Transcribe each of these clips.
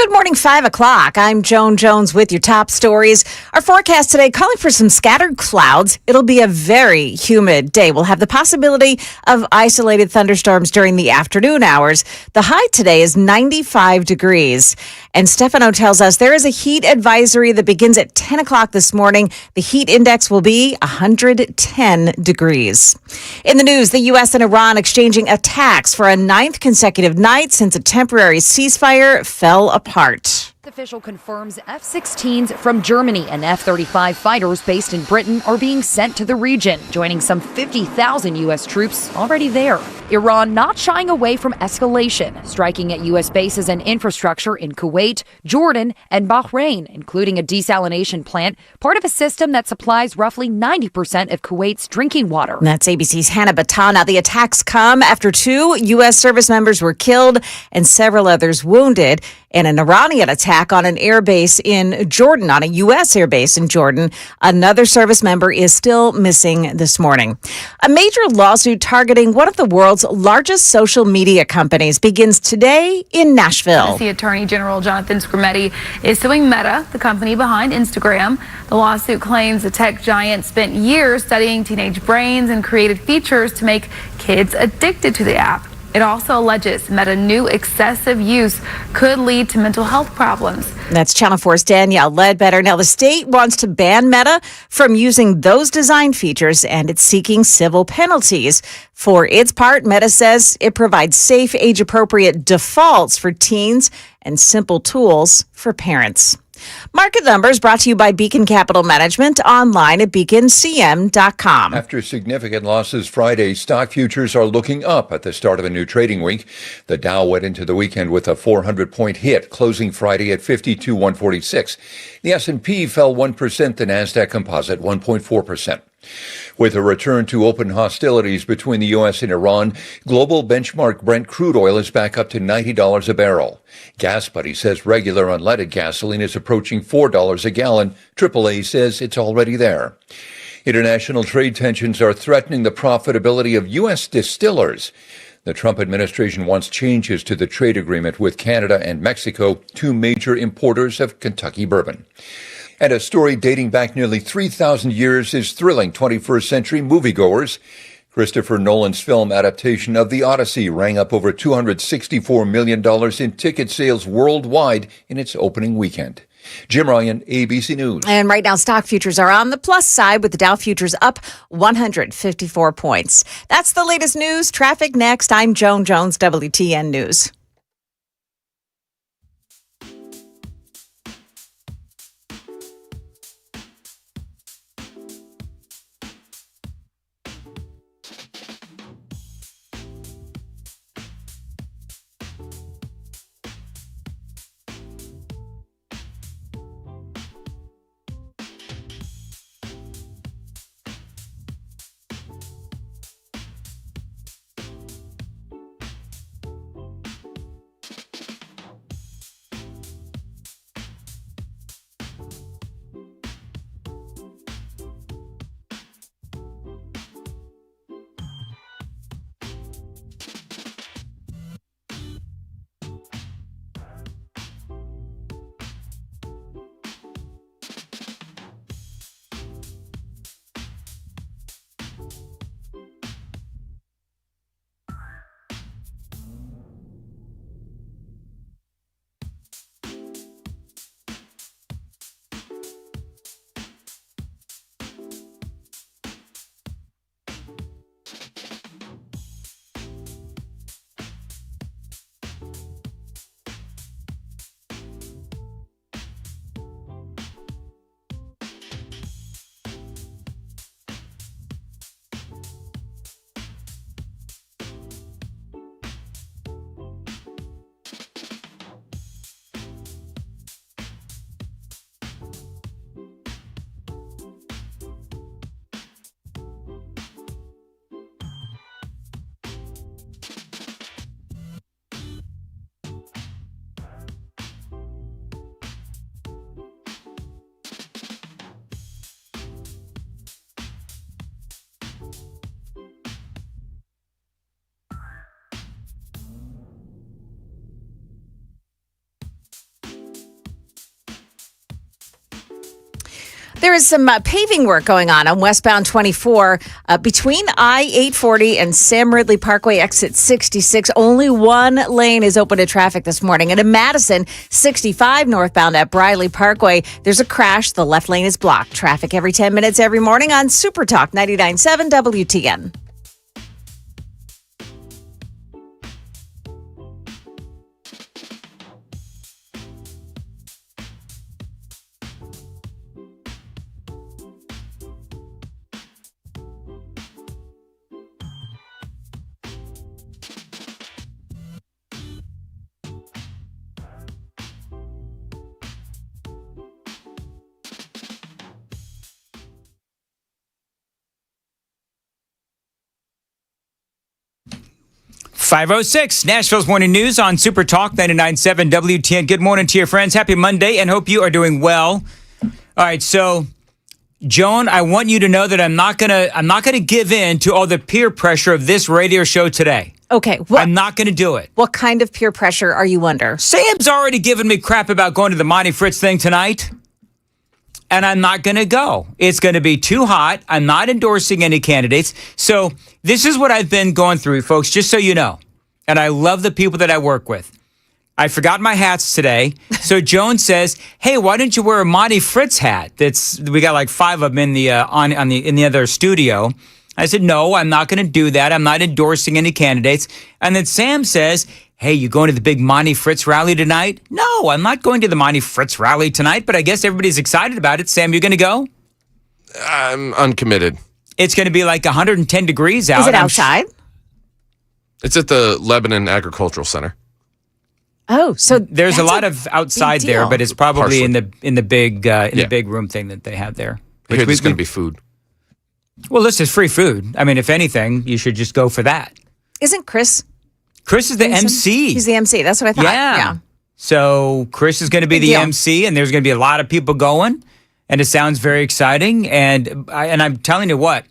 Good morning, 5 o'clock. I'm Joan Jones with your top stories. Our forecast today calling for some scattered clouds. It'll be a very humid day. We'll have the possibility of isolated thunderstorms during the afternoon hours. The high today is 95 degrees. And Stefano tells us there is a heat advisory that begins at 10 o'clock this morning. The heat index will be 110 degrees. In the news, the U.S. and Iran exchanging attacks for a ninth consecutive night since a temporary ceasefire fell apart. The official confirms F-16s from Germany and F-35 fighters based in Britain are being sent to the region, joining some 50,000 U.S. troops already there. Iran not shying away from escalation, striking at U.S. bases and infrastructure in Kuwait, Jordan, and Bahrain, including a desalination plant, part of a system that supplies roughly 90% of Kuwait's drinking water. That's ABC's Hannah Battah. Now, the attacks come after 2 U.S. service members were killed and several others wounded in an Iranian attack on an airbase in Jordan, on a U.S. airbase in Jordan. Another service member is still missing this morning. A major lawsuit targeting one of the world's largest social media companies begins today in Nashville. Tennessee Attorney General Jonathan Skrmetti is suing Meta, the company behind Instagram. The lawsuit claims the tech giant spent years studying teenage brains and created features to make kids addicted to the app. It also alleges Meta knew excessive use could lead to mental health problems. That's Channel 4's Danielle Ledbetter. Now, the state wants to ban Meta from using those design features, and it's seeking civil penalties. For its part, Meta says it provides safe, age-appropriate defaults for teens and simple tools for parents. Market numbers brought to you by Beacon Capital Management, online at beaconcm.com. After significant losses Friday, stock futures are looking up at the start of a new trading week. The Dow went into the weekend with a 400-point hit, closing Friday at 52,146. The S&P fell 1%, the Nasdaq Composite 1.4%. With a return to open hostilities between the U.S. and Iran, global benchmark Brent crude oil is back up to $90 a barrel. Gas Buddy says regular unleaded gasoline is approaching $4 a gallon. AAA says it's already there. International trade tensions are threatening the profitability of U.S. distillers. The Trump administration wants changes to the trade agreement with Canada and Mexico, 2 major importers of Kentucky bourbon. And a story dating back nearly 3,000 years is thrilling 21st century moviegoers. Christopher Nolan's film adaptation of The Odyssey rang up over $264 million in ticket sales worldwide in its opening weekend. Jim Ryan, ABC News. And right now, stock futures are on the plus side with the Dow futures up 154 points. That's the latest news. Traffic next. I'm Joan Jones, WTN News. There is some paving work going on westbound 24 between I-840 and Sam Ridley Parkway exit 66. Only one lane is open to traffic this morning. And in Madison, 65 northbound at Briley Parkway, there's a crash. The left lane is blocked. Traffic every 10 minutes every morning on Super Talk 99.7 WTN. .506, Nashville's Morning News on Super Talk 99.7 WTN. Good morning to your friends. Happy Monday, and hope you are doing well. All right, so Joan, I want you to know that I'm not gonna give in to all the peer pressure of this radio show today. Okay, I'm not gonna do it. What kind of peer pressure are you under? Sam's already given me crap about going to the Monty Fritz thing tonight, and I'm not gonna go. It's gonna be too hot. I'm not endorsing any candidates. So this is what I've been going through, folks, just so you know. And I love the people that I work with. I forgot my hats today. So Joan says, "Hey, why don't you wear a Monty Fritz hat?" We got like 5 of them in the in the other studio. I said, "No, I'm not going to do that. I'm not endorsing any candidates." And then Sam says, "Hey, you going to the big Monty Fritz rally tonight?" No, I'm not going to the Monty Fritz rally tonight, but I guess everybody's excited about it. Sam, you going to go? I'm uncommitted. It's going to be like 110 degrees out. Is it outside? It's at the Lebanon Agricultural Center. Oh, so there's a lot of outside there, but it's probably in the big big room thing that they have there. I hear there's going to be food. Well, this is free food. I mean, if anything, you should just go for that. Isn't Chris? Chris is the MC. He's the MC. That's what I thought. Yeah. So Chris is going to be the MC, and there's going to be a lot of people going, and it sounds very exciting. And I'm telling you what,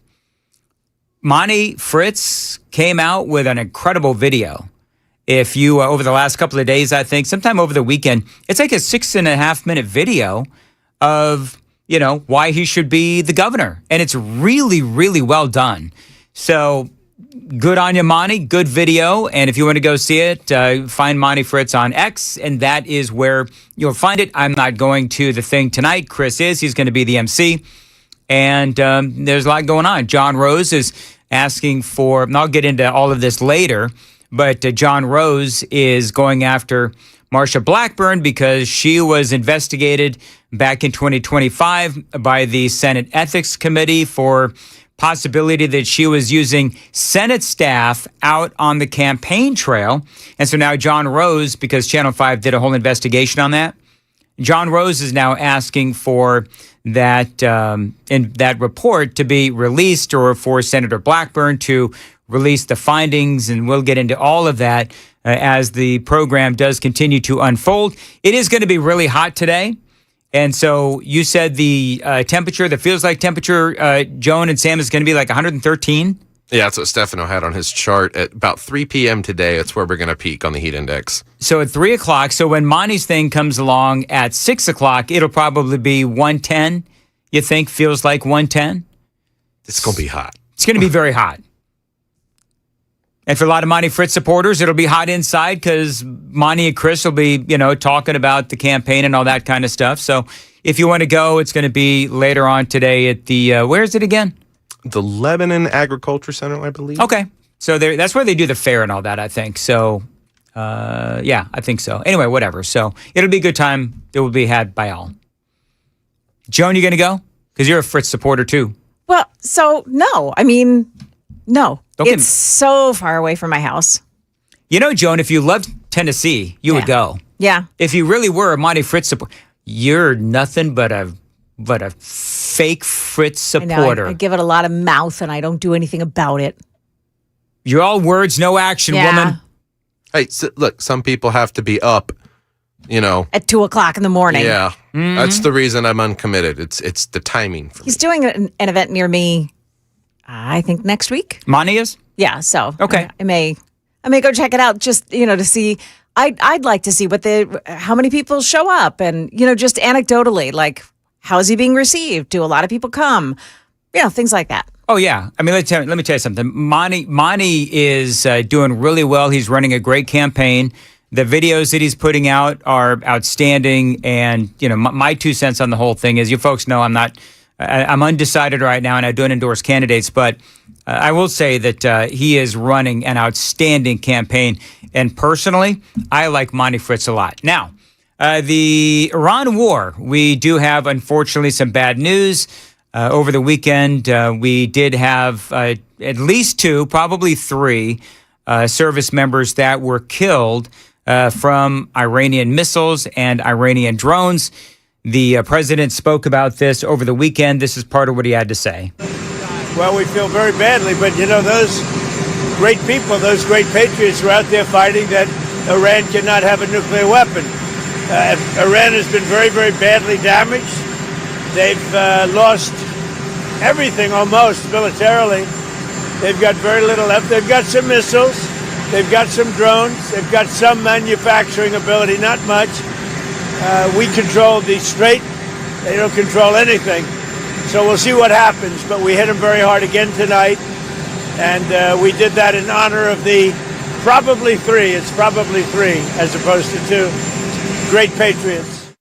Monty Fritz came out with an incredible video. If you, over the last couple of days, I think, sometime over the weekend, it's like a 6.5-minute video of, why he should be the governor. And it's really, really well done. So good on you, Monty. Good video. And if you want to go see it, find Monty Fritz on X, and that is where you'll find it. I'm not going to the thing tonight. Chris is. He's going to be the MC. And there's a lot going on. John Rose is asking for, and I'll get into all of this later, but John Rose is going after Marsha Blackburn because she was investigated back in 2025 by the Senate Ethics Committee for possibility that she was using Senate staff out on the campaign trail. And so now John Rose, because Channel 5 did a whole investigation on that, John Rose is now asking for that in that report to be released, or for Senator Blackburn to release the findings, and we'll get into all of that as the program does continue to unfold. It is going to be really hot today, and so you said the temperature, the feels like temperature, Joan and Sam, is going to be like 113? Yeah, that's what Stefano had on his chart. At about 3 p.m. today, it's where we're going to peak on the heat index. So at 3 o'clock, so when Monty's thing comes along at 6 o'clock, it'll probably be 110, you think? Feels like 110? It's going to be hot. It's going to be very hot. And for a lot of Monty Fritz supporters, it'll be hot inside because Monty and Chris will be, talking about the campaign and all that kind of stuff. So if you want to go, it's going to be later on today at the, where is it again? The Lebanon Agriculture Center, I believe. Okay. So that's where they do the fair and all that, I think. So, yeah, I think so. Anyway, whatever. So it'll be a good time. It will be had by all. Joan, you going to go? Because you're a Fritz supporter, too. Well, so no. I mean, no. It's so far away from my house. Joan, if you loved Tennessee, you would go. Yeah. If you really were a Monty Fritz supporter, you're nothing but a fake Fritz supporter. I give it a lot of mouth, and I don't do anything about it. You're all words, no action, woman. Hey, look, some people have to be up, at 2 o'clock in the morning. Yeah. Mm-hmm. That's the reason I'm uncommitted. It's the timing for me. He's doing an event near me, I think next week. Monty is? Yeah, so okay. I may go check it out just, to see. I'd like to see how many people show up, and, just anecdotally, like, How is he being received? Do a lot of people come? Things like that. Oh, yeah. I mean, let me tell you something. Monty is doing really well. He's running a great campaign. The videos that he's putting out are outstanding. And, my 2 cents on the whole thing is, you folks know I'm undecided right now, and I don't endorse candidates, but I will say that he is running an outstanding campaign. And personally, I like Monty Fritz a lot. Now, the Iran war, we do have, unfortunately, some bad news. Over the weekend, we did have at least 2, probably 3 service members that were killed from Iranian missiles and Iranian drones. The president spoke about this over the weekend. This is part of what he had to say. Well, we feel very badly, but those great people, those great patriots are out there fighting that Iran cannot have a nuclear weapon. Iran has been very, very badly damaged. They've lost everything almost militarily. They've got very little left. They've got some missiles. They've got some drones. They've got some manufacturing ability, not much. We control the strait. They don't control anything. So we'll see what happens. But we hit them very hard again tonight. And we did that in honor of the probably 3. It's probably 3 as opposed to 2 great patriots.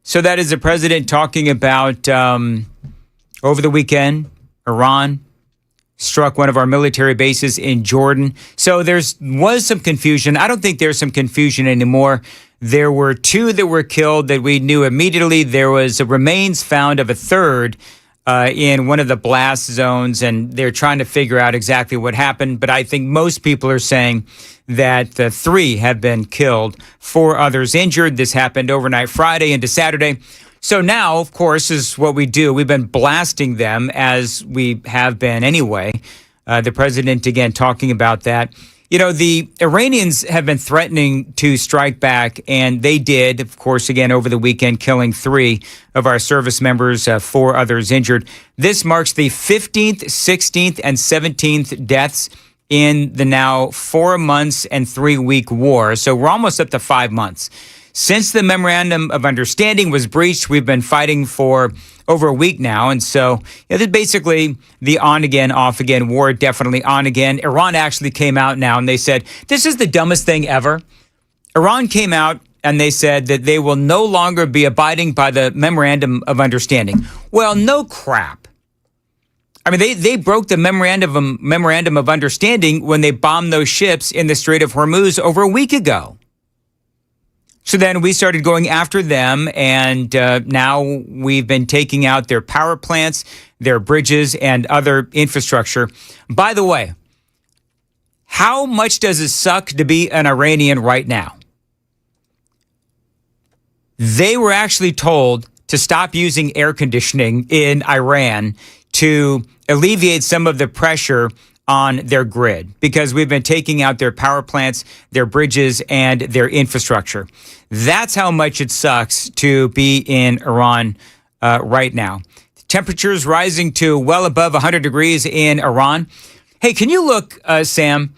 So that is the president talking about over the weekend, Iran struck one of our military bases in Jordan. So was some confusion. I don't think there's some confusion anymore. There were 2 that were killed that we knew immediately. There was remains found of a 3rd in one of the blast zones, and they're trying to figure out exactly what happened. But I think most people are saying that 3 have been killed, 4 others injured. This happened overnight Friday into Saturday. So now, of course, is what we do. We've been blasting them, as we have been anyway. The president, again, talking about that. The Iranians have been threatening to strike back, and they did, of course, again, over the weekend, killing 3 of our service members, 4 others injured. This marks the 15th, 16th, and 17th deaths in the now 4 months and 3-week war. So we're almost up to 5 months. Since the memorandum of understanding was breached, we've been fighting for over a week now. And so this is basically the on-again, off-again war, definitely on again. Iran actually came out now and they said, this is the dumbest thing ever. Iran came out and they said that they will no longer be abiding by the memorandum of understanding. Well, no crap. I mean, they broke the memorandum of understanding when they bombed those ships in the Strait of Hormuz over a week ago. So then we started going after them, and now we've been taking out their power plants, their bridges, and other infrastructure. By the way, how much does it suck to be an Iranian right now? They were actually told to stop using air conditioning in Iran to alleviate some of the pressure on their grid, because we've been taking out their power plants, their bridges, and their infrastructure. That's how much it sucks to be in Iran right now. Temperatures rising to well above 100 degrees in Iran. Hey, can you look, Sam,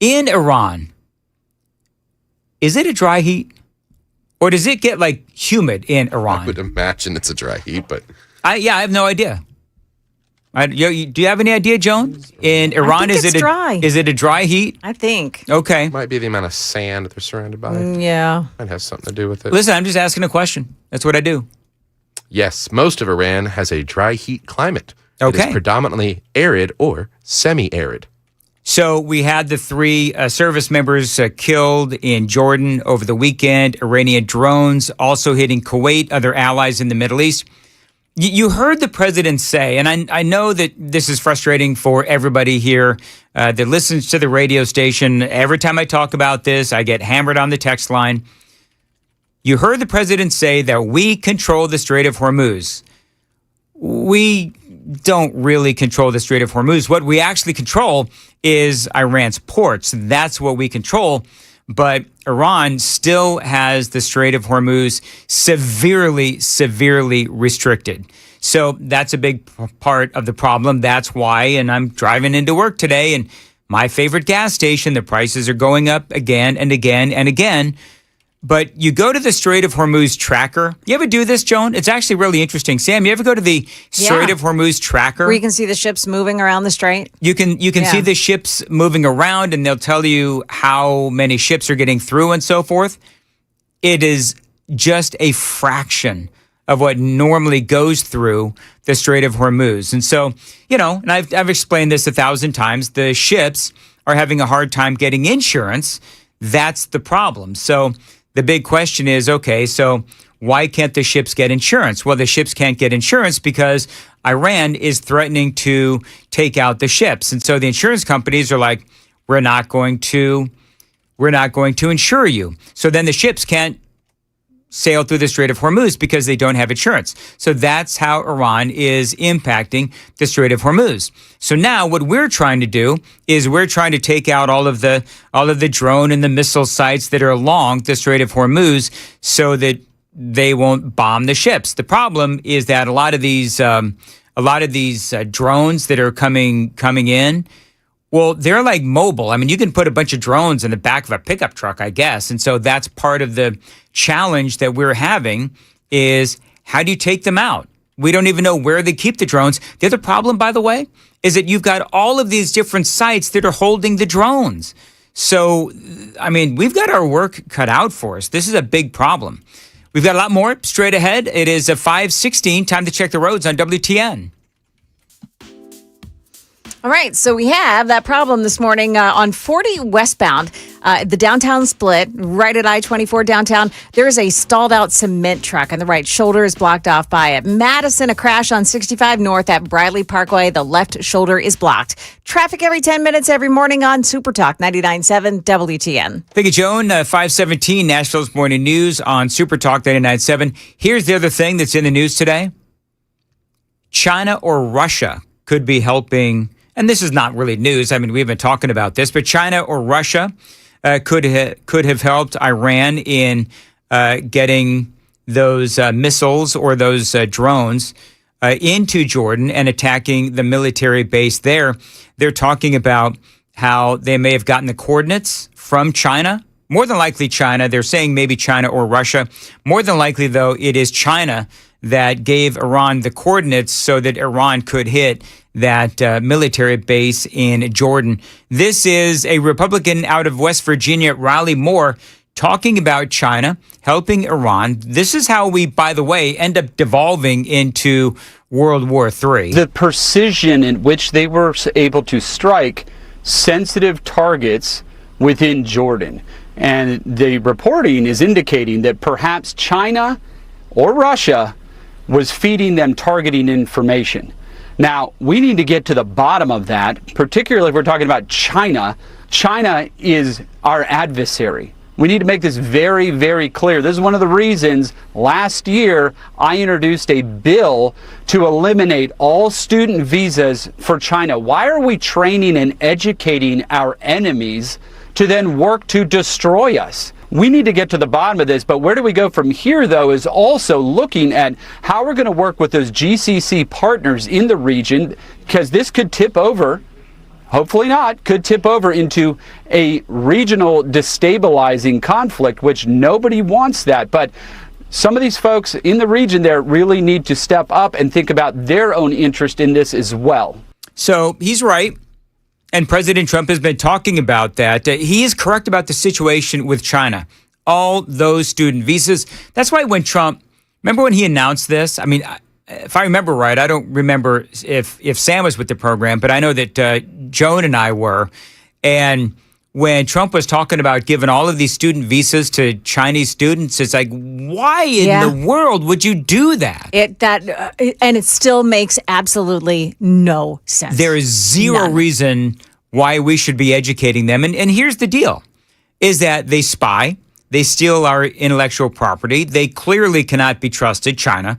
in Iran, is it a dry heat? Or does it get like humid in Iran? I would imagine it's a dry heat, but I have no idea. Do you have any idea, Joan? In Iran, I think it's dry. Is it a dry heat? I think. Okay. might be the amount of sand they're surrounded by. Yeah. Might have something to do with it. Listen, I'm just asking a question. That's what I do. Yes, most of Iran has a dry heat climate. Okay. It is predominantly arid or semi-arid. So we had the 3 service members killed in Jordan over the weekend. Iranian drones also hitting Kuwait, other allies in the Middle East. You heard the president say, and I know that this is frustrating for everybody here that listens to the radio station. Every time I talk about this, I get hammered on the text line. You heard the president say that we control the Strait of Hormuz. We don't really control the Strait of Hormuz. What we actually control is Iran's ports. That's what we control. But Iran still has the Strait of Hormuz severely, severely restricted. So that's a big part of the problem. That's why, and I'm driving into work today, and my favorite gas station, the prices are going up again and again and again But you go to the Strait of Hormuz tracker. You ever do this, Joan? It's actually really interesting. Sam, you ever go to the Strait of Hormuz tracker? Where you can see the ships moving around the strait? You can see the ships moving around, and they'll tell you how many ships are getting through and so forth. It is just a fraction of what normally goes through the Strait of Hormuz. And so, and I've explained this 1,000 times, the ships are having a hard time getting insurance. That's the problem. So the big question is, okay, so why can't the ships get insurance? Well, the ships can't get insurance because Iran is threatening to take out the ships. And so the insurance companies are like, we're not going to insure you. So then the ships can't sail through the Strait of Hormuz because they don't have insurance. So that's how Iran is impacting the Strait of Hormuz. So now what we're trying to do is we're trying to take out all of the drone and the missile sites that are along the Strait of Hormuz so that they won't bomb the ships. The problem is that a lot of these drones that are coming in, well, they're like mobile. I mean, you can put a bunch of drones in the back of a pickup truck, I guess. And so that's part of the challenge that we're having is how do you take them out? We don't even know where they keep the drones. The other problem, by the way, is that you've got all of these different sites that are holding the drones. So, I mean, we've got our work cut out for us. This is a big problem. We've got a lot more straight ahead. It is 5:16. Time to check the roads on WTN. All right, so we have that problem this morning on 40 westbound, the downtown split, right at I-24 downtown. There is a stalled out cement truck, and the right shoulder is blocked off by it. Madison, a crash on 65 North at Bradley Parkway. The left shoulder is blocked. Traffic every 10 minutes every morning on Super Talk 99.7 WTN. Thank you, Joan. 5:17, Nashville's Morning News on Super Talk 99.7. Here's the other thing that's in the news today. China or Russia could be helping. And this is not really news. I mean, we've been talking about this, but China or Russia could have helped Iran in getting those missiles or those drones into Jordan and attacking the military base there. They're talking about how they may have gotten the coordinates from China. More than likely China. They're saying maybe China or Russia. More than likely, though, it is China that gave Iran the coordinates so that Iran could hit that military base in Jordan. This is a Republican out of West Virginia, Raleigh Moore, talking about China helping Iran. This is how we, by the way, end up devolving into World War III. The precision in which they were able to strike sensitive targets within Jordan. And the reporting is indicating that perhaps China or Russia was feeding them targeting information. Now, we need to get to the bottom of that, particularly if we're talking about China. China is our adversary. We need to make this very, very clear. This is one of the reasons last year I introduced a bill to eliminate all student visas for China. Why are we training and educating our enemies to then work to destroy us? We need to get to the bottom of this, but where do we go from here, though, is also looking at how we're going to work with those GCC partners in the region, because this could tip over, hopefully not, could tip over into a regional destabilizing conflict, which nobody wants that. But some of these folks in the region there really need to step up and think about their own interest in this as well. So he's right. And President Trump has been talking about that. He is correct about the situation with China. All those student visas. That's why when Trump, remember when he announced this? I mean, if I remember right, I don't remember if Sam was with the program, but I know that Joan and I were. And when Trump was talking about giving all of these student visas to Chinese students, it's like, why in the world would you do that? And it still makes absolutely no sense. There is zero reason why we should be educating them. And here's the deal, is that they spy, they steal our intellectual property, they clearly cannot be trusted, China.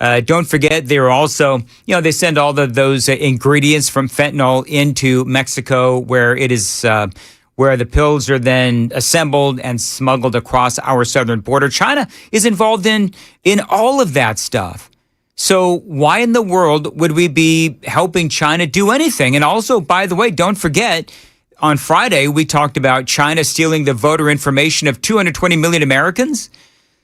Don't forget, they're also, they send all those ingredients from fentanyl into Mexico, where it is where the pills are then assembled and smuggled across our southern border. China is involved in all of that stuff. So why in the world would we be helping China do anything? And also, by the way, don't forget, on Friday, we talked about China stealing the voter information of 220 million Americans.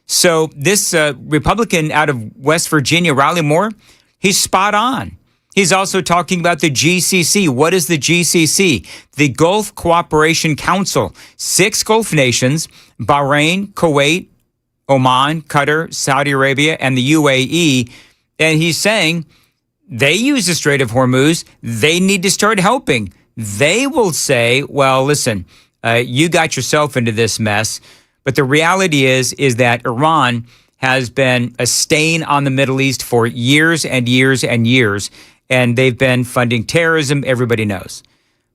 So this Republican out of West Virginia, Riley Moore, he's spot on. He's also talking about the GCC. What is the GCC? The Gulf Cooperation Council. 6 Gulf nations, Bahrain, Kuwait, Oman, Qatar, Saudi Arabia, and the UAE. And he's saying they use the Strait of Hormuz. They need to start helping. They will say, well, listen, you got yourself into this mess. But the reality is that Iran has been a stain on the Middle East for years and years and years. And they've been funding terrorism, everybody knows.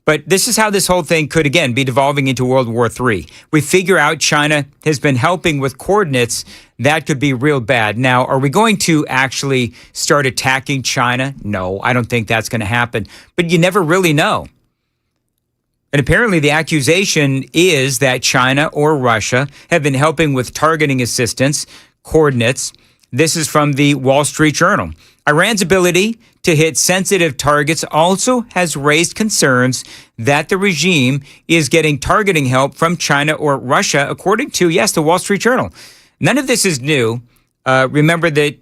But this is how this whole thing could, again, be devolving into World War III. We figure out China has been helping with coordinates. That could be real bad. Now, are we going to actually start attacking China? No, I don't think that's going to happen. But you never really know. And apparently the accusation is that China or Russia have been helping with targeting assistance, coordinates. This is from the Wall Street Journal. Iran's ability to hit sensitive targets also has raised concerns that the regime is getting targeting help from China or Russia, according to, yes, the Wall Street Journal. None of this is new. Remember that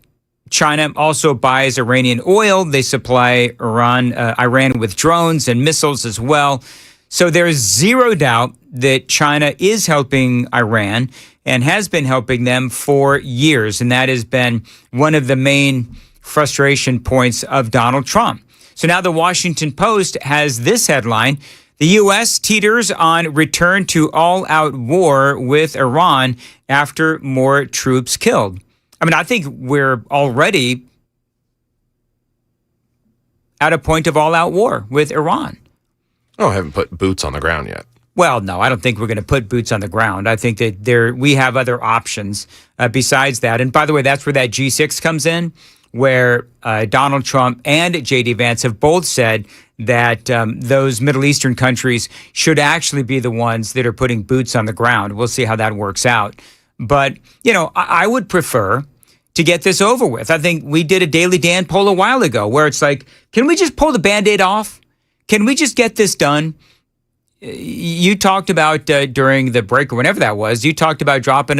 China also buys Iranian oil. They supply Iran with drones and missiles as well. So there is zero doubt that China is helping Iran and has been helping them for years. And that has been one of the main frustration points of Donald Trump. So now the Washington Post has this headline: the U.S. teeters on return to all-out war with Iran after more troops killed. I mean, I think we're already at a point of all-out war with Iran. Oh, I haven't put boots on the ground yet. Well, no, I don't think we're going to put boots on the ground. I think that we have other options besides that. And by the way, that's where that G6 comes in, where Donald Trump and J.D. Vance have both said that those Middle Eastern countries should actually be the ones that are putting boots on the ground. We'll see how that works out. But, you know, I would prefer to get this over with. I think we did a Daily Dan poll a while ago where it's like, can we just pull the Band-Aid off? Can we just get this done? You talked about during the break or whenever that was, you talked about dropping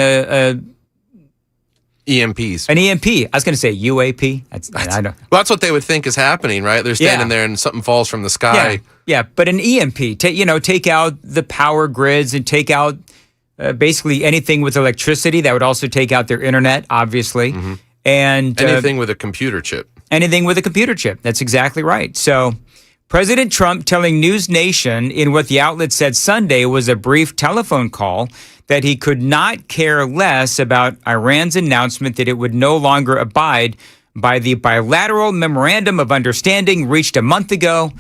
EMPs. An EMP. I was going to say UAP. I don't. Well, that's what they would think is happening, right? They're standing there and something falls from the sky. Yeah, but an EMP, take out the power grids and take out basically anything with electricity. That would also take out their internet, obviously. Mm-hmm. And anything with a computer chip. Anything with a computer chip. That's exactly right. So President Trump telling News Nation in what the outlet said Sunday was a brief telephone call that he could not care less about Iran's announcement that it would no longer abide by the bilateral memorandum of understanding reached a month ago.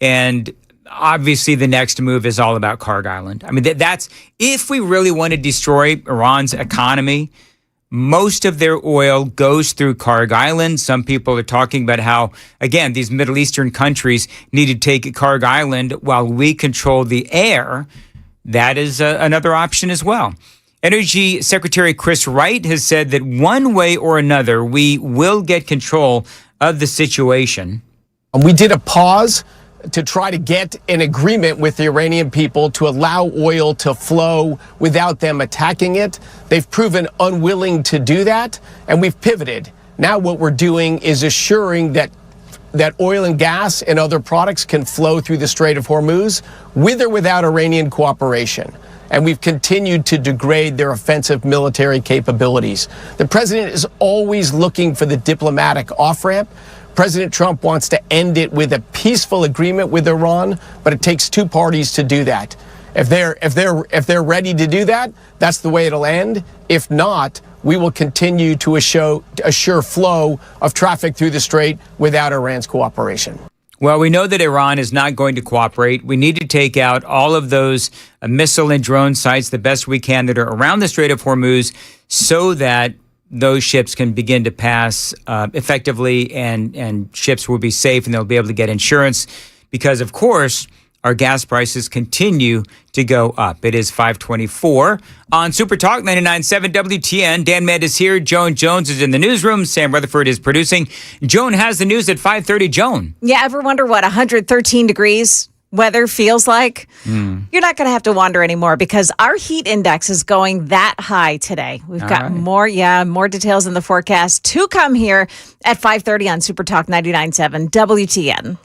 And obviously the next move is all about Karg Island. I mean, that's if we really want to destroy Iran's economy. Most of their oil goes through Karg Island. Some people are talking about how, again, these Middle Eastern countries need to take Karg Island while we control the air. That is another option as well. Energy Secretary Chris Wright has said that one way or another, we will get control of the situation. We did a pause to try to get an agreement with the Iranian people to allow oil to flow without them attacking it. They've proven unwilling to do that, and we've pivoted. Now what we're doing is assuring that oil and gas and other products can flow through the Strait of Hormuz with or without Iranian cooperation. And we've continued to degrade their offensive military capabilities. The president is always looking for the diplomatic off-ramp. President Trump wants to end it with a peaceful agreement with Iran, but it takes two parties to do that. If they're ready to do that, that's the way it'll end. If not, we will continue to assure flow of traffic through the strait without Iran's cooperation. Well, we know that Iran is not going to cooperate. We need to take out all of those missile and drone sites the best we can that are around the Strait of Hormuz so that those ships can begin to pass effectively and ships will be safe and they'll be able to get insurance because, of course, our gas prices continue to go up. It is 5:24 on Super Talk 99.7 WTN. Dan Mendes here. Joan Jones is in the newsroom. Sam Rutherford is producing. Joan has the news at 5:30. Joan. Yeah, ever wonder what 113 degrees weather feels like, you're not going to have to wonder anymore because our heat index is going that high today. We've got more details in the forecast to come here at 5:30 on Super Talk 99.7 WTN.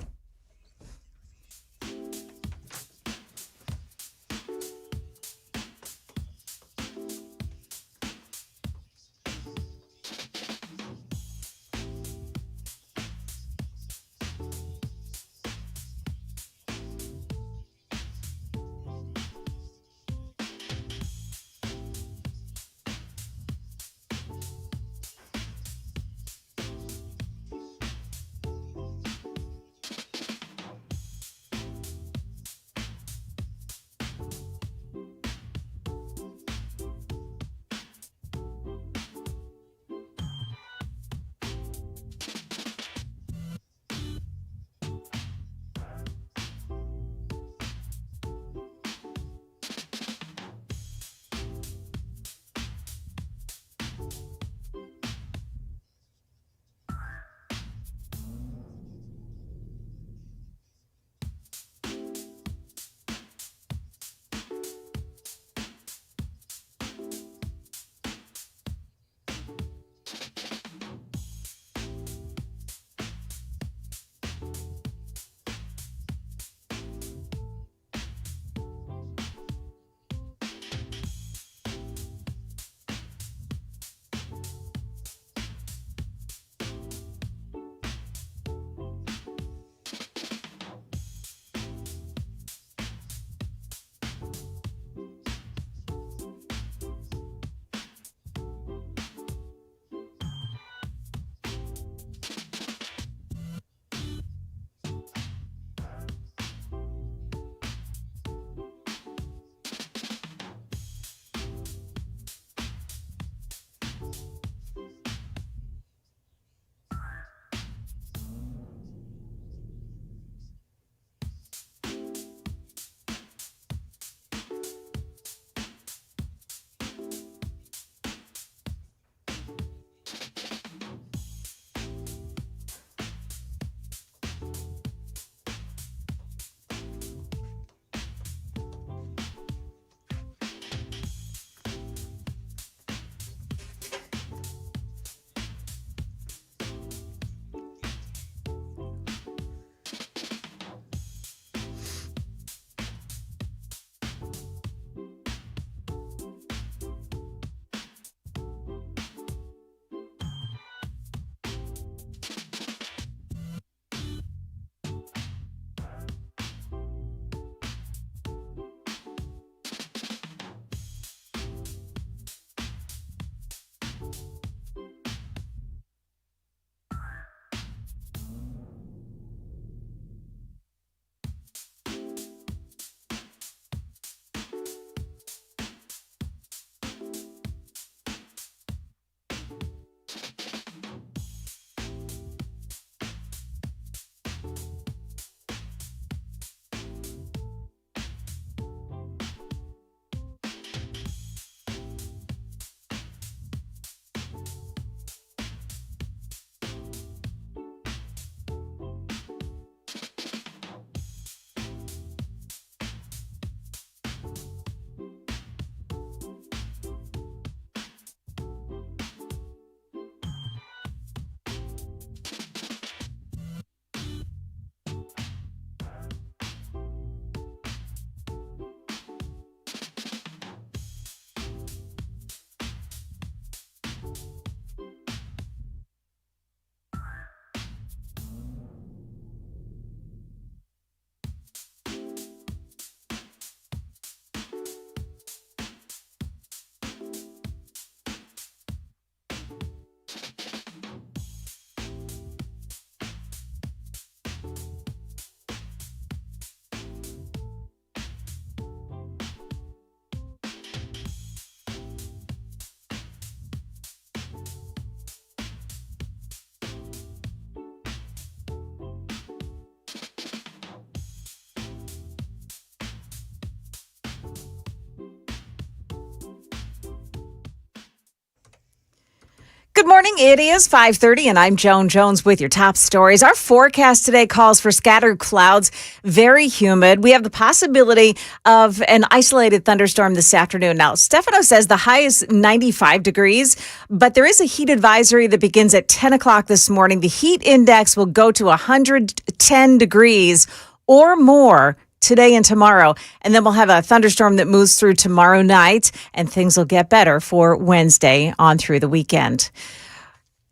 Good morning. It is 5:30, and I'm Joan Jones with your top stories. Our forecast today calls for scattered clouds, very humid. We have the possibility of an isolated thunderstorm this afternoon. Now, Stefano says the high is 95 degrees, but there is a heat advisory that begins at 10 o'clock this morning. The heat index will go to 110 degrees or more today and tomorrow. And then we'll have a thunderstorm that moves through tomorrow night, and things will get better for Wednesday on through the weekend.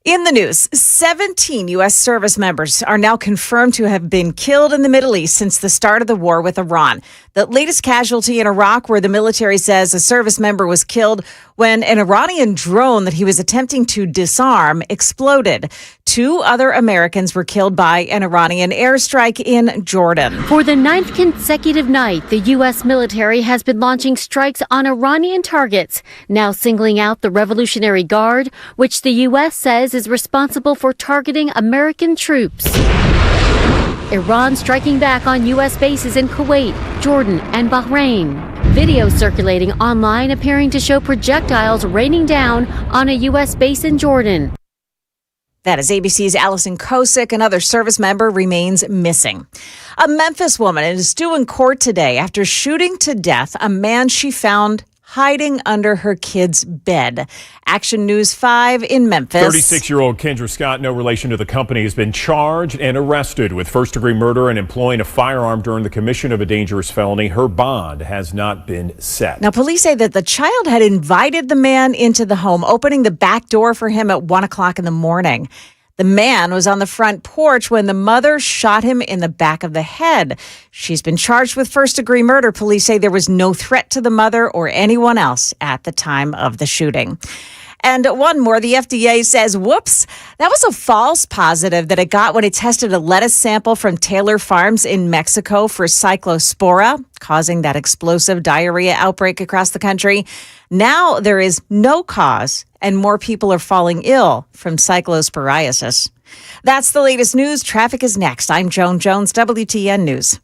In the news, 17 U.S. service members are now confirmed to have been killed in the Middle East since the start of the war with Iran. The latest casualty in Iraq, where the military says a service member was killed when an Iranian drone that he was attempting to disarm exploded. 2 other Americans were killed by an Iranian airstrike in Jordan. For the 9th consecutive night, the U.S. military has been launching strikes on Iranian targets, now singling out the Revolutionary Guard, which the U.S. says is responsible for targeting American troops. Iran striking back on U.S. bases in Kuwait, Jordan, and Bahrain. Video circulating online appearing to show projectiles raining down on a U.S. base in Jordan. That is ABC's Allison Kosick. Another service member remains missing. A Memphis woman is due in court today after shooting to death a man she found hiding under her kid's bed. Action News 5 in Memphis. 36-year-old Kendra Scott, no relation to the company, has been charged and arrested with first-degree murder and employing a firearm during the commission of a dangerous felony. Her bond has not been set. Now, police say that the child had invited the man into the home, opening the back door for him at 1 o'clock in the morning. The man was on the front porch when the mother shot him in the back of the head. She's been charged with first-degree murder. Police say there was no threat to the mother or anyone else at the time of the shooting. And one more, the FDA says, whoops, that was a false positive that it got when it tested a lettuce sample from Taylor Farms in Mexico for cyclospora, causing that explosive diarrhea outbreak across the country. Now there is no cause, and more people are falling ill from cyclosporiasis. That's the latest news. Traffic is next. I'm Joan Jones, WTN News.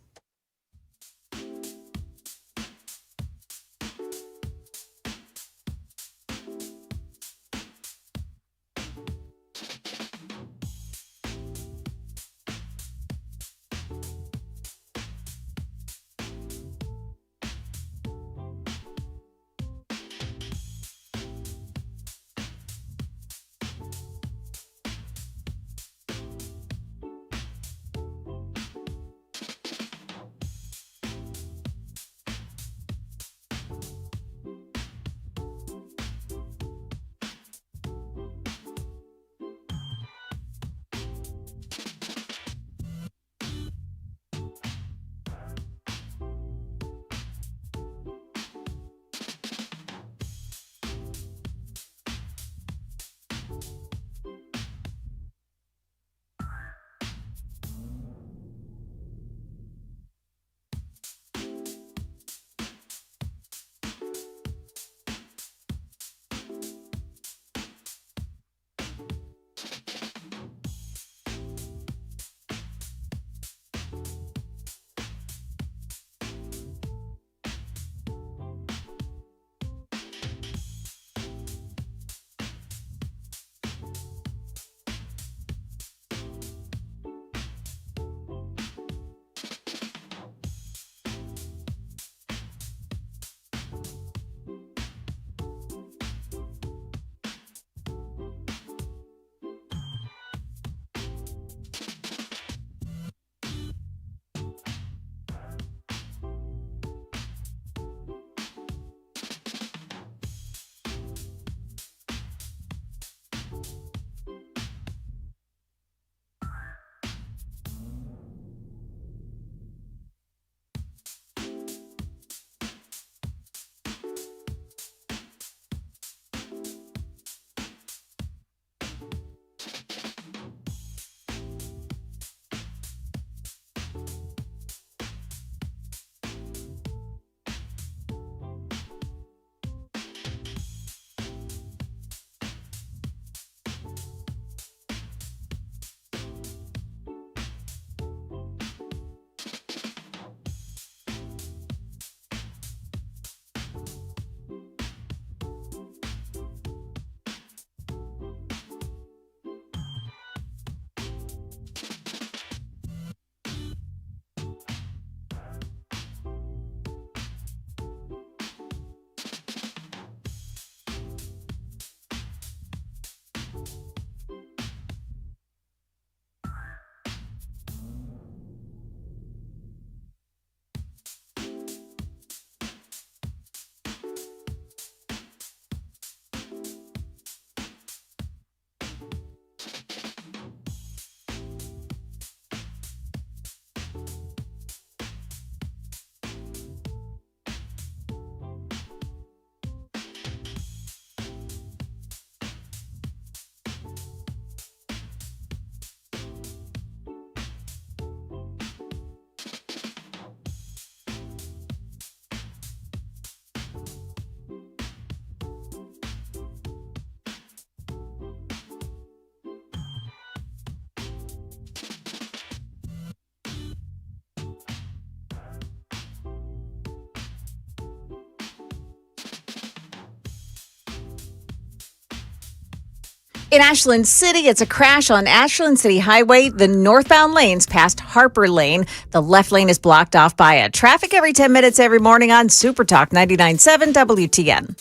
In Ashland City, it's a crash on Ashland City Highway. The northbound lanes past Harper Lane. The left lane is blocked off by a traffic every 10 minutes every morning on Super Talk 99.7 WTN.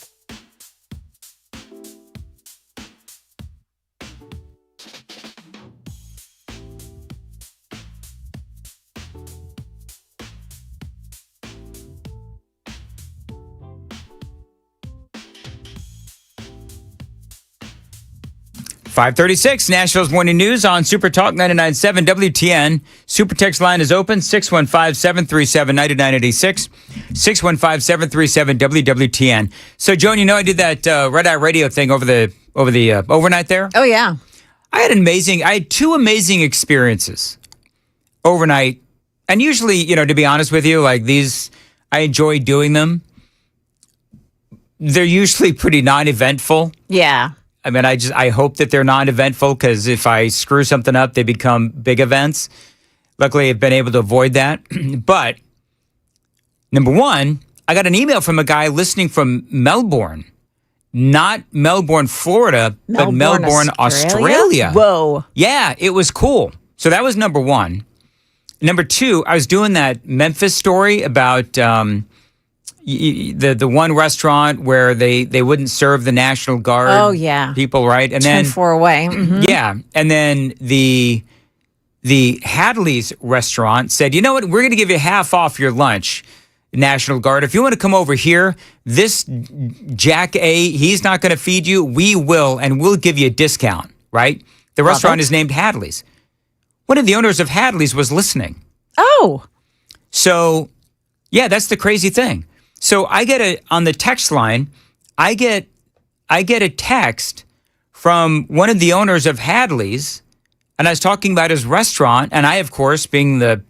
.536, Nashville's Morning News on Super Talk 99.7 WTN. Super text line is open, 615-737-9986, 615-737-WWTN. So, Joan, you know I did that Red Eye Radio thing over the overnight there? Oh, yeah. I had two amazing experiences overnight. And usually, you know, to be honest with you, like these, I enjoy doing them. They're usually pretty non-eventful. Yeah. I mean, I hope that they're non-eventful because if I screw something up, they become big events. Luckily, I've been able to avoid that. But number one, I got an email from a guy listening from Melbourne, not Melbourne, Florida, but Melbourne, Australia. Whoa. Yeah, it was cool. So that was number one. Number two, I was doing that Memphis story about the one restaurant where they wouldn't serve the National Guard. Oh, yeah. People, right? And Turn then 4 away. Mm-hmm. Yeah, and then the Hadley's restaurant said, you know what? We're going to give you half off your lunch, National Guard. If you want to come over here, this Jack A, he's not going to feed you. We will, and we'll give you a discount, right? The restaurant is named Hadley's. One of the owners of Hadley's was listening. Oh. So, yeah, that's the crazy thing. So I get on the text line, I get a text from one of the owners of Hadley's, and I was talking about his restaurant, and I, of course, being the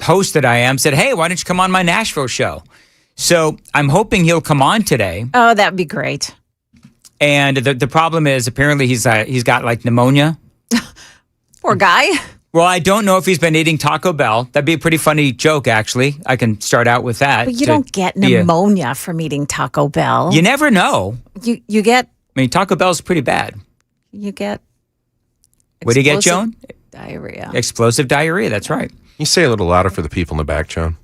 host that I am, said, hey, why don't you come on my Nashville show? So I'm hoping he'll come on today. Oh, that'd be great. And the problem is apparently he's got like pneumonia. Poor guy. Well, I don't know if he's been eating Taco Bell. That'd be a pretty funny joke, actually. I can start out with that. But you don't get pneumonia from eating Taco Bell. You never know. You get... I mean, Taco Bell's pretty bad. You get... What do you get, Joan? Diarrhea. Explosive diarrhea, that's right. You say a little louder for the people in the back, Joan.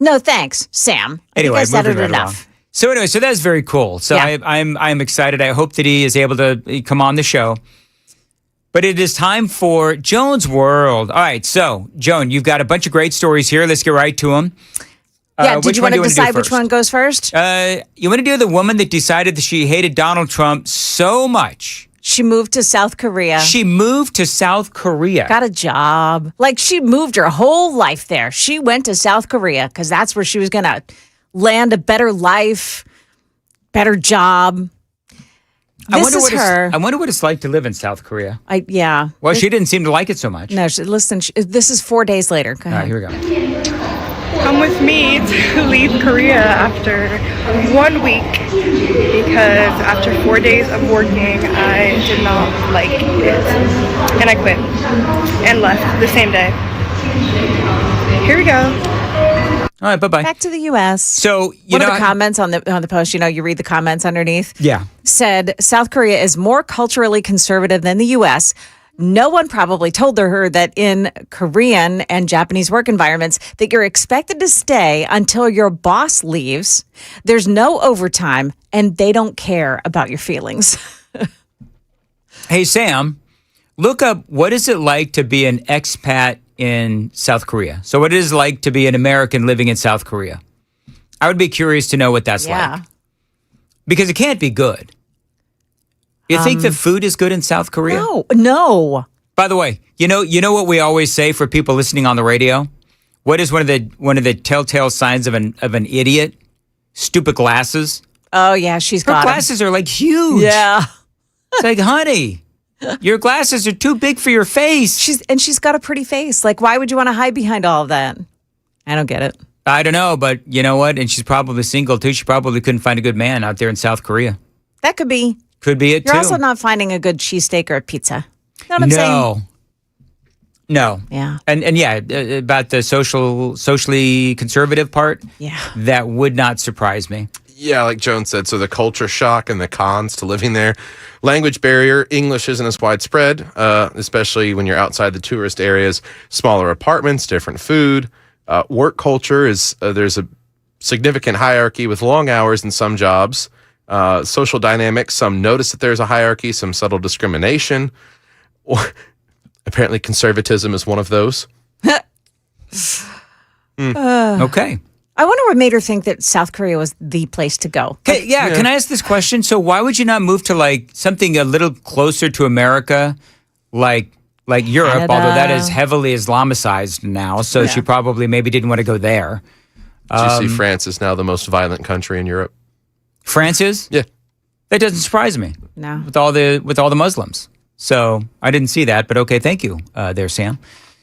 No, thanks, Sam. Anyway, I said it right enough. Along. So that's very cool. So yeah. I'm excited. I hope that he is able to come on the show. But it is time for Joan's World. All right, so, Joan, you've got a bunch of great stories here. Let's get right to them. Yeah, did you want to decide which one goes first? You want to do the woman that decided that she hated Donald Trump so much. She moved to South Korea. Got a job. Like, she moved her whole life there. She went to South Korea because that's where she was going to land a better life, better job. I wonder what it's like to live in South Korea. Yeah. Well, she didn't seem to like it so much. No, listen, this is 4 days later. Go ahead. All right, here we go. Come with me to leave Korea after 1 week because after 4 days of working, I did not like it. And I quit and left the same day. Here we go. All right, bye-bye. Back to the U.S. So, one of the comments on the post, you read the comments underneath. Yeah. Said, South Korea is more culturally conservative than the U.S. No one probably told her that in Korean and Japanese work environments that you're expected to stay until your boss leaves. There's no overtime, and they don't care about your feelings. Hey, Sam, look up what is it like to be an expat in South Korea. So what it is like to be an American living in South Korea. I would be curious to know what that's like. Because it can't be good. You think the food is good in South Korea? No. By the way, you know what we always say for people listening on the radio? What is one of the telltale signs of an idiot? Stupid glasses. Oh yeah, she's got her glasses are like huge. Yeah. It's like, honey, your glasses are too big for your face. She's got a pretty face. Like, why would you want to hide behind all of that? I don't get it. I don't know, but you know what? And she's probably single too. She probably couldn't find a good man out there in South Korea. That could be. Could be it You're too. also not finding a good cheesesteak or a pizza. You know what I'm saying? No. Yeah. And yeah, about the socially conservative part. Yeah. That would not surprise me. Yeah, like Joan said, so the culture shock and the cons to living there. Language barrier, English isn't as widespread, especially when you're outside the tourist areas. Smaller apartments, different food. Work culture is, there's a significant hierarchy with long hours in some jobs. Social dynamics, some notice that there's a hierarchy, some subtle discrimination. Apparently conservatism is one of those. Okay. I wonder what made her think that South Korea was the place to go. Okay, can I ask this question? So why would you not move to like something a little closer to America, like Europe, Canada. although that is heavily Islamicized now, so she probably maybe didn't want to go there. Did you see France is now the most violent country in Europe? France is? Yeah. That doesn't surprise me. No. With all the Muslims. So I didn't see that, but okay, thank you there, Sam.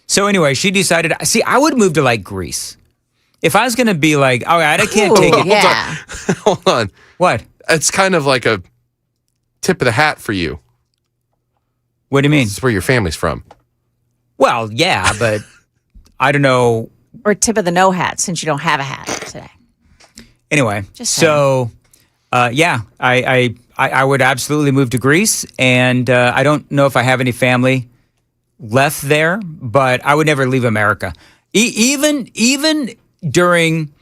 So anyway, she decided, see, I would move to like Greece. If I was going to be like, all right, I can't take it. Yeah. Hold on. What? It's kind of like a tip of the hat for you. What do you mean? It's where your family's from. Well, yeah, but I don't know. Or tip of the no hat, since you don't have a hat today. Anyway, Just so I would absolutely move to Greece, and I don't know if I have any family left there, but I would never leave America. Even during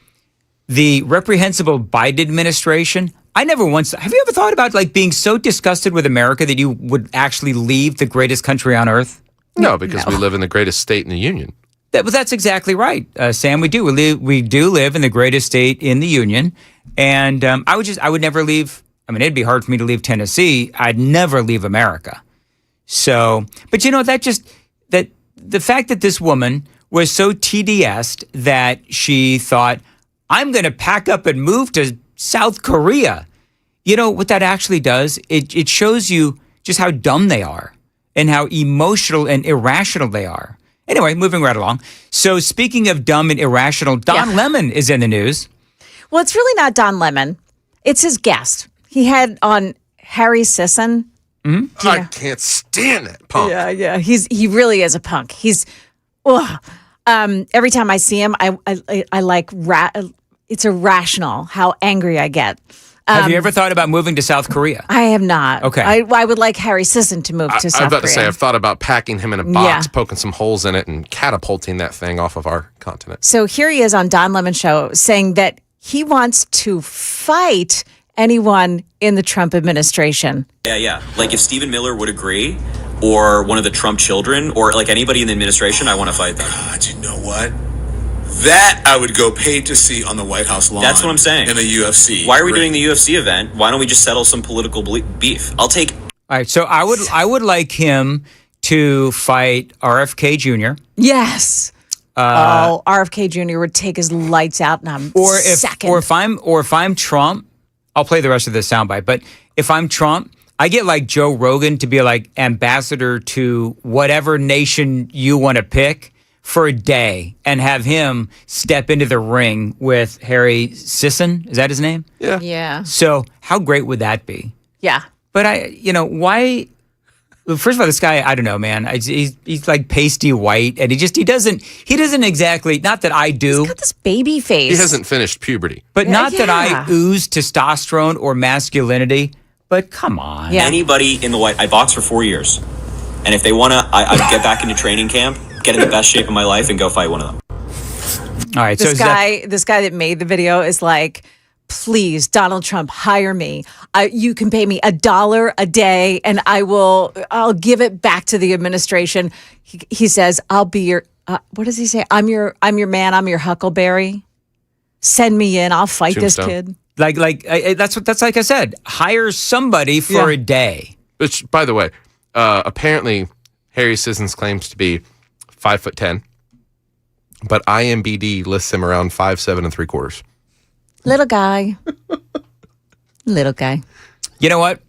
the reprehensible Biden administration, I never once. Have you ever thought about like being so disgusted with America that you would actually leave the greatest country on earth? No, because we live in the greatest state in the union. That's exactly right, Sam. We do. We do live in the greatest state in the union, and I would never leave. I mean, it'd be hard for me to leave Tennessee. I'd never leave America. So, but you know, that the fact that this woman was so TDS'd that she thought, I'm going to pack up and move to South Korea. You know what that actually does? It shows you just how dumb they are and how emotional and irrational they are. Anyway, moving right along. So speaking of dumb and irrational, Don Lemon is in the news. Well, it's really not Don Lemon. It's his guest. He had on Harry Sisson. Mm-hmm. I can't stand that punk. Yeah. He really is a punk. He's, every time I see him, I like, it's irrational how angry I get. Have you ever thought about moving to South Korea? I have not. Okay. I would like Harry Sisson to move to South Korea. I was about to say, I've thought about packing him in a box, poking some holes in it, and catapulting that thing off of our continent. So here he is on Don Lemon Show saying that he wants to fight anyone in the Trump administration. Yeah. Like if Stephen Miller would agree, or one of the Trump children, or like anybody in the administration, I want to fight them. God, you know what? That I would go paid to see on the White House lawn. That's what I'm saying. In the UFC. Why are we doing the UFC event? Why don't we just settle some political beef? I'll take. All right, so I would like him to fight RFK Jr. Yes. RFK Jr. would take his lights out in a second. Or if I'm Trump, I'll play the rest of the soundbite. But if I'm Trump, I get like Joe Rogan to be like ambassador to whatever nation you want to pick for a day and have him step into the ring with Harry Sisson. Is that his name? Yeah. Yeah. So how great would that be? Yeah. But why? First of all, this guy, I don't know, man. He's like pasty white, and he doesn't exactly. Not that I do. He's got this baby face. He hasn't finished puberty. But not that I ooze testosterone or masculinity. But come on. Yeah. Anybody in the White, I boxed for 4 years, and if they want to, I get back into training camp, get in the best shape of my life, and go fight one of them. All right. This guy that made the video is like, please, Donald Trump, hire me. You can pay me $1 a day, and I'll give it back to the administration. He says, I'll be your. What does he say? I'm your man. I'm your Huckleberry. Send me in. I'll fight Tombstone. this kid. That's like I said. Hire somebody for a day. Which, by the way, apparently Harry Sissons claims to be 5'10", but IMBD lists him around 5'7" and 3/4. Little guy. Little guy. You know what?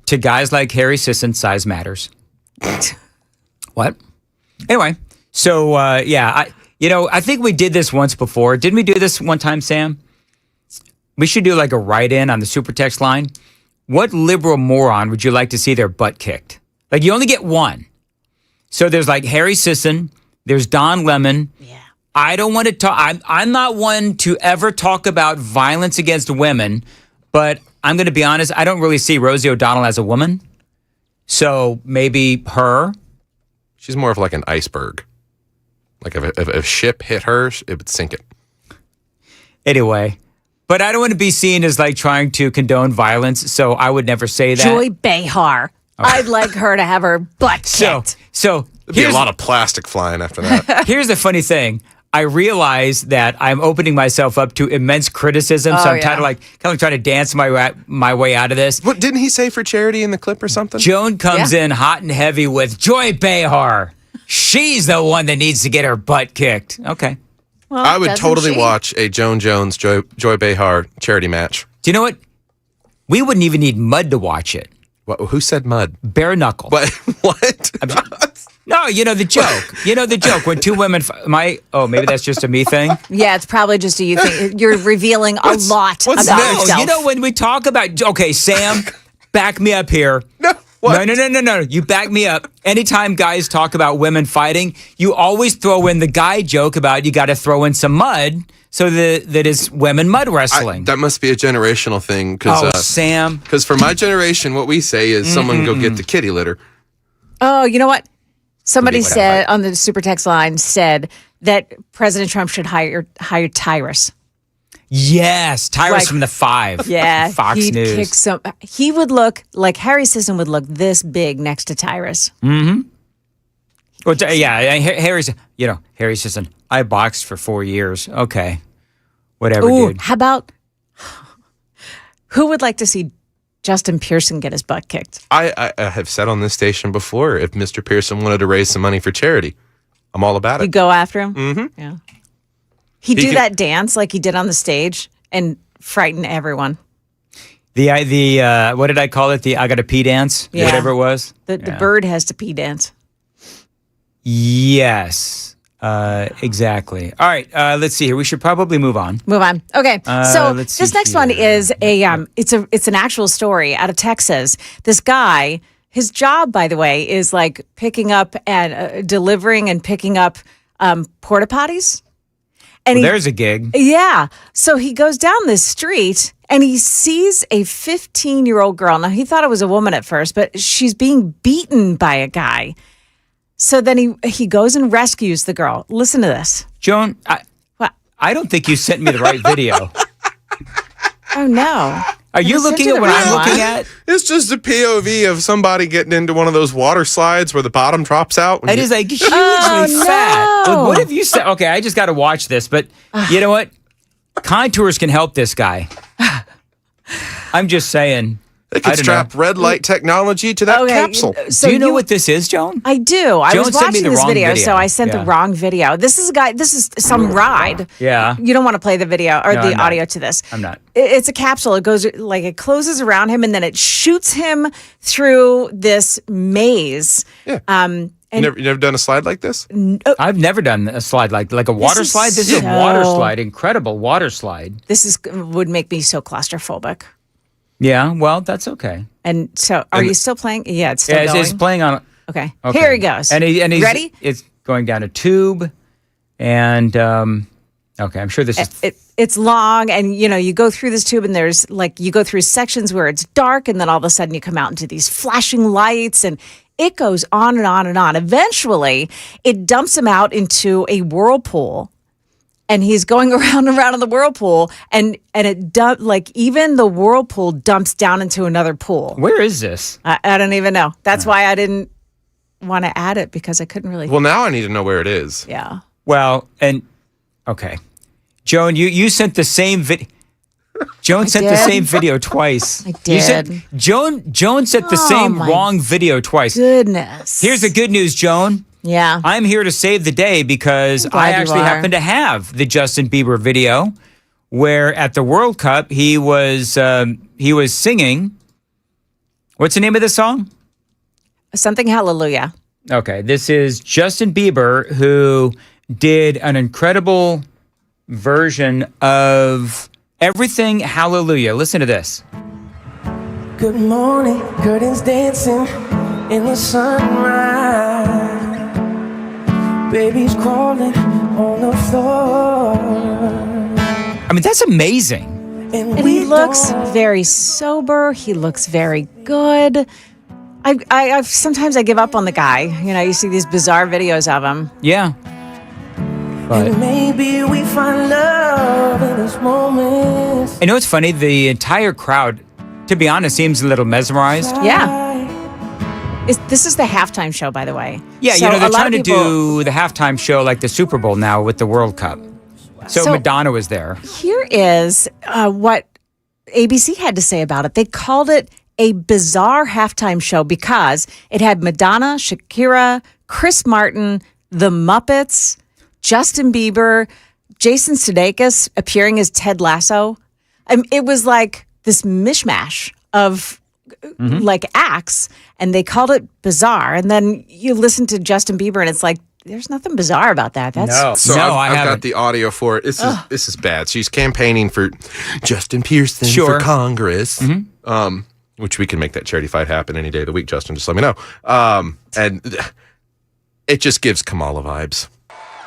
To guys like Harry Sisson, size matters. What? Anyway, so I think we did this once before. Didn't we do this one time, Sam? We should do like a write-in on the super text line. What liberal moron would you like to see their butt kicked? Like you only get one. So there's like Harry Sisson, there's Don Lemon. Yeah. I don't want to talk. I'm not one to ever talk about violence against women, but I'm going to be honest. I don't really see Rosie O'Donnell as a woman. So maybe her. She's more of like an iceberg. Like if a ship hit her, it would sink it. Anyway, but I don't want to be seen as like trying to condone violence. So I would never say that. Joy Behar. I'd like her to have her butt kicked. So there'd be a lot of plastic flying after that. Here's the funny thing. I realize that I'm opening myself up to immense criticism, so I'm kind of trying to dance my way out of this. What didn't he say for charity in the clip or something? Joan comes in hot and heavy with Joy Behar. She's the one that needs to get her butt kicked. Okay. Well, I would totally watch a Joan Jones, Joy Behar charity match. Do you know what? We wouldn't even need Mud to watch it. What, who said Mud? Bare Knuckle. What? No, you know the joke. You know the joke when two women. Maybe that's just a me thing. Yeah, it's probably just a you thing. You're revealing a lot about yourself. You know when we talk about. Okay, Sam, back me up here. No. What? No. You back me up. Anytime guys talk about women fighting, you always throw in the guy joke about you got to throw in some mud. So that is women mud wrestling. That must be a generational thing. Sam. Because for my generation, what we say is someone go get the kitty litter. Oh, you know what? Somebody said on the super text line said that President Trump should hire Tyrus. Yes, Tyrus from the 5. Yeah, Fox he'd News. Kick he would look like Harry Sisson would look this big next to Tyrus. Mm-hmm. Well, Harry's. Harry Sisson. I boxed for 4 years. Okay, whatever, dude. How about who would like to see Justin Pearson get his butt kicked? I have said on this station before, if Mr. Pearson wanted to raise some money for charity, I'm all about it. You go after him? Mm-hmm. Yeah. He'd do that dance like he did on the stage and frighten everyone. The what did I call it? The I gotta pee dance? Yeah. Whatever it was? The bird has to pee dance. Yes. Exactly. All right. Let's see here. We should probably move on. Okay. So this next one is it's an actual story out of Texas. This guy, his job, by the way, is like picking up and delivering and picking up porta potties. And there's a gig. Yeah. So he goes down this street and he sees a 15-year-old girl. Now, he thought it was a woman at first, but she's being beaten by a guy. So then he goes and rescues the girl. Listen to this. Joan, I don't think you sent me the right video. Oh, no. Are you looking at what I'm looking at? It's just a POV of somebody getting into one of those water slides where the bottom drops out. It is like hugely fat. No. What have you said? Okay, I just got to watch this, but you know what? Contours can help this guy. I'm just saying. They could strap red light technology to that capsule. So do you know what this is, Joan? I do. I was watching this video, so I sent Yeah. the wrong video. This is some ride. Yeah. You don't want to play the video or the audio to this. I'm not. It's a capsule. It goes it closes around him and then it shoots him through this maze. Yeah. You never done a slide like this? I've never done a slide like a water slide. This is a water slide, incredible water slide. This would make me so claustrophobic. Yeah, well, that's okay. And so, are you still playing? Yeah, it's still going. It's playing on. Okay, here he goes. And he's ready. It's going down a tube, and okay, I'm sure this is. It's long, and you go through this tube, and there's you go through sections where it's dark, and then all of a sudden you come out into these flashing lights, and it goes on and on and on. Eventually, it dumps him out into a whirlpool. And he's going around and around in the whirlpool, and it even the whirlpool dumps down into another pool. Where is this? I don't even know. That's why I didn't want to add it because I couldn't really. Well, now I need to know where it is. Yeah. Well, okay, Joan, you sent the same video. Joan sent the same video twice. I did. Joan sent the same wrong video twice. Goodness. Here's the good news, Joan. Yeah. I'm here to save the day because I actually happen to have the Justin Bieber video where at the World Cup he was singing. What's the name of the song? Something Hallelujah. Okay, this is Justin Bieber who did an incredible version of Everything Hallelujah. Listen to this. Good morning, curtains dancing in the sunrise. Baby's crawling on the store. I mean, that's amazing. And he looks very sober. He looks very good. I've sometimes I give up on the guy. You know, you see these bizarre videos of him. Yeah. But And maybe we find love in this moment. I know it's funny. The entire crowd, to be honest, seems a little mesmerized. Yeah. This is the halftime show, by the way. Yeah, So you know, they're a lot trying of to do the halftime show like the Super Bowl now with the World Cup. So Madonna was there. Here is what ABC had to say about it. They called it a bizarre halftime show because it had Madonna, Shakira, Chris Martin, the Muppets, Justin Bieber, Jason Sudeikis appearing as Ted Lasso. It was like this mishmash of like acts, and they called it bizarre. And then you listen to Justin Bieber, and it's like, there's nothing bizarre about that. That's So I've got the audio for it. This is bad. She's campaigning for Justin Pearson for Congress. Which we can make that charity fight happen any day of the week, Justin. Just let me know. And it just gives Kamala vibes.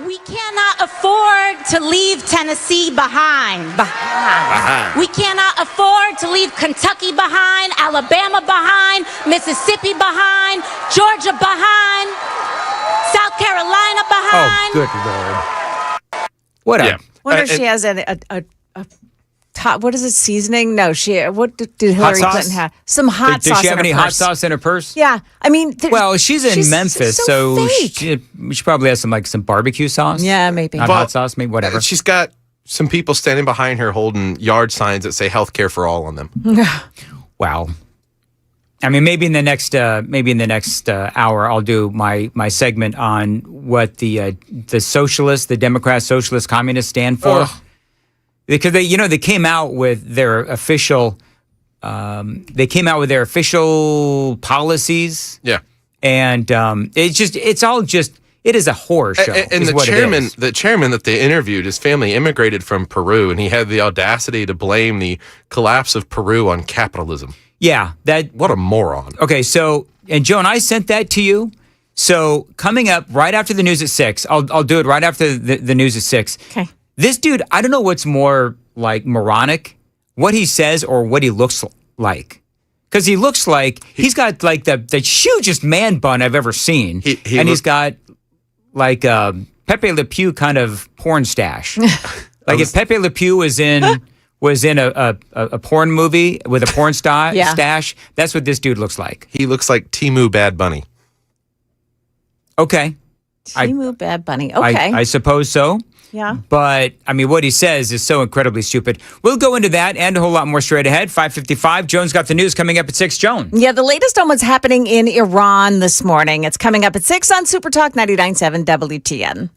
We cannot afford to leave Tennessee behind. We cannot afford to leave Kentucky behind, Alabama behind, Mississippi behind, Georgia behind, South Carolina behind. Oh, good Lord. What up? wonder if she has a top, what is it, seasoning? No, what did Hillary Clinton have? Some hot sauce. Does she have in her any purse. hot sauce in her purse? Yeah, I mean, well, she's in Memphis, so she probably has some barbecue sauce. Yeah, maybe. Not hot sauce, maybe whatever. She's got some people standing behind her holding yard signs that say "Healthcare for All" on them. Wow. I mean, maybe in the next hour, I'll do my segment on what the socialists, the Democrats, socialists, communists stand for. Ugh. Because they came out with their official policies. Yeah. And it is a horror show. And the chairman that they interviewed, his family immigrated from Peru, and he had the audacity to blame the collapse of Peru on capitalism. Yeah, what a moron. Okay, so, and Joan, I sent that to you. So coming up right after the news at 6, I'll do it right after the news at 6. Okay. This dude, I don't know what's more like moronic, what he says or what he looks like. Because he looks like he's got like the hugest man bun I've ever seen. He's got like a Pepe Le Pew kind of porn stash. Like if Pepe Le Pew was in a porn movie with a porn stash, that's what this dude looks like. He looks like Temu Bad Bunny. Okay. Temu Bad Bunny. Okay. I suppose so. Yeah. But, I mean, what he says is so incredibly stupid. We'll go into that and a whole lot more straight ahead. 5:55. Joan's got the news coming up at 6. Joan. Yeah, the latest on what's happening in Iran this morning. It's coming up at 6 on Super Talk 99.7 WTN.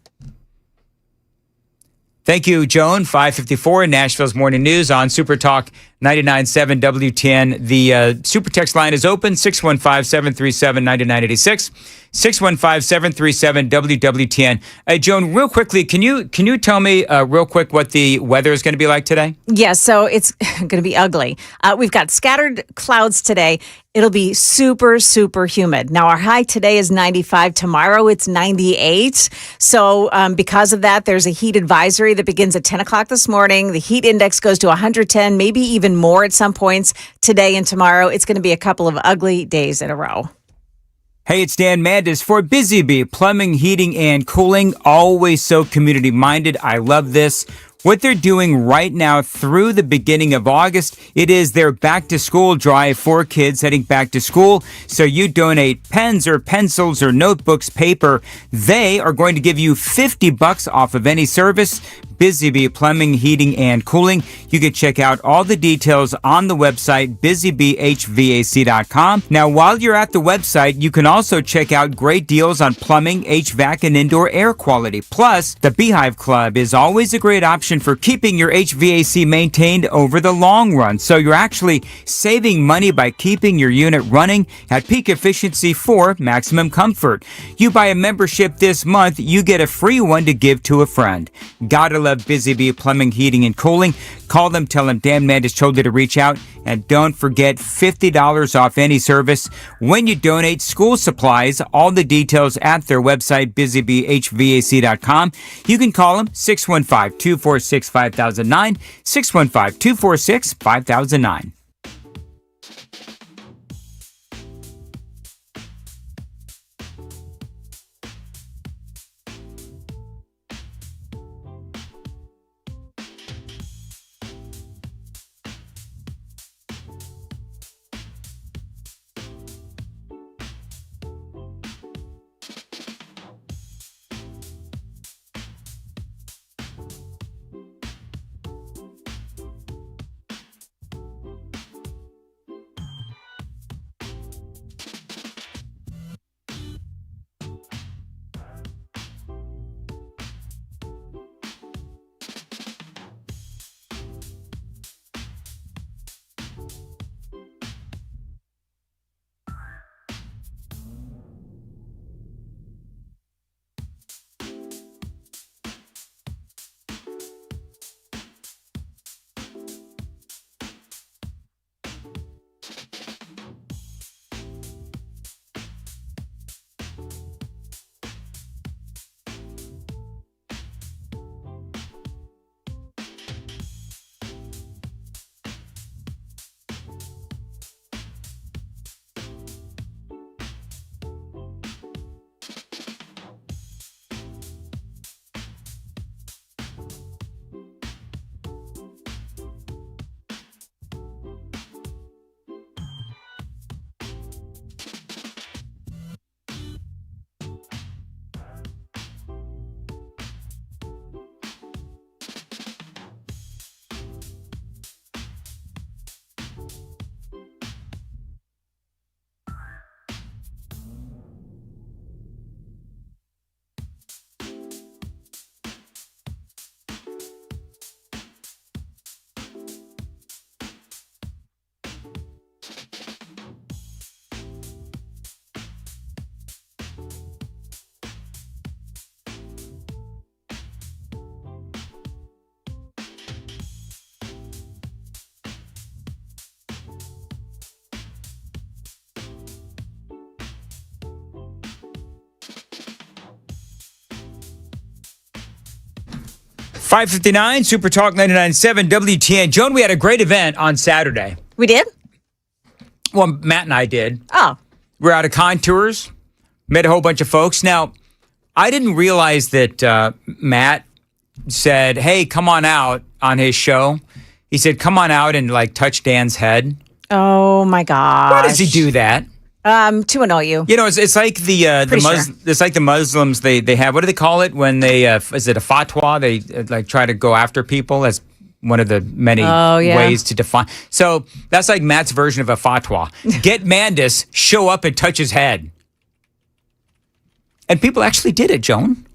Thank you, Joan. 5:54 in Nashville's Morning News on Super Talk 99.7 WTN. The Super Text line is open, 615-737-9986. 615-737-WWTN. Joan, real quickly, can you tell me real quick what the weather is going to be like today? Yeah, so it's going to be ugly. We've got scattered clouds today. It'll be super, super humid. Now, our high today is 95. Tomorrow, it's 98. So because of that, there's a heat advisory that begins at 10 o'clock this morning. The heat index goes to 110, maybe even more at some points today and tomorrow. It's going to be a couple of ugly days in a row. Hey, it's Dan Mandis for Busy Bee Plumbing, Heating, and Cooling. Always so community-minded. I love this. What they're doing right now through the beginning of August, it is their back-to-school drive for kids heading back to school. So you donate pens or pencils or notebooks, paper. They are going to give you $50 off of any service. Busy Bee Plumbing, Heating, and Cooling. You can check out all the details on the website, busybeehvac.com. Now, while you're at the website, you can also check out great deals on plumbing, HVAC, and indoor air quality. Plus, the Beehive Club is always a great option for keeping your HVAC maintained over the long run. So you're actually saving money by keeping your unit running at peak efficiency for maximum comfort. You buy a membership this month, you get a free one to give to a friend. Gotta love love Busy Bee Plumbing, Heating, and Cooling. Call them, tell them Dan Mandis told you to reach out. And don't forget $50 off any service when you donate school supplies. All the details at their website, busybeehvac.com. You can call them 615-246-5009, 615-246-5009. .559 Super Talk 99.7 WTN. Joan, we had a great event on Saturday. We did? Well, Matt and I did. Oh. We're out of Contours, met a whole bunch of folks. Now, I didn't realize that Matt said, hey, come on out on his show. He said, come on out and like touch Dan's head. Oh my gosh. Why does he do that? To annoy you. You know, it's like it's like the Muslims. They have, what do they call it when they is it a fatwa? They like try to go after people. That's one of the many ways to define. So that's like Matt's version of a fatwa. Get Mandis, show up and touch his head. And people actually did it, Joan.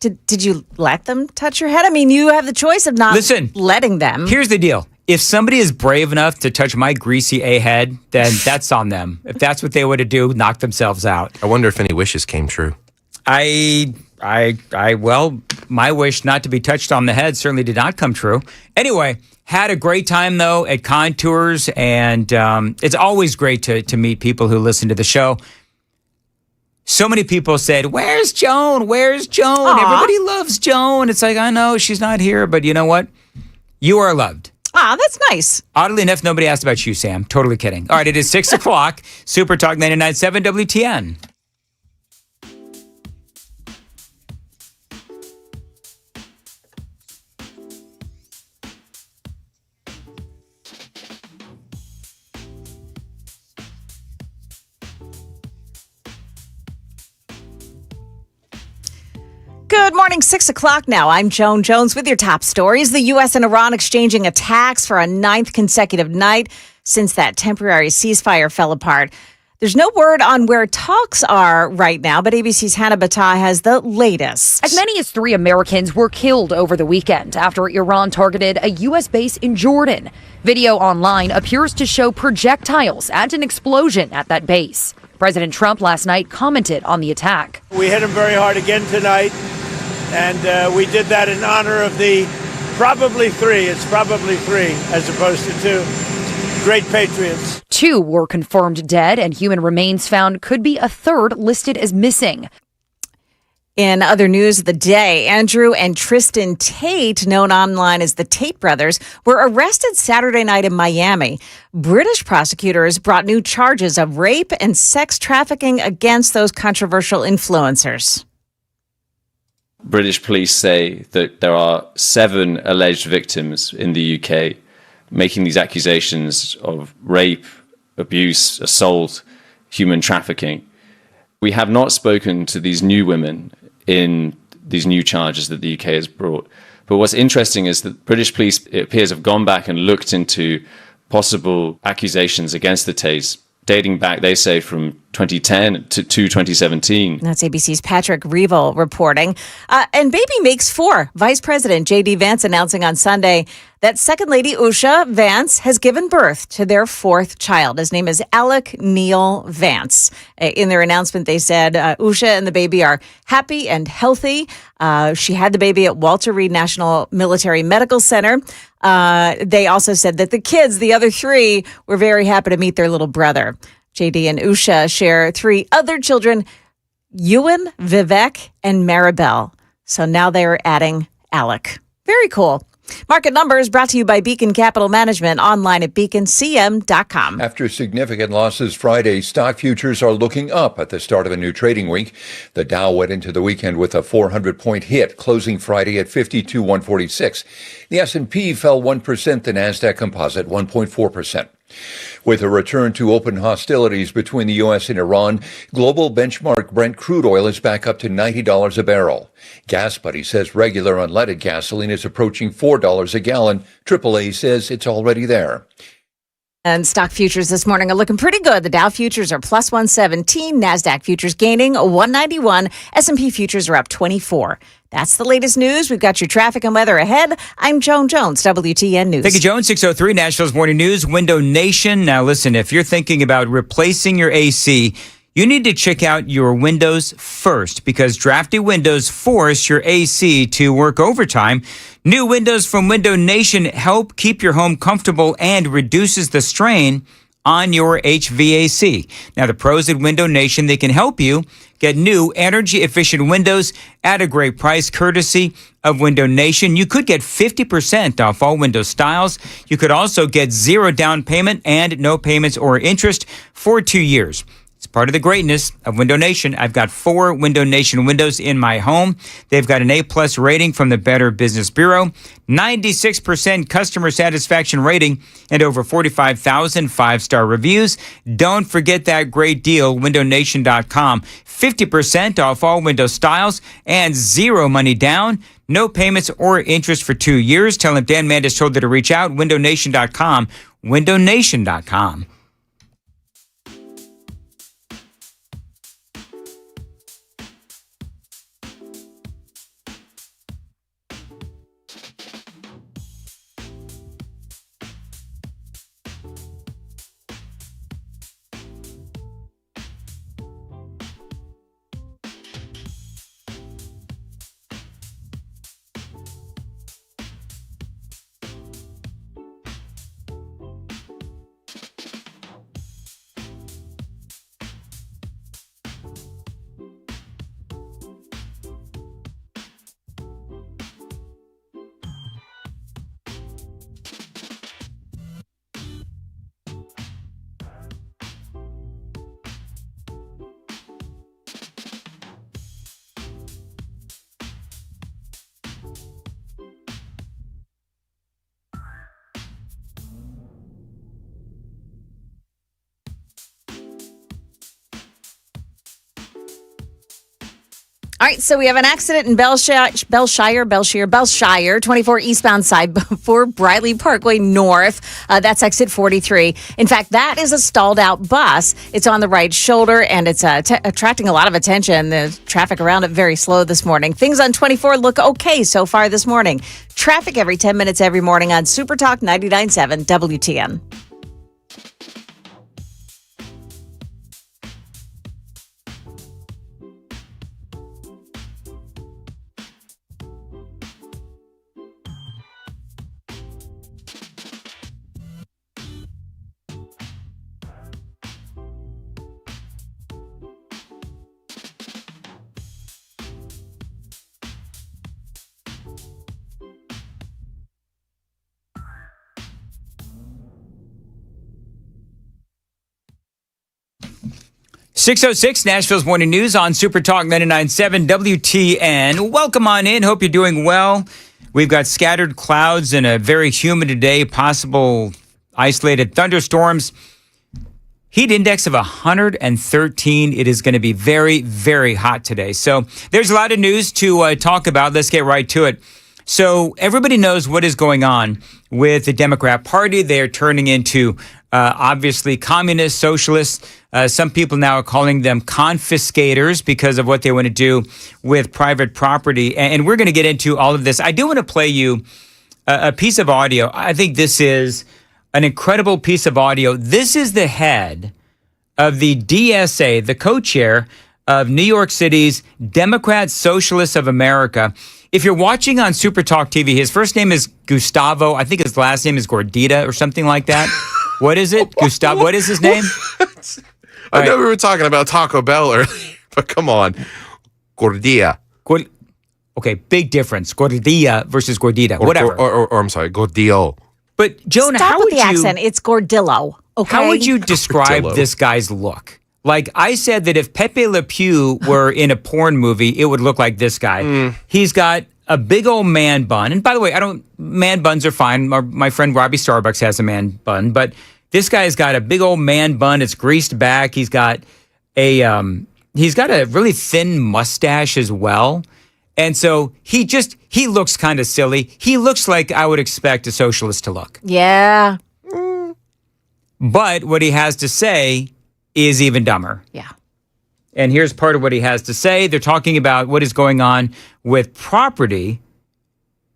Did you let them touch your head? I mean, you have the choice of not letting them. Here's the deal. If somebody is brave enough to touch my greasy A head, then that's on them. If that's what they would do, knock themselves out. I wonder if any wishes came true. Well, my wish not to be touched on the head certainly did not come true. Anyway, had a great time though at Contours, and it's always great to meet people who listen to the show. So many people said, "Where's Joan? Where's Joan?" Aww. Everybody loves Joan. It's like, I know she's not here, but you know what? You are loved. Ah, that's nice. Oddly enough, nobody asked about you, Sam. Totally kidding. All right, it is 6 o'clock. Super Talk 99.7 WTN. Good morning, 6 o'clock now. I'm Joan Jones with your top stories. The U.S. and Iran exchanging attacks for a 9th consecutive night since that temporary ceasefire fell apart. There's no word on where talks are right now, but ABC's Hannah Battah has the latest. As many as 3 Americans were killed over the weekend after Iran targeted a U.S. base in Jordan. Video online appears to show projectiles and an explosion at that base. President Trump last night commented on the attack. We hit them very hard again tonight. And we did that in honor of the probably three as opposed to two great patriots. 2 were confirmed dead, and human remains found. Could be a third listed as missing. In other news of the day, Andrew and Tristan Tate, known online as the Tate brothers, were arrested Saturday night in Miami. British prosecutors brought new charges of rape and sex trafficking against those controversial influencers. British police say that there are 7 alleged victims in the UK making these accusations of rape, abuse, assault, human trafficking. We have not spoken to these new women in these new charges that the UK has brought. But what's interesting is that British police, it appears, have gone back and looked into possible accusations against the Tates, dating back, they say, from 2010 to 2017. That's ABC's Patrick Reevell reporting. And baby makes 4. Vice President J.D. Vance announcing on Sunday that Second Lady Usha Vance has given birth to their 4th child. His name is Alec Neil Vance. In their announcement, they said Usha and the baby are happy and healthy. She had the baby at Walter Reed National Military Medical Center. They also said that the kids, the other 3, were very happy to meet their little brother. JD and Usha share 3 other children, Ewan, Vivek, and Maribel. So now they're adding Alec. Very cool. Market Numbers brought to you by Beacon Capital Management, online at beaconcm.com. After significant losses Friday, stock futures are looking up at the start of a new trading week. The Dow went into the weekend with a 400-point hit, closing Friday at 52,146. The S&P fell 1%, the Nasdaq Composite 1.4%. With a return to open hostilities between the U.S. and Iran, global benchmark Brent crude oil is back up to $90 a barrel. Gas Buddy says regular unleaded gasoline is approaching $4 a gallon. AAA says it's already there. And stock futures this morning are looking pretty good. The Dow futures are plus 117, NASDAQ futures gaining 191, S&P futures are up 24. That's the latest news. We've got your traffic and weather ahead. I'm Joan Jones, WTN News. Thank you, Joan. 6:03 Nashville's Morning News, Window Nation. Now listen, if you're thinking about replacing your AC, you need to check out your windows first, because drafty windows force your AC to work overtime. New windows from Window Nation help keep your home comfortable and reduces the strain on your HVAC. Now, the pros at Window Nation, they can help you get new energy-efficient windows at a great price, courtesy of Window Nation. You could get 50% off all window styles. You could also get 0 down payment and no payments or interest for 2 years. It's part of the greatness of Window Nation. I've got 4 Window Nation windows in my home. They've got an A+ rating from the Better Business Bureau, 96% customer satisfaction rating, and over 45,000 5-star reviews. Don't forget that great deal, windownation.com. 50% off all window styles and 0 money down. No payments or interest for 2 years. Tell them Dan Mandis told you to reach out, windownation.com, windownation.com. All right, so we have an accident in Belshire, 24 eastbound side before Briley Parkway North. That's exit 43. In fact, that is a stalled out bus. It's on the right shoulder, and it's attracting a lot of attention. The traffic around it very slow this morning. Things on 24 look okay so far this morning. Traffic every 10 minutes every morning on Super Talk 99.7 WTN. 6:06, Nashville's Morning News on Super Talk 99.7 WTN. Welcome on in. Hope you're doing well. We've got scattered clouds and a very humid today, possible isolated thunderstorms. Heat index of 113. It is going to be very, very hot today. So there's a lot of news to talk about. Let's get right to it. So everybody knows what is going on with the Democrat Party. They're turning into obviously communist, socialists. Some people now are calling them confiscators because of what they want to do with private property. And we're going to get into all of this. I do want to play you a piece of audio. I think this is an incredible piece of audio. This is the head of the DSA, the co-chair of New York City's Democrat Socialists of America. If you're watching on Super Talk TV, his first name is Gustavo. I think his last name is Gordita or something like that. What is it? Gustavo, what is his name? I know we were talking about Taco Bell earlier, but come on. Gordilla. Okay, big difference. Gordilla versus Gordita, whatever. Or I'm sorry, Gordillo. But Jonah, Stop how with would the accent. It's Gordillo. Okay. How would you describe this guy's look? Like I said that if Pepe Le Pew were in a porn movie, it would look like this guy. He's got a big old man bun. And by the way, man buns are fine. My friend Robbie Starbucks has a man bun, but this guy's got a big old man bun. It's greased back. He's got a really thin mustache as well. And so he looks kind of silly. He looks like I would expect a socialist to look. Yeah. But what he has to say is even dumber. Yeah. And here's part of what he has to say. They're talking about what is going on with property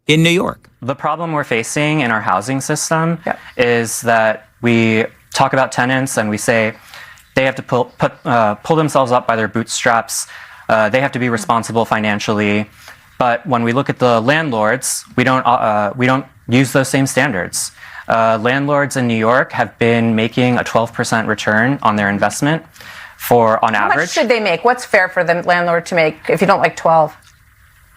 in New York. The problem we're facing in our housing system is that we talk about tenants and we say they have to pull themselves up by their bootstraps. They have to be responsible financially. But when we look at the landlords, we don't use those same standards. Landlords in New York have been making a 12% return on their investment on average. How much should they make? What's fair for the landlord to make if you don't like 12?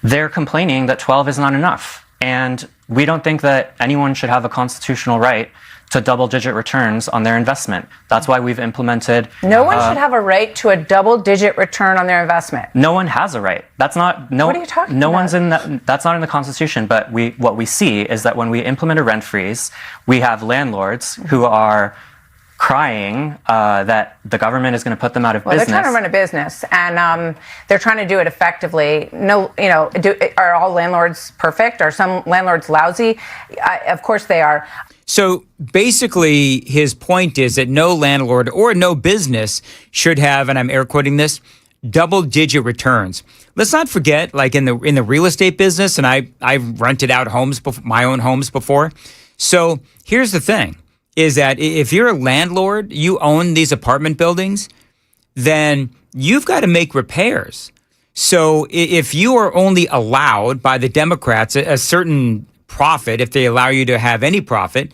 They're complaining that 12 is not enough. And we don't think that anyone should have a constitutional right to double-digit returns on their investment. That's why we've implemented... No one should have a right to a double-digit return on their investment. No one has a right. That's not... No, what are you talking no about? One's in that's not in the Constitution, but what we see is that when we implement a rent freeze, we have landlords who are crying that the government is going to put them out of business. They're trying to run a business, and they're trying to do it effectively. Are all landlords perfect? Are some landlords lousy? Of course they are. So basically, his point is that no landlord or no business should have, and I'm air quoting this, double-digit returns. Let's not forget, like in the real estate business, and I've rented out my own homes before. So here's the thing, is that if you're a landlord, you own these apartment buildings, then you've got to make repairs. So if you are only allowed by the Democrats a certain profit, if they allow you to have any profit,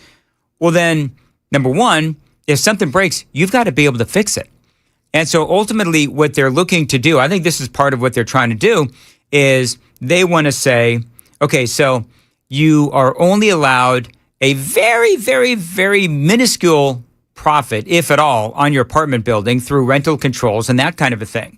well then, number one, if something breaks, you've got to be able to fix it. And so ultimately what they're looking to do, I think this is part of what they're trying to do, is they want to say, okay, so you are only allowed a very, very, very minuscule profit, if at all, on your apartment building through rental controls and that kind of a thing.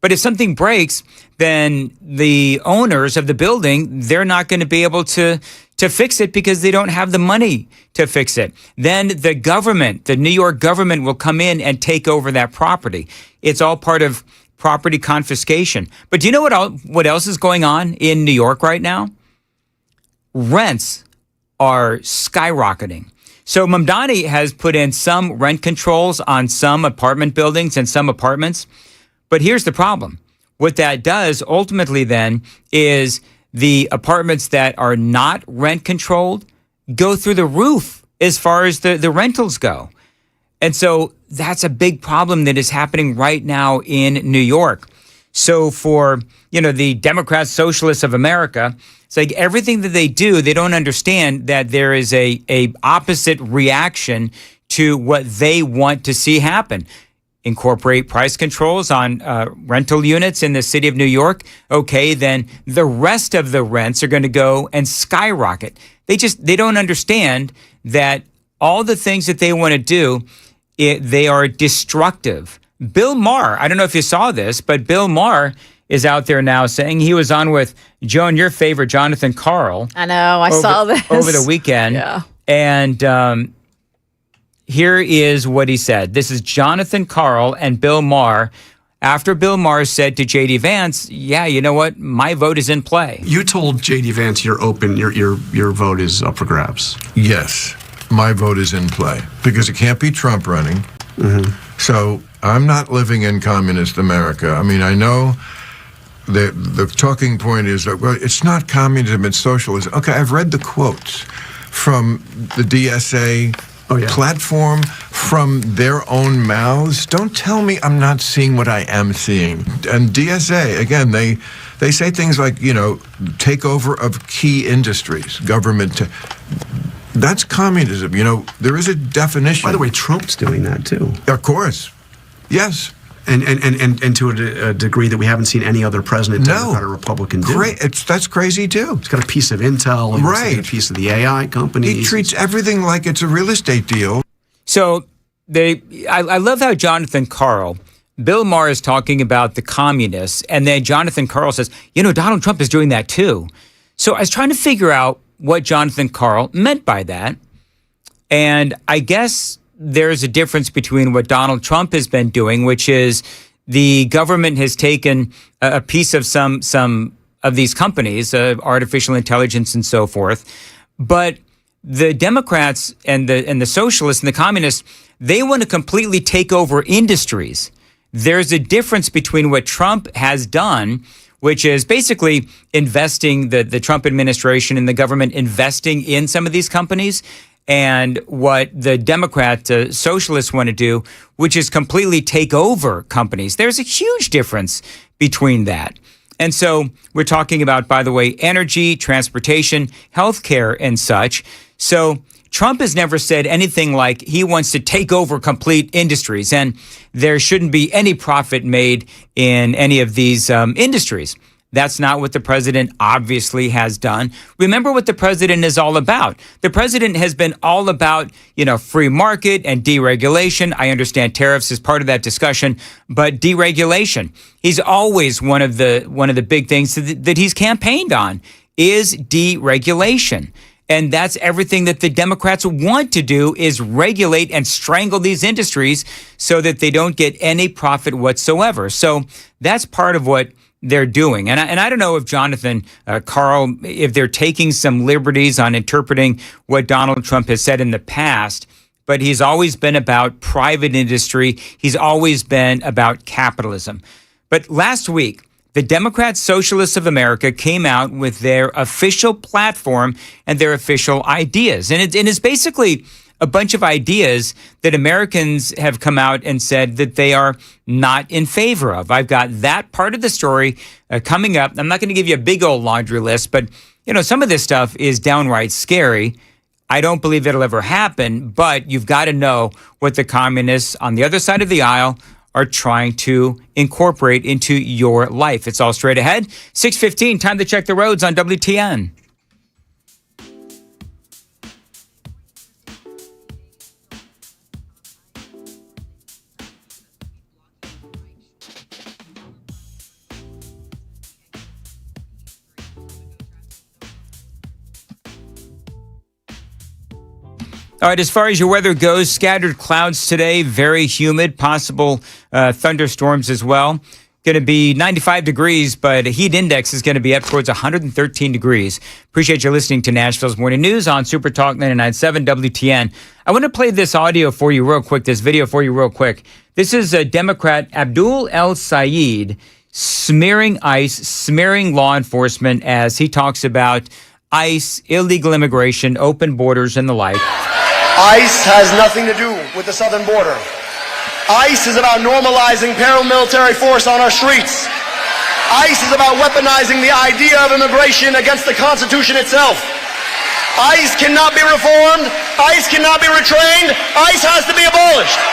But if something breaks, then the owners of the building, they're not going to be able to fix it because they don't have the money to fix it. Then the government, the New York government, will come in and take over that property. It's all part of property confiscation. But do you know what else is going on in New York right now? Rents are skyrocketing. So Mamdani has put in some rent controls on some apartment buildings and some apartments. But here's the problem. What that does ultimately then is the apartments that are not rent controlled go through the roof as far as the rentals go. And so that's a big problem that is happening right now in New York. So for, the Democrat Socialists of America, it's like everything that they do, they don't understand that there is a opposite reaction to what they want to see happen. Incorporate price controls on rental units in the city of New York. Okay, then the rest of the rents are going to go and skyrocket. They don't understand that all the things that they want to do, they are destructive Bill Maher, I don't know if you saw this, but Bill Maher is out there now saying he was on with Joan, your favorite, Jonathan Karl. I know. I saw this. Over the weekend. Yeah. And here is what he said. This is Jonathan Karl and Bill Maher. After Bill Maher said to J.D. Vance, yeah, you know what? My vote is in play. You told J.D. Vance you're open, your vote is up for grabs. Yes, my vote is in play because it can't be Trump running. So I'm not living in communist America. I mean, I know the talking point is that, well, it's not communism, it's socialism. Okay, I've read the quotes from the DSA platform, from their own mouths. Don't tell me I'm not seeing what I am seeing. And DSA, again, they say things like, takeover of key industries, government. That's communism. There is a definition. By the way, Trump's doing that too. Of course. Yes. And to a degree that we haven't seen any other president, Democrat or Republican, do. That's crazy too. He's got a piece of intel, right? A piece of the AI companies. He treats everything like it's a real estate deal. So I love how Jonathan Karl, Bill Maher is talking about the communists, and then Jonathan Karl says, Donald Trump is doing that too. So I was trying to figure out what Jonathan Karl meant by that, and I guess there's a difference between what Donald Trump has been doing, which is the government has taken a piece of some of these companies, artificial intelligence and so forth. But the Democrats and the socialists and the communists, they want to completely take over industries. There's a difference between what Trump has done, which is basically investing, the Trump administration and the government investing in some of these companies, and what the Democrat socialists want to do, which is completely take over companies. There's a huge difference between that. And so we're talking about, by the way, energy, transportation, healthcare, and such. So Trump has never said anything like he wants to take over complete industries, and there shouldn't be any profit made in any of these industries. That's not what the president obviously has done. Remember what the president is all about. The president has been all about, free market and deregulation. I understand tariffs is part of that discussion, but deregulation. He's always one of the big things that he's campaigned on is deregulation. And that's everything that the Democrats want to do is regulate and strangle these industries so that they don't get any profit whatsoever. So that's part of what they're doing. And I don't know if Jonathan Karl, if they're taking some liberties on interpreting what Donald Trump has said in the past, but he's always been about private industry. He's always been about capitalism. But last week, the Democrat Socialists of America came out with their official platform and their official ideas. And it's basically a bunch of ideas that Americans have come out and said that they are not in favor of. I've got that part of the story coming up. I'm not going to give you a big old laundry list, but some of this stuff is downright scary. I don't believe it'll ever happen, but you've got to know what the communists on the other side of the aisle are trying to incorporate into your life. It's all straight ahead. 6:15, time to check the roads on WTN. All right, as far as your weather goes, scattered clouds today, very humid, possible thunderstorms as well. Going to be 95 degrees, but heat index is going to be up towards 113 degrees. Appreciate you listening to Nashville's Morning News on Super Talk 99.7 WTN. I want to play this audio for you real quick, this video for you real quick. This is Democrat Abdul El Sayed smearing ICE, smearing law enforcement as he talks about ICE, illegal immigration, open borders, and the like. ICE has nothing to do with the southern border. ICE is about normalizing paramilitary force on our streets. ICE is about weaponizing the idea of immigration against the Constitution itself. ICE cannot be reformed. ICE cannot be retrained. ICE has to be abolished.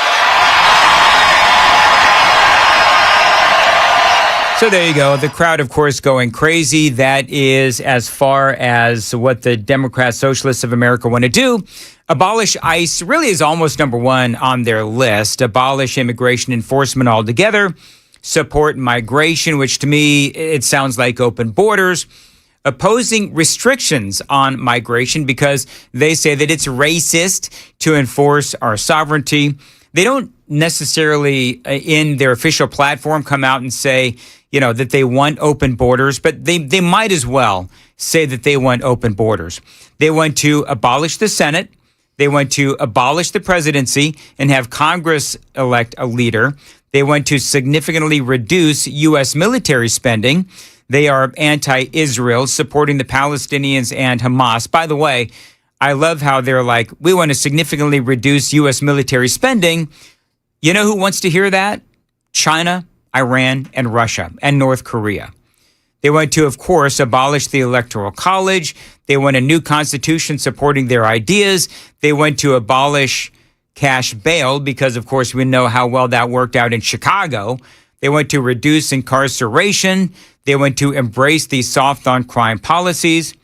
So there you go. The crowd, of course, going crazy. That is as far as what the Democrats, Socialists of America want to do. Abolish ICE really is almost number one on their list. Abolish immigration enforcement altogether. Support migration, which to me, it sounds like open borders. Opposing restrictions on migration because they say that it's racist to enforce our sovereignty. They don't necessarily, in their official platform, come out and say, that they want open borders, but they might as well say that they want open borders. They want to abolish the Senate. They want to abolish the presidency and have Congress elect a leader. They want to significantly reduce U.S. military spending. They are anti-Israel, supporting the Palestinians and Hamas. By the way, I love how they're like, we want to significantly reduce U.S. military spending. You know who wants to hear that? China, Iran, and Russia, and North Korea. They want to, of course, abolish the Electoral College. They want a new constitution supporting their ideas. They want to abolish cash bail because, of course, we know how well that worked out in Chicago. They want to reduce incarceration. They want to embrace these soft on crime policies.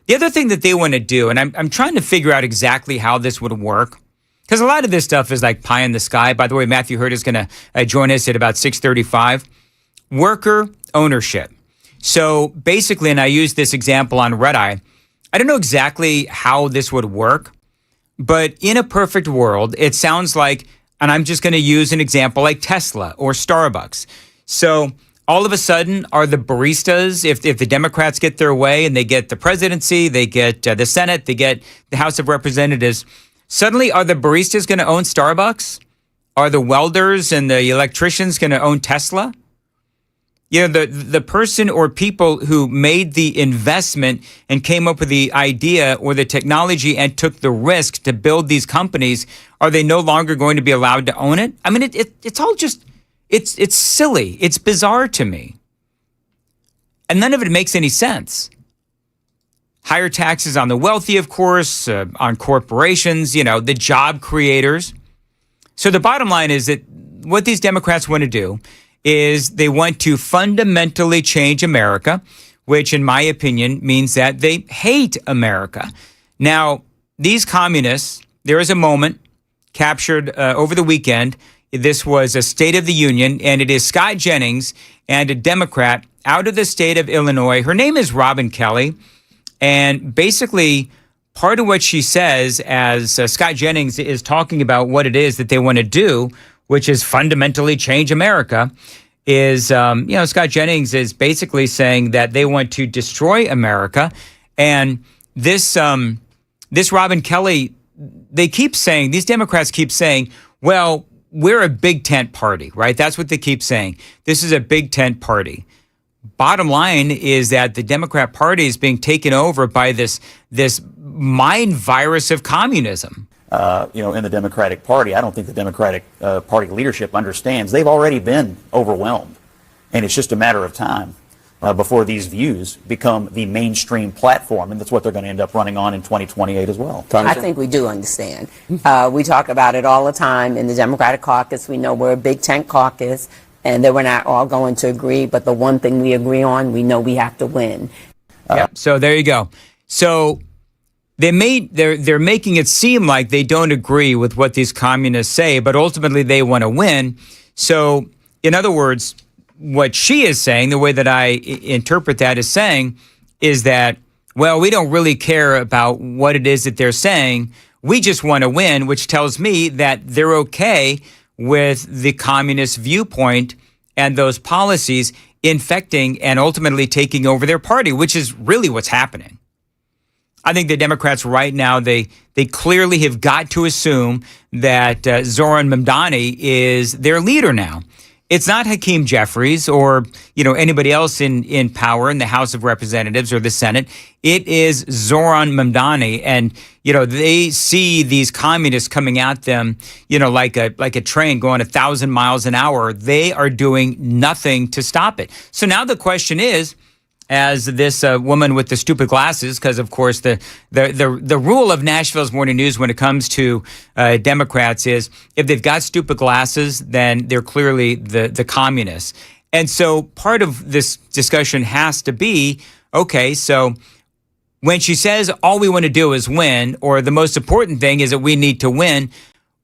The other thing that they want to do, and I'm trying to figure out exactly how this would work, because a lot of this stuff is like pie in the sky. By the way, Matthew Hurt is going to join us at about 6:35. Worker ownership. So basically, and I use this example on Red Eye, I don't know exactly how this would work, but in a perfect world, it sounds like, and I'm just going to use an example like Tesla or Starbucks. So all of a sudden, are the baristas, if the Democrats get their way and they get the presidency, they get the Senate, they get the House of Representatives, suddenly are the baristas going to own Starbucks? Are the welders and the electricians going to own Tesla? The person or people who made the investment and came up with the idea or the technology and took the risk to build these companies, are they no longer going to be allowed to own it? I mean, it's all just, it's silly. It's bizarre to me. And none of it makes any sense. Higher taxes on the wealthy, of course, on corporations, the job creators. So the bottom line is that what these Democrats want to do is they want to fundamentally change America, which in my opinion means that they hate America. Now, these communists, there is a moment captured over the weekend. This was a State of the Union, and it is Scott Jennings and a Democrat out of the state of Illinois. Her name is Robin Kelly. And basically, part of what she says as Scott Jennings is talking about what it is that they want to do, which is fundamentally change America, is, Scott Jennings is basically saying that they want to destroy America. And this Robin Kelly, these Democrats keep saying, well, we're a big tent party, right? That's what they keep saying. This is a big tent party. Bottom line is that the Democrat Party is being taken over by this mind virus of communism. In the Democratic Party, I don't think the Democratic Party leadership understands. They've already been overwhelmed, and it's just a matter of time before these views become the mainstream platform, and that's what they're going to end up running on in 2028 as well. I think we do understand. We talk about it all the time in the Democratic caucus. We know we're a big tent caucus, and that we're not all going to agree, but the one thing we agree on, we know we have to win. So there you go. So they're making it seem like they don't agree with what these communists say, but ultimately they want to win. So in other words, what she is saying, the way that I interpret that is saying, is that, well, we don't really care about what it is that they're saying. We just want to win, which tells me that they're okay with the communist viewpoint and those policies infecting and ultimately taking over their party, which is really what's happening. I think the Democrats right now, they clearly have got to assume that Zoran Mamdani is their leader now. It's not Hakeem Jeffries or, anybody else in power in the House of Representatives or the Senate. It is Zoran Mamdani. And, they see these communists coming at them, like a train going 1,000 miles an hour. They are doing nothing to stop it. So now the question is, as this woman with the stupid glasses, because of course the rule of Nashville's Morning News when it comes to Democrats is if they've got stupid glasses, then they're clearly the communists. And so part of this discussion has to be, okay, so when she says all we want to do is win, or the most important thing is that we need to win,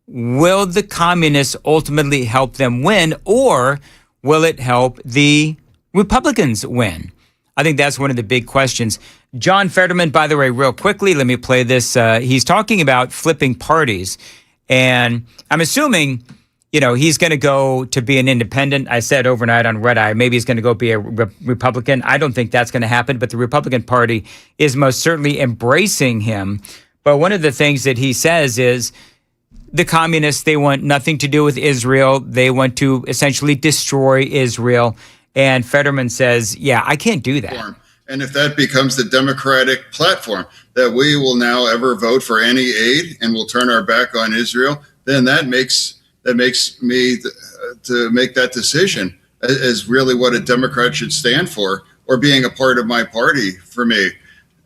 will the communists ultimately help them win, or will it help the Republicans win? I think that's one of the big questions. John Fetterman, by the way, real quickly, let me play this. He's talking about flipping parties. And I'm assuming, he's going to go to be an independent. I said overnight on Red Eye, maybe he's going to go be a Republican. I don't think that's going to happen, but the Republican Party is most certainly embracing him. But one of the things that he says is the communists, they want nothing to do with Israel. They want to essentially destroy Israel. And Fetterman says, yeah, I can't do that. And if that becomes the Democratic platform, that we will now ever vote for any aid and we'll turn our back on Israel, then that makes me to make that decision as really what a Democrat should stand for, or being a part of my party for me.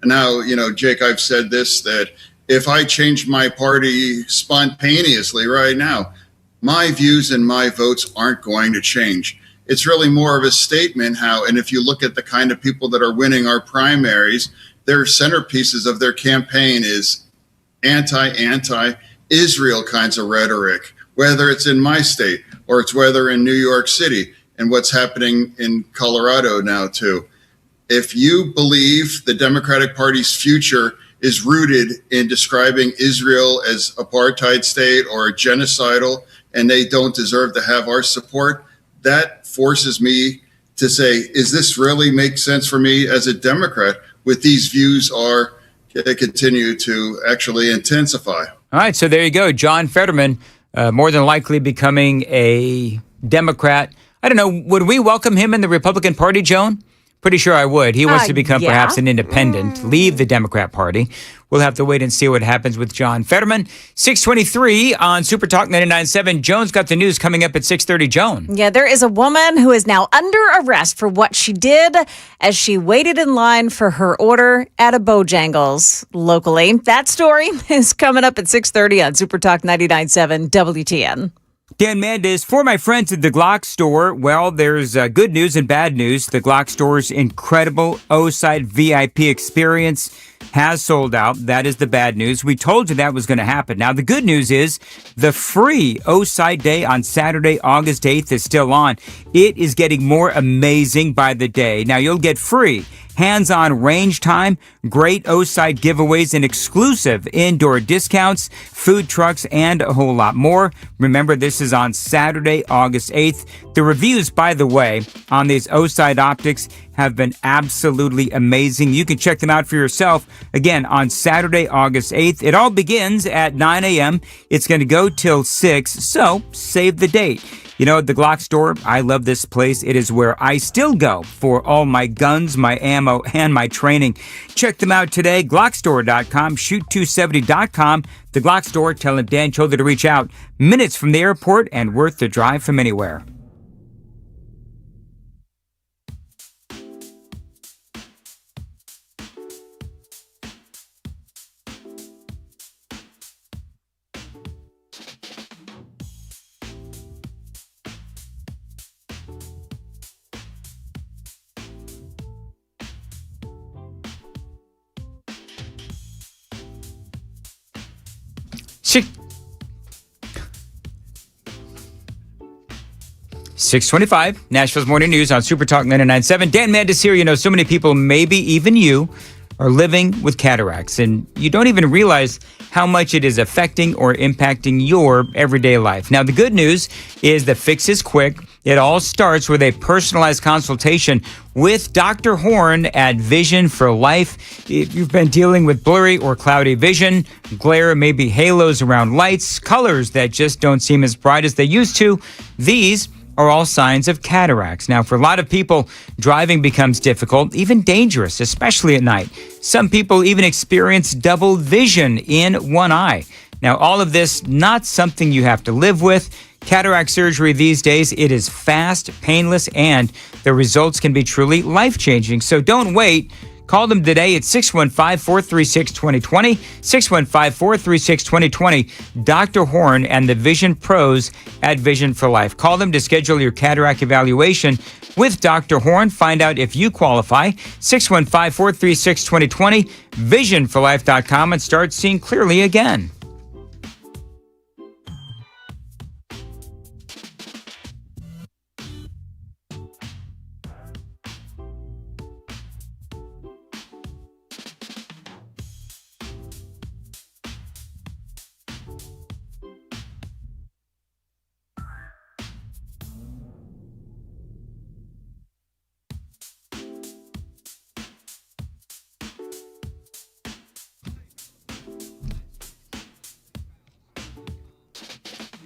Now, Jake, I've said this, that if I change my party spontaneously right now, my views and my votes aren't going to change. It's really more of a statement and if you look at the kind of people that are winning our primaries, their centerpieces of their campaign is anti-Israel kinds of rhetoric, whether it's in my state or it's whether in New York City and what's happening in Colorado now too. If you believe the Democratic Party's future is rooted in describing Israel as apartheid state or genocidal and they don't deserve to have our support, that forces me to say, is this really make sense for me as a Democrat with these views are continue to actually intensify? All right, so there you go. John Fetterman, more than likely becoming a Democrat. I don't know, would we welcome him in the Republican Party, Joan? Pretty sure I would. He wants to become perhaps an independent, leave the Democrat Party. We'll have to wait and see what happens with John Fetterman. 6:23 on Super Talk 99.7. Joan's got the news coming up at 6:30. Joan. Yeah, there is a woman who is now under arrest for what she did as she waited in line for her order at a Bojangles locally. That story is coming up at 6:30 on Super Talk 99.7 WTN. Dan Mandis, for my friends at the Glock store, well, there's good news and bad news. The Glock store's incredible O-Side VIP experience has sold out. That is the bad news. We told you that was going to happen. Now, the good news is the free O-Side Day on Saturday, August 8th is still on. It is getting more amazing by the day. Now, you'll get free hands-on range time, great O-Side giveaways, and exclusive indoor discounts, food trucks, and a whole lot more. Remember, this is on Saturday, August 8th. The reviews, by the way, on these O-Side optics have been absolutely amazing. You can check them out for yourself, again, on Saturday, August 8th. It all begins at 9 a.m. It's going to go till 6, so save the date. At the Glock store, I love this place. It is where I still go for all my guns, my ammo, and my training. Check them out today, glockstore.com, shoot270.com. The Glock store, telling Dan Cholder to reach out. Minutes from the airport and worth the drive from anywhere. Six 6:25, Nashville's Morning News on Super Talk 99.7. Dan Mandis here. So many people, maybe even you, are living with cataracts, and you don't even realize how much it is affecting or impacting your everyday life. Now, the good news is the fix is quick. It all starts with a personalized consultation with Dr. Horn at Vision for Life. If you've been dealing with blurry or cloudy vision, glare, maybe halos around lights, colors that just don't seem as bright as they used to, these are all signs of cataracts. Now, for a lot of people, driving becomes difficult, even dangerous, especially at night. Some people even experience double vision in one eye. Now, all of this, not something you have to live with. Cataract surgery these days, it is fast, painless, and the results can be truly life-changing. So don't wait. Call them today at 615-436-2020, 615-436-2020. Dr. Horn and the Vision Pros at Vision for Life. Call them to schedule your cataract evaluation. with Dr. Horn. Find out if you qualify. 615-436-2020, visionforlife.com, and start seeing clearly again.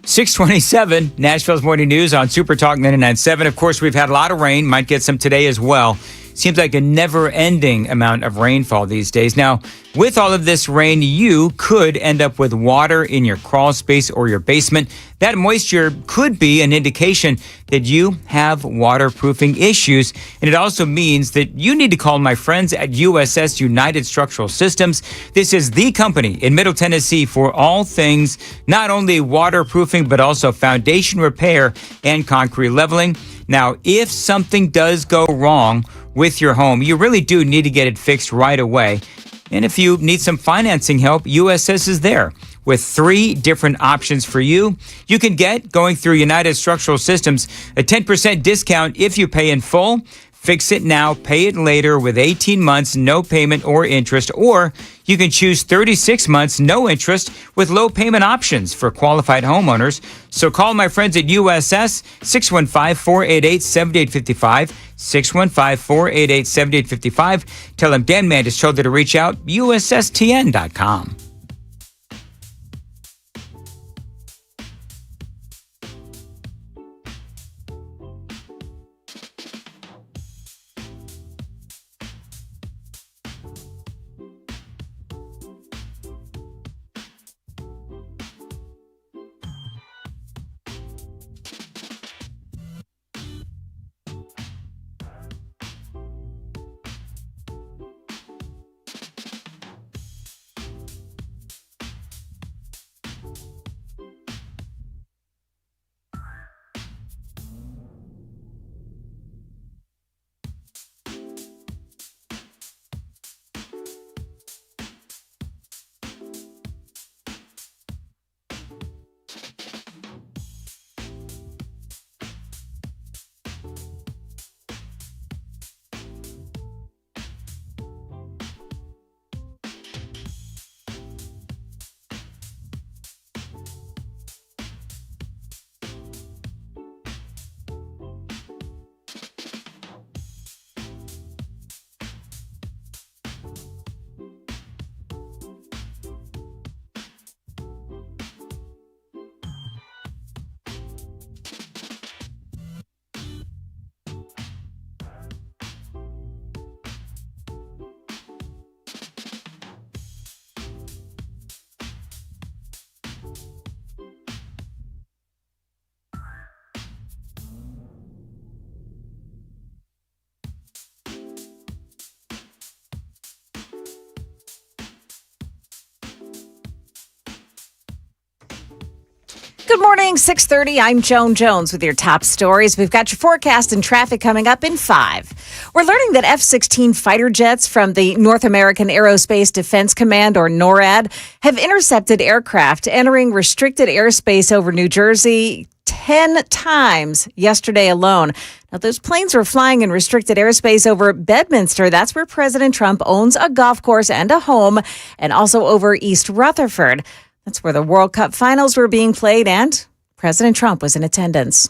.627, Nashville's Morning News on Super Talk 99.7. Of course, we've had a lot of rain. Might get some today as well. Seems like a never-ending amount of rainfall these days. Now, with all of this rain, you could end up with water in your crawl space or your basement. That moisture could be an indication that you have waterproofing issues. And it also means that you need to call my friends at USS United Structural Systems. This is the company in Middle Tennessee for all things, not only waterproofing, but also foundation repair and concrete leveling. Now, if something does go wrong with your home, you really do need to get it fixed right away. And if you need some financing help, USS is there with 3 different options for you. You can get, going through United Structural Systems, a 10% discount if you pay in full. Fix it now, pay it later with 18 months, no payment or interest, or you can choose 36 months, no interest, with low payment options for qualified homeowners. So call my friends at USS, 615-488-7855, 615-488-7855. Tell them Dan Mandis told you to reach out, USSTN.com. Good morning, 6:30. I'm Joan Jones with your top stories. We've got your forecast and traffic coming up in 5. We're learning that F-16 fighter jets from the North American Aerospace Defense Command, or NORAD, have intercepted aircraft entering restricted airspace over New Jersey 10 times yesterday alone. Now, those planes were flying in restricted airspace over Bedminster. That's where President Trump owns a golf course and a home, and also over East Rutherford. That's where the World Cup finals were being played, and President Trump was in attendance.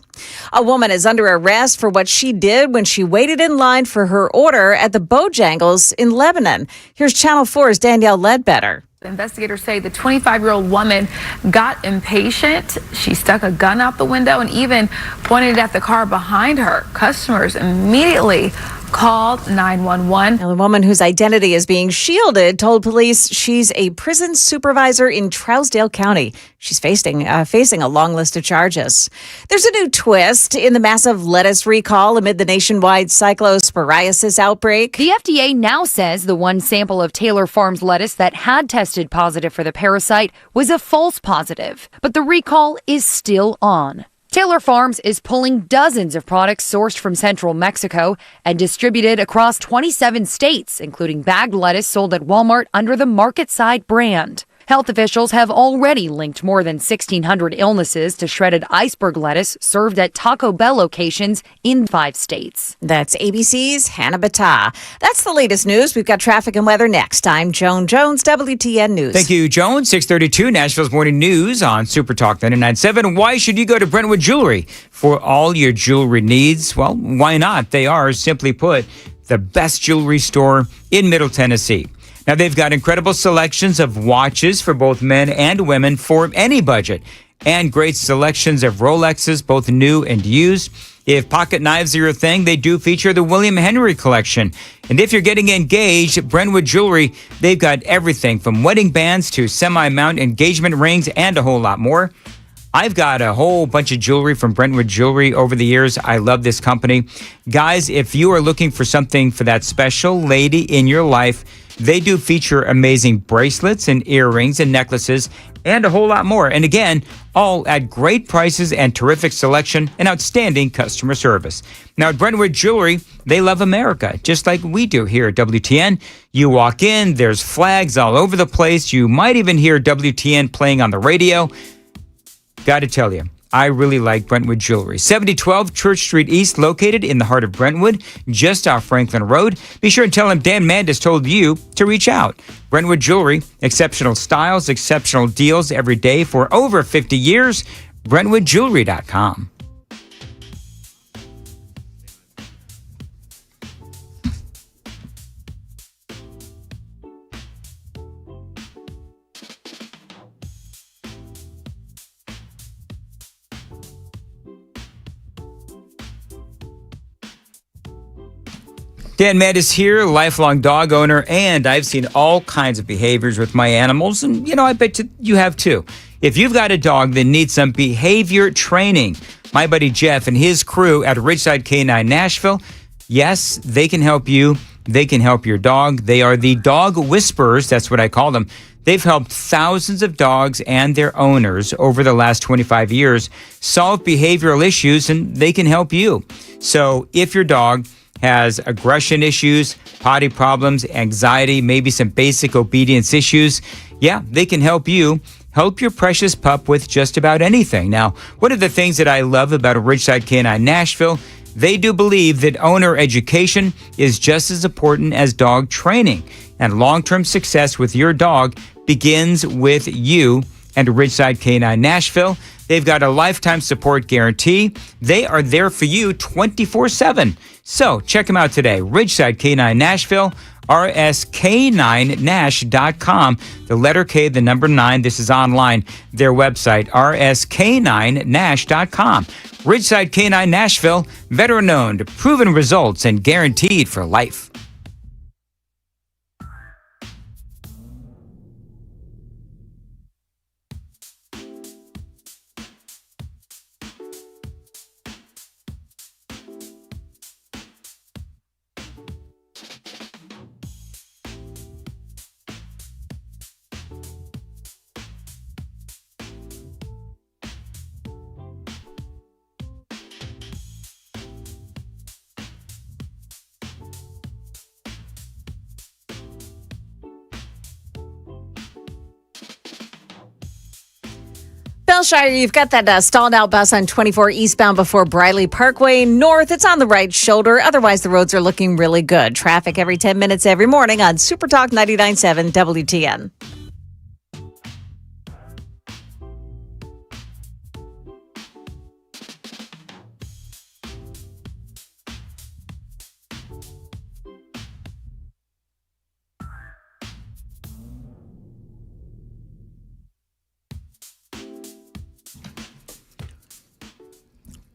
A woman is under arrest for what she did when she waited in line for her order at the Bojangles in Lebanon. Here's Channel 4's Danielle Ledbetter. Investigators say the 25-year-old woman got impatient. She stuck a gun out the window and even pointed it at the car behind her. Customers immediately called 911. Now, the woman whose identity is being shielded told police she's a prison supervisor in Trousdale County. She's facing a long list of charges. There's a new twist in the massive lettuce recall amid the nationwide cyclosporiasis outbreak. The FDA now says the one sample of Taylor Farms lettuce that had tested positive for the parasite was a false positive, but the recall is still on. Taylor Farms is pulling dozens of products sourced from central Mexico and distributed across 27 states, including bagged lettuce sold at Walmart under the Market Side brand. Health officials have already linked more than 1,600 illnesses to shredded iceberg lettuce served at Taco Bell locations in 5 states. That's ABC's Hannah Battah. That's the latest news. We've got traffic and weather next. I'm Joan Jones, WTN News. Thank you, Joan. 632, Nashville's Morning News on Super Talk 99.7. Why should you go to Brentwood Jewelry for all your jewelry needs? Well, why not? They are, simply put, the best jewelry store in Middle Tennessee. Now, they've got incredible selections of watches for both men and women for any budget, and great selections of Rolexes, both new and used. If pocket knives are your thing, they do feature the William Henry collection. And if you're getting engaged, Brentwood Jewelry, they've got everything from wedding bands to semi-mount engagement rings and a whole lot more. I've got a whole bunch of jewelry from Brentwood Jewelry over the years. I love this company. Guys, if you are looking for something for that special lady in your life, they do feature amazing bracelets and earrings and necklaces and a whole lot more. And again, all at great prices and terrific selection and outstanding customer service. Now at Brentwood Jewelry, they love America, just like we do here at WTN. You walk in, there's flags all over the place. You might even hear WTN playing on the radio. Got to tell you, I really like Brentwood Jewelry. 7012 Church Street East, located in the heart of Brentwood, just off Franklin Road. Be sure and tell them Dan Mandis told you to reach out. Brentwood Jewelry, exceptional styles, exceptional deals every day for over 50 years. BrentwoodJewelry.com. Dan Mandis here, lifelong dog owner, and I've seen all kinds of behaviors with my animals, and I bet you have too. If you've got a dog that needs some behavior training, my buddy Jeff and his crew at Ridgeside K9 Nashville, yes, they can help you. They can help your dog. They are the dog whisperers. That's what I call them. They've helped thousands of dogs and their owners over the last 25 years solve behavioral issues, and they can help you. So if your dog has aggression issues, potty problems, anxiety, maybe some basic obedience issues, yeah, they can help you help your precious pup with just about anything. Now, one of the things that I love about Ridgeside K9 Nashville, they do believe that owner education is just as important as dog training, and long-term success with your dog begins with you and Ridgeside K9 Nashville. They've got a lifetime support guarantee. They are there for you 24/7. So check them out today. Ridgeside K9 Nashville, rsk9nash.com. The letter K, the number 9. This is online. Their website, rsk9nash.com. Ridgeside K9 Nashville, veteran-owned, proven results, and guaranteed for life. Bellshire, you've got that stalled out bus on 24 eastbound before Briley Parkway North. It's on the right shoulder. Otherwise, the roads are looking really good. Traffic every 10 minutes every morning on Super Talk 99.7 WTN.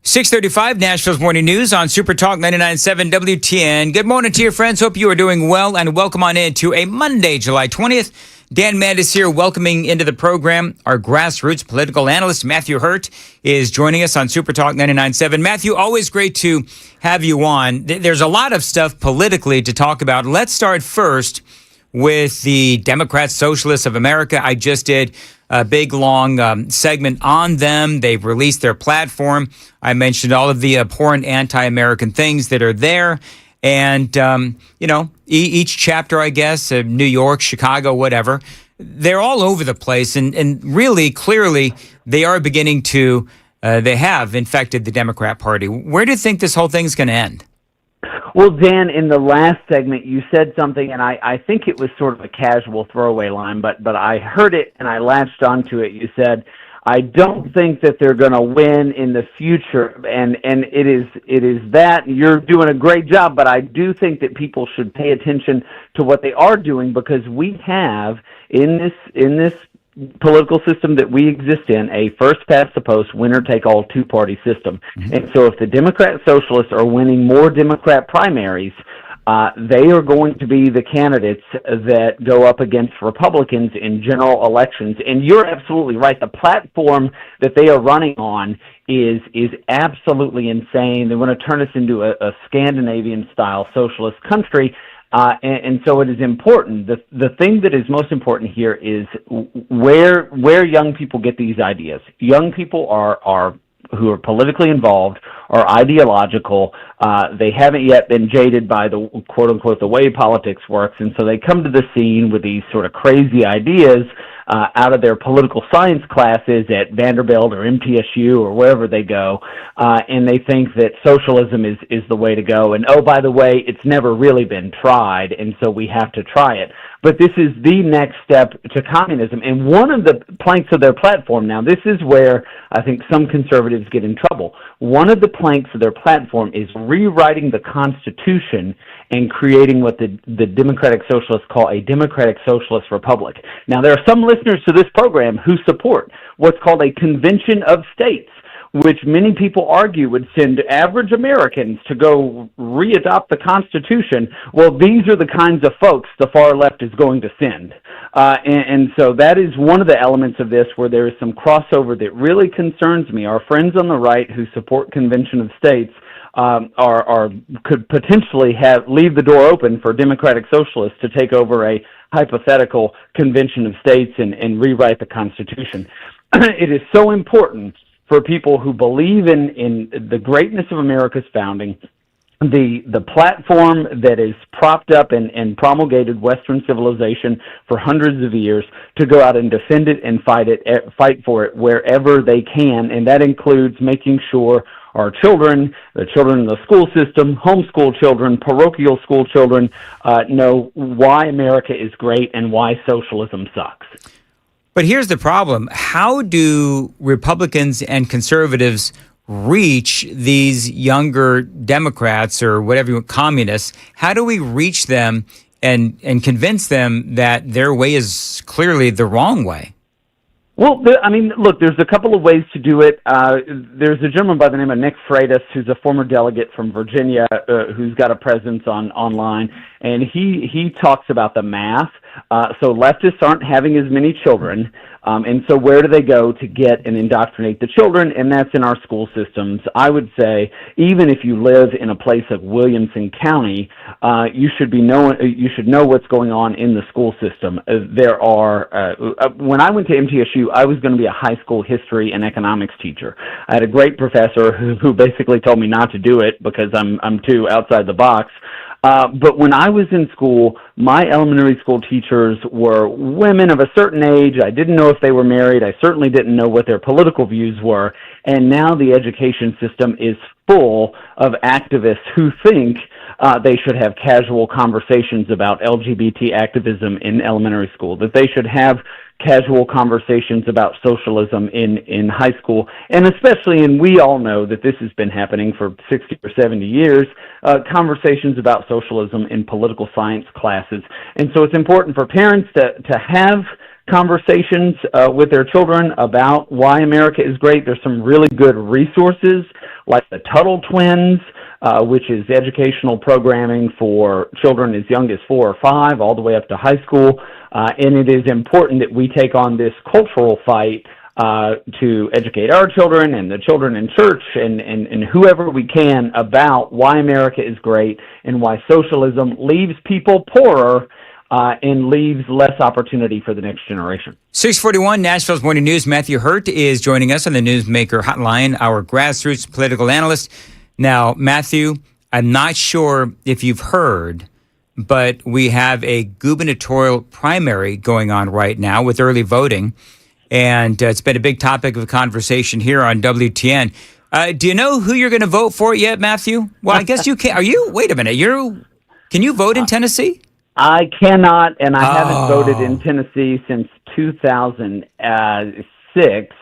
.635 Nashville's Morning News on Super Talk 99.7 WTN. Good morning to your friends. Hope you are doing well, and welcome on in to a Monday, July 20th. Dan Mandis here, welcoming into the program our grassroots political analyst, Matthew Hurt, is joining us on Super Talk 99.7. Matthew, always great to have you on. There's a lot of stuff politically to talk about. Let's start first with the Democrats, Socialists of America. I just did a big, long segment on them. They've released their platform. I mentioned all of the abhorrent anti-American things that are there. And, each chapter, I guess, New York, Chicago, whatever, they're all over the place. And really, clearly, they are beginning to, they have infected the Democrat Party. Where do you think this whole thing's going to end? Well, Dan, in the last segment, you said something, and I think it was sort of a casual throwaway line, but I heard it and I latched onto it. You said, I don't think that they're going to win in the future, and it is that. You're doing a great job, but I do think that people should pay attention to what they are doing, because we have in this political system that we exist in a first past the post, winner take all two-party system. Mm-hmm. And so if the Democrat Socialists are winning more Democrat primaries, they are going to be the candidates that go up against Republicans in general elections. And you're absolutely right. The platform that they are running on is absolutely insane. They want to turn us into a Scandinavian-style socialist country. And so it is important. The thing that is most important here is where young people get these ideas. Young people who are politically involved are ideological. They haven't yet been jaded by the quote unquote the way politics works, and so they come to the scene with these sort of crazy ideas out of their political science classes at Vanderbilt or MTSU or wherever they go, and they think that socialism is the way to go. And oh, by the way, it's never really been tried, and so we have to try it. But this is the next step to communism. And one of the planks of their platform, now this is where I think some conservatives get in trouble. One of the planks of their platform is rewriting the Constitution and creating what the Democratic Socialists call a Democratic Socialist Republic. Now, there are some listeners to this program who support what's called a Convention of States, which many people argue would send average Americans to go re-adopt the Constitution. Well, these are the kinds of folks the far left is going to send. And so that is one of the elements of this where there is some crossover that really concerns me. Our friends on the right who support Convention of States could potentially leave the door open for Democratic Socialists to take over a hypothetical Convention of States and rewrite the Constitution. It is so important for people who believe in the greatness of America's founding, the platform that is propped up and promulgated Western civilization for hundreds of years, to go out and defend it and fight for it wherever they can, and that includes making sure our children, the children in the school system, homeschool children, parochial school children, know why America is great and why socialism sucks. But here's the problem. How do Republicans and conservatives reach these younger Democrats or whatever you want, communists? How do we reach them and convince them that their way is clearly the wrong way? Well, look, there's a couple of ways to do it. There's a gentleman by the name of Nick Freitas, who's a former delegate from Virginia, who's got a presence online, and he talks about the math. So leftists aren't having as many children, and so where do they go to get and indoctrinate the children? And that's in our school systems. I would say, even if you live in a place like Williamson County, you should know what's going on in the school system. There are when I went to MTSU, I was going to be a high school history and economics teacher. I had a great professor who basically told me not to do it because I'm too outside the box. But when I was in school, my elementary school teachers were women of a certain age. I didn't know if they were married. I certainly didn't know what their political views were. And now the education system is full of activists who think they should have casual conversations about LGBT activism in elementary school, that they should have casual conversations about socialism in high school, and especially, and we all know that this has been happening for 60 or 70 years, conversations about socialism in political science classes. And so it's important for parents to have conversations with their children about why America is great. There's some really good resources like the Tuttle Twins, which is educational programming for children as young as 4 or 5 all the way up to high school. And it is important that we take on this cultural fight to educate our children and the children in church and whoever we can about why America is great and why socialism leaves people poorer and leaves less opportunity for the next generation. 641 Nashville's Morning News. Matthew Hurt is joining us on the Newsmaker Hotline, our grassroots political analyst. Now, Matthew, I'm not sure if you've heard, but we have a gubernatorial primary going on right now with early voting, and it's been a big topic of conversation here on WTN. Do you know who you're going to vote for yet, Matthew? Well, I guess you can. Wait a minute. Can you vote in Tennessee? I cannot, and I haven't voted in Tennessee since 2006.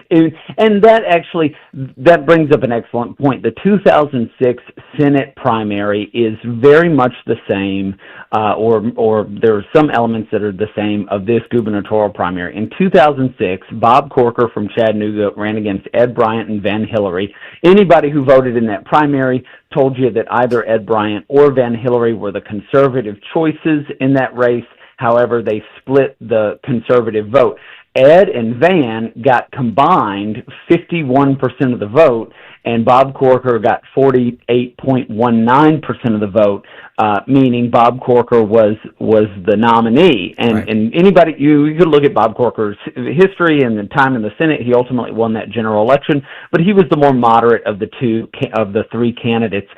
And that brings up an excellent point. The 2006 Senate primary is very much the same, or there are some elements that are the same of this gubernatorial primary. In 2006, Bob Corker from Chattanooga ran against Ed Bryant and Van Hillary. Anybody who voted in that primary told you that either Ed Bryant or Van Hillary were the conservative choices in that race. However, they split the conservative vote. Ed and Van got combined 51% of the vote, and Bob Corker got 48.19% of the vote, meaning Bob Corker was the nominee. And anybody, you could look at Bob Corker's history and the time in the Senate. He ultimately won that general election, but he was the more moderate of the three candidates.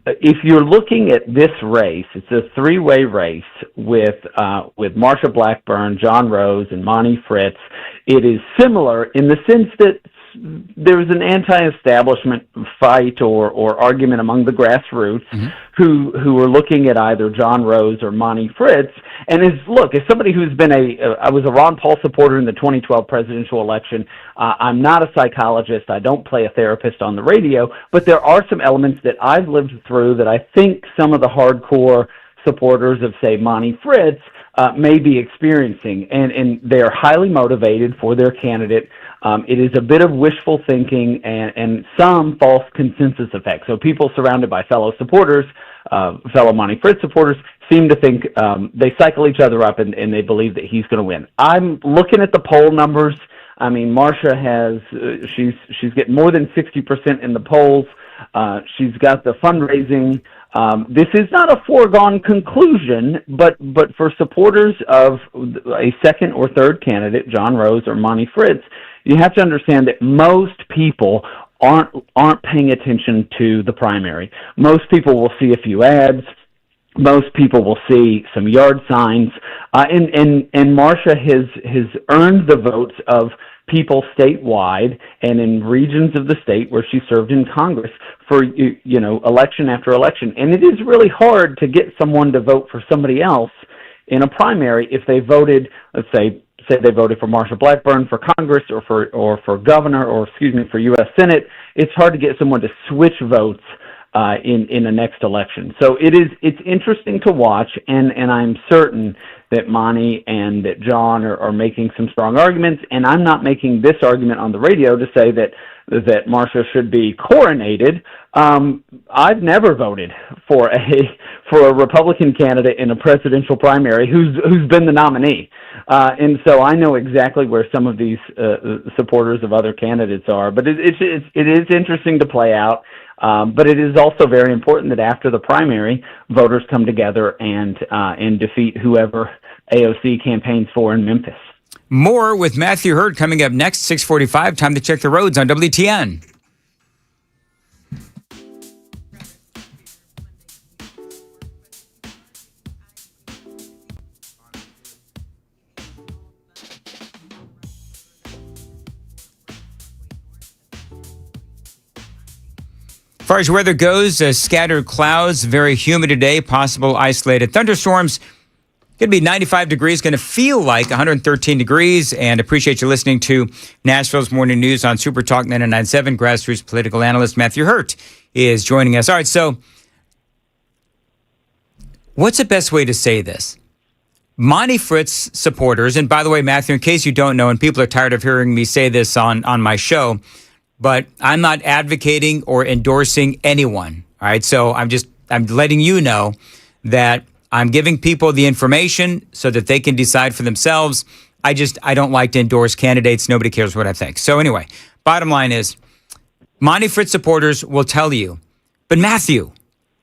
If you're looking at this race, it's a three-way race with Marsha Blackburn, John Rose, and Monty Fritz. It is similar in the sense that there's an anti-establishment fight or argument among the grassroots who are looking at either John Rose or Monty Fritz. And as somebody who's been I was a Ron Paul supporter in the 2012 presidential election. I'm not a psychologist. I don't play a therapist on the radio, but there are some elements that I've lived through that I think some of the hardcore supporters of, say, Monty Fritz may be experiencing, and they are highly motivated for their candidate. It is a bit of wishful thinking and some false consensus effect. So people surrounded by fellow supporters, fellow Monty Fritz supporters, seem to think they cycle each other up and they believe that he's going to win. I'm looking at the poll numbers. I mean, Marsha she's getting more than 60% in the polls. She's got the fundraising. This is not a foregone conclusion, but for supporters of a second or third candidate, John Rose or Monty Fritz, you have to understand that most people aren't paying attention to the primary. Most people will see a few ads. Most people will see some yard signs, and Marsha has earned the votes of people statewide and in regions of the state where she served in Congress for election after election. And it is really hard to get someone to vote for somebody else in a primary if they voted, let's say they voted for Marsha Blackburn for Congress or for governor or for U.S. Senate. It's hard to get someone to switch votes in the next election. So it's interesting to watch, and I'm certain that Monty and that John are making some strong arguments, and I'm not making this argument on the radio to say that Marsha should be coronated. I've never voted for a Republican candidate in a presidential primary who's been the nominee, and so I know exactly where some of these supporters of other candidates are. But it is interesting to play out. But it is also very important that after the primary, voters come together and defeat whoever AOC campaigns for in Memphis. More with Matthew Hurt coming up next, 6:45. Time to check the roads on WTN. As far as weather goes, scattered clouds, very humid today, possible isolated thunderstorms. Going to be 95 degrees, going to feel like 113 degrees. And appreciate you listening to Nashville's Morning News on Super Talk 99.7. Grassroots political analyst Matthew Hurt is joining us. All right, so what's the best way to say this? Monty Fritz supporters, and by the way, Matthew, in case you don't know, and people are tired of hearing me say this on my show, but I'm not advocating or endorsing anyone. All right. So I'm letting you know that I'm giving people the information so that they can decide for themselves. I don't like to endorse candidates. Nobody cares what I think. So anyway, bottom line is Monty Fritz supporters will tell you, but Matthew,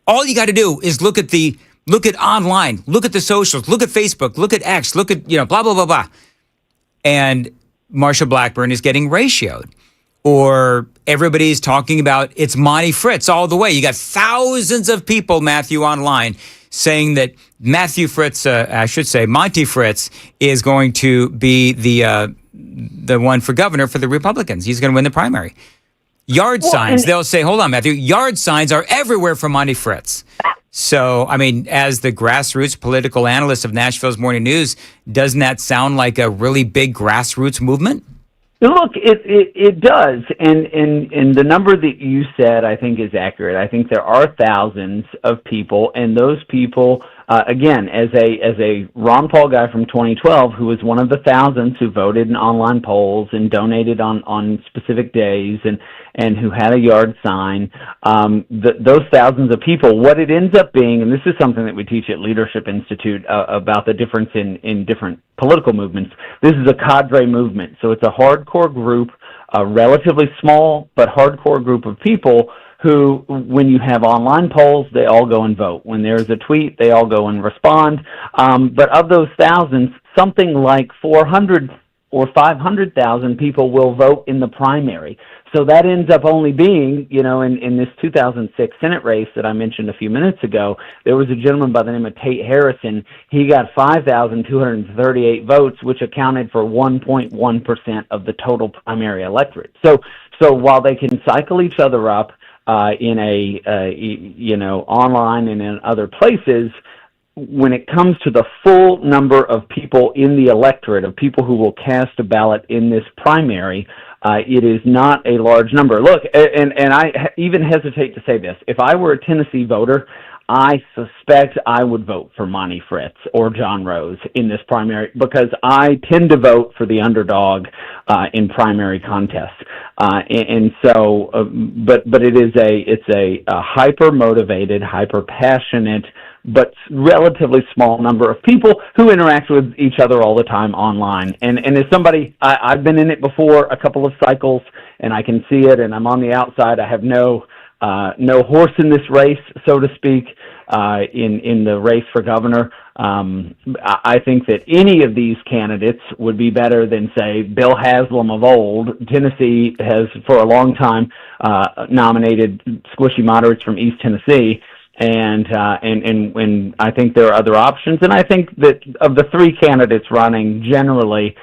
all you got to do is look at the Look at online. Look at the socials. Look at Facebook. Look at X. Look at, blah, blah, blah, blah. And Marsha Blackburn is getting ratioed. Or everybody's talking about it's Monty Fritz all the way. You got thousands of people, Matthew, online saying that Monty Fritz is going to be the one for governor for the Republicans. He's going to win the primary. Yard signs, they'll say, hold on, Matthew, yard signs are everywhere for Monty Fritz. So, I mean, as the grassroots political analyst of Nashville's Morning News, doesn't that sound like a really big grassroots movement? Look, it does, and the number that you said, I think, is accurate. I think there are thousands of people, and those people, again, as a Ron Paul guy from 2012, who was one of the thousands who voted in online polls and donated on specific days, and who had a yard sign, those thousands of people, what it ends up being, and this is something that we teach at Leadership Institute about the difference in different political movements. This is a cadre movement, so it's a hardcore group, a relatively small but hardcore group of people who, when you have online polls, they all go and vote. When there's a tweet, they all go and respond. But of those thousands, something like 400 or 500,000 people will vote in the primary. So that ends up only being, in this 2006 Senate race that I mentioned a few minutes ago, there was a gentleman by the name of Tate Harrison. He got 5,238 votes, which accounted for 1.1% of the total primary electorate. So while they can cycle each other up in online and in other places, when it comes to the full number of people in the electorate, of people who will cast a ballot in this primary, it is not a large number. Look, and I even hesitate to say this. If I were a Tennessee voter, I suspect I would vote for Monty Fritz or John Rose in this primary, because I tend to vote for the underdog in primary contests. But it's a hyper motivated, hyper passionate, but relatively small number of people who interact with each other all the time online. And as somebody, I've been in it before, a couple of cycles, and I can see it, and I'm on the outside. I have no horse in this race, so to speak, in the race for governor. I think that any of these candidates would be better than, say, Bill Haslam of old. Tennessee has, for a long time, nominated squishy moderates from East Tennessee. And I think there are other options. And I think that of the three candidates running, generally,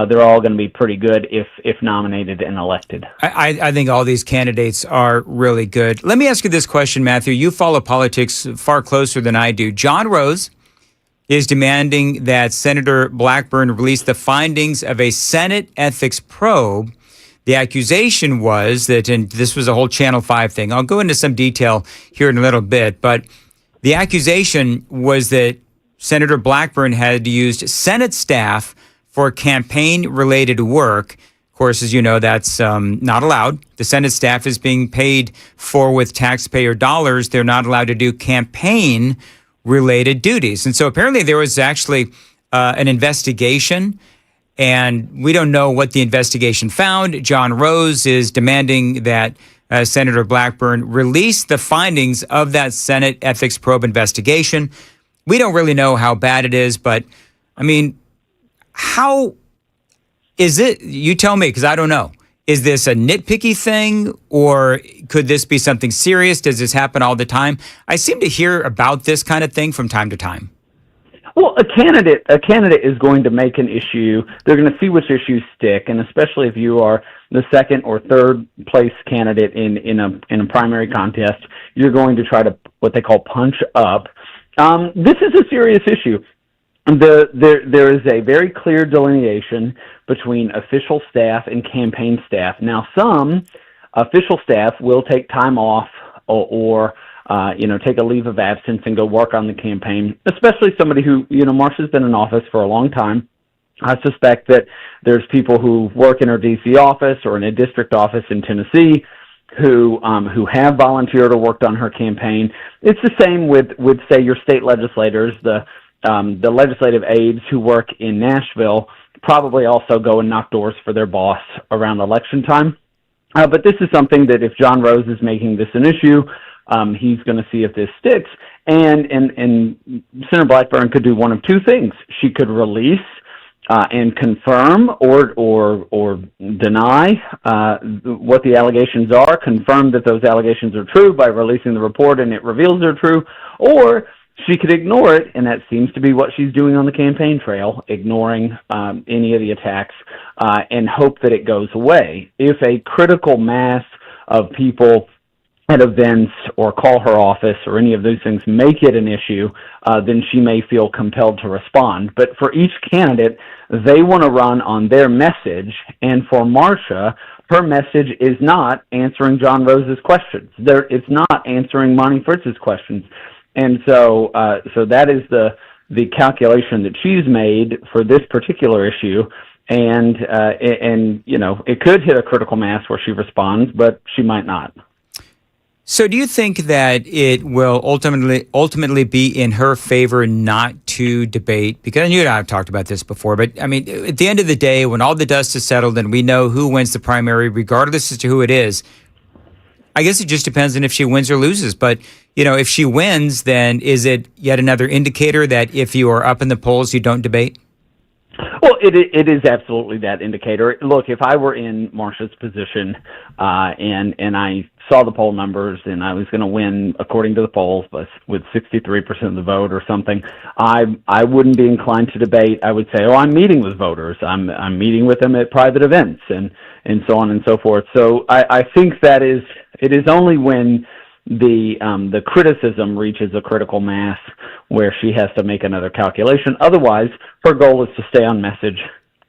they're all going to be pretty good if nominated and elected. I think all these candidates are really good. Let me ask you this question, Matthew. You follow politics far closer than I do. John Rose is demanding that Senator Blackburn release the findings of a Senate ethics probe. The accusation was that, and this was a whole Channel 5 thing. I'll go into some detail here in a little bit, but the accusation was that Senator Blackburn had used Senate staff for campaign-related work. Of course, as you know, that's not allowed. The Senate staff is being paid for with taxpayer dollars. They're not allowed to do campaign-related duties. And so apparently there was actually an investigation, and we don't know what the investigation found. John Rose is demanding that Senator Blackburn release the findings of that Senate ethics probe investigation. We don't really know how bad it is, but I mean, how is it? You tell me, because I don't know. Is this a nitpicky thing, or could this be something serious? Does this happen all the time? I seem to hear about this kind of thing from time to time. Well, a candidate is going to make an issue. They're going to see which issues stick, and especially if you are the second or third place candidate in a primary contest, you're going to try to what they call punch up. This is a serious issue. There is a very clear delineation between official staff and campaign staff. Now, some official staff will take time off or take a leave of absence and go work on the campaign, especially somebody who, Marsha's been in office for a long time. I suspect that there's people who work in her D.C. office or in a district office in Tennessee who have volunteered or worked on her campaign. It's the same with say, your state legislators. The legislative aides who work in Nashville probably also go and knock doors for their boss around election time. But this is something that if John Rose is making this an issue, He's going to see if this sticks. And Senator Blackburn could do one of two things. She could release and confirm or deny what the allegations are, confirm that those allegations are true by releasing the report and it reveals they're true, or she could ignore it, and that seems to be what she's doing on the campaign trail, ignoring any of the attacks and hope that it goes away. If a critical mass of people at events or call her office or any of those things make it an issue, then she may feel compelled to respond. But for each candidate, they want to run on their message, and for Marsha, her message is not answering John Rose's questions. It's not answering Monty Fritz's questions. And so that is the calculation that she's made for this particular issue. And it could hit a critical mass where she responds, but she might not. So do you think that it will ultimately be in her favor not to debate? Because you and I have talked about this before, but I mean, at the end of the day, when all the dust is settled and we know who wins the primary, regardless as to who it is, I guess it just depends on if she wins or loses. But, if she wins, then is it yet another indicator that if you are up in the polls, you don't debate? Well, it is absolutely that indicator. Look, if I were in Marsha's position and I saw the poll numbers and I was going to win according to the polls with 63% of the vote or something, I wouldn't be inclined to debate. I would say, I'm meeting with voters. I'm meeting with them at private events and so on and so forth. So I think it is only when the criticism reaches a critical mass where she has to make another calculation. Otherwise, her goal is to stay on message,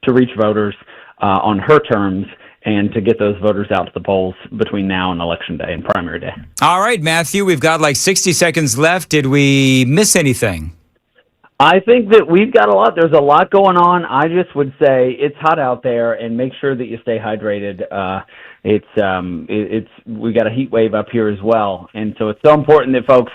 to reach voters on her terms, and to get those voters out to the polls between now and Election Day and primary day. All right, Matthew, we've got like 60 seconds left. Did we miss anything? I think that we've got a lot. There's a lot going on. I just would say it's hot out there, and make sure that you stay hydrated. We got a heat wave up here as well, and so it's so important that folks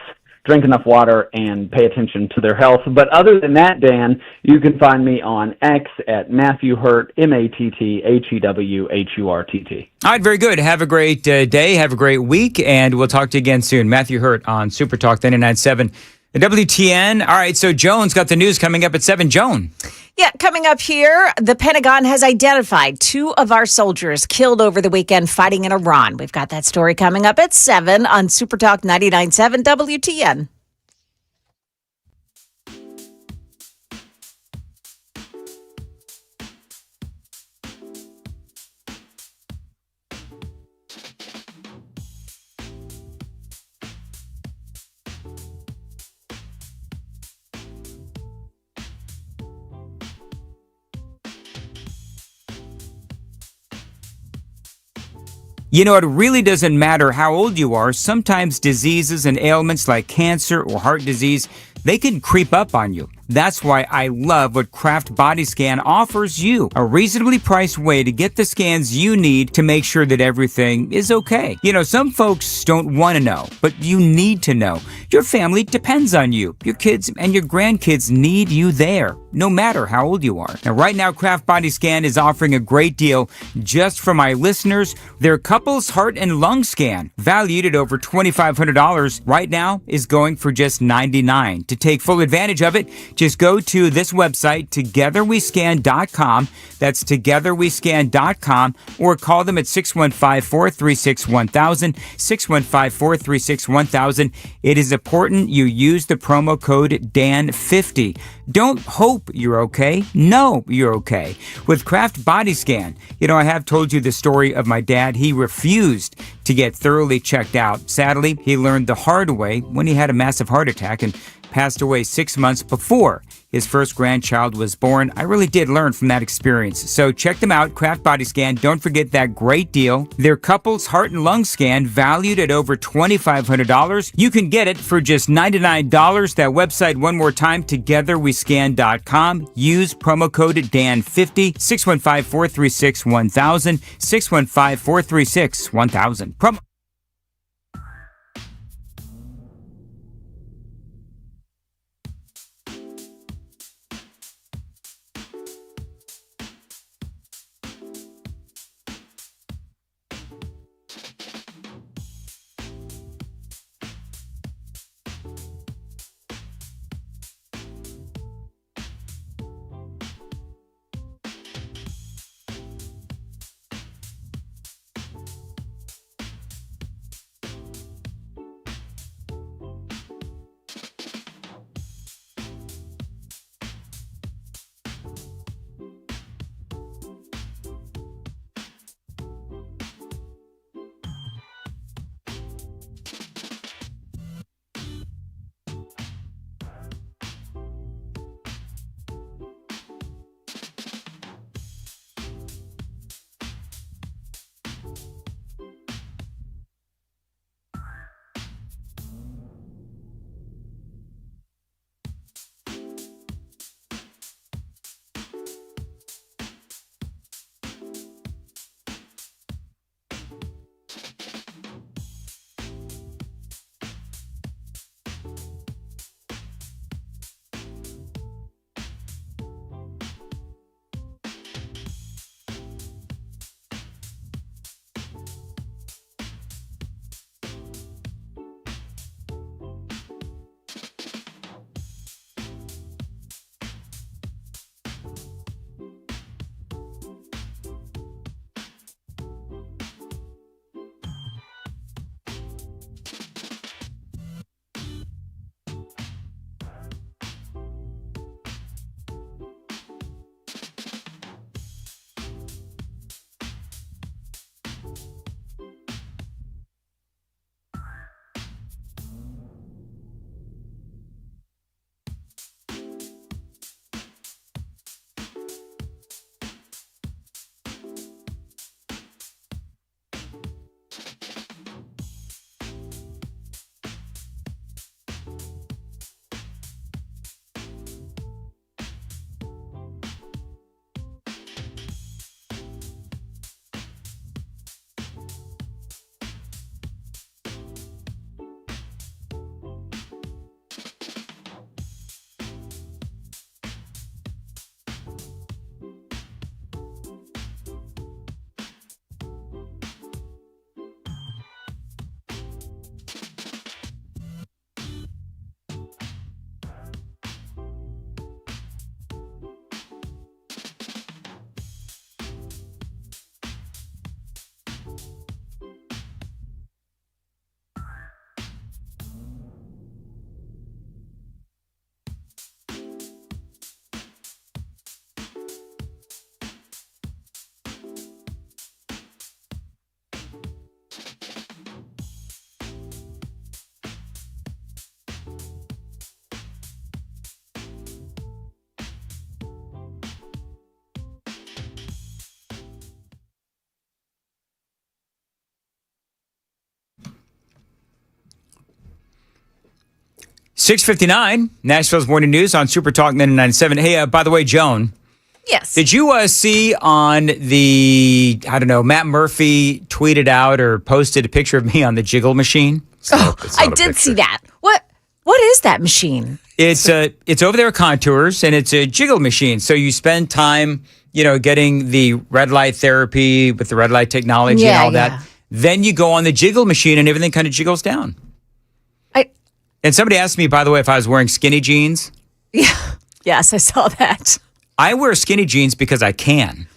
drink enough water and pay attention to their health. But other than that, Dan, you can find me on X at Matthew Hurt, MatthewHurtt. All right, very good. Have a great day. Have a great week, and we'll talk to you again soon. Matthew Hurt on Super Talk 99.7 WTN. All right, so Joan's got the news coming up at 7. Joan. Yeah, coming up here, the Pentagon has identified 2 of our soldiers killed over the weekend fighting in Iran. We've got that story coming up at 7 on Super Talk 99.7 WTN. You know, it really doesn't matter how old you are. Sometimes diseases and ailments like cancer or heart disease, they can creep up on you. That's why I love what Kraft Body Scan offers you. A reasonably priced way to get the scans you need to make sure that everything is okay. You know, some folks don't want to know, but you need to know. Your family depends on you. Your kids and your grandkids need you there, no matter how old you are. Now, right now, Kraft Body Scan is offering a great deal just for my listeners. Their couples heart and lung scan, valued at over $2,500, right now is going for just $99. To take full advantage of it, just go to this website, togetherwescan.com. That's togetherwescan.com, or call them at 615-436-1000, 615-436-1000. It is important you use the promo code DAN50. Don't hope you're okay. No, you're okay. With Kraft Body Scan, you know, I have told you the story of my dad. He refused to get thoroughly checked out. Sadly, he learned the hard way when he had a massive heart attack and passed away 6 months before his first grandchild was born. I really did learn from that experience. So check them out, Kraft Body Scan. Don't forget that great deal. Their couples heart and lung scan, valued at over $2,500. You can get it for just $99. That website, one more time, togetherwescan.com. Use promo code DAN50, 615-436-1000, 615-436-1000. Promo. 6:59, Nashville's Morning News on Super Talk 99.7. Hey, by the way, Joan. Yes. Did you see on the, Matt Murphy tweeted out or posted a picture of me on the jiggle machine? I did see that. What is that machine? It's over there at Contours, and it's a jiggle machine. So you spend time, getting the red light therapy with the red light technology and all that. Then you go on the jiggle machine, and everything kind of jiggles down. And somebody asked me, by the way, if I was wearing skinny jeans. Yeah. Yes, I saw that. I wear skinny jeans because I can.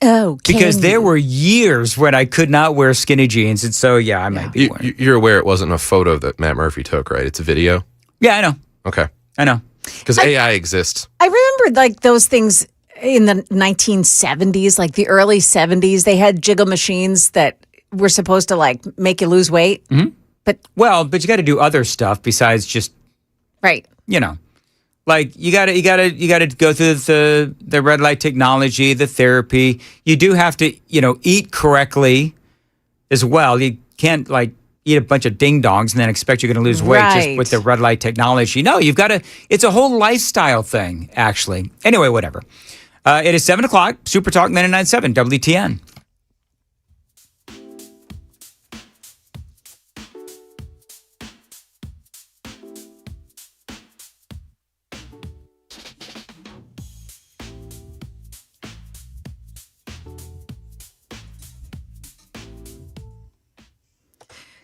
Oh, because there were years when I could not wear skinny jeans. And so, I might be wearing. You're aware it wasn't a photo that Matt Murphy took, right? It's a video? Yeah, I know. Okay. I know. Because AI exists. I remember those things in the 1970s, like the early 70s. They had jiggle machines that were supposed to make you lose weight. Mm-hmm. But you got to do other stuff besides just right. Like you got to go through the red light technology, the therapy. You do have to eat correctly as well. You can't eat a bunch of ding dongs and then expect you're going to lose weight just with the red light technology. No, you've got to. It's a whole lifestyle thing, actually. Anyway, whatever. It is 7:00. Super Talk 99.7 WTN.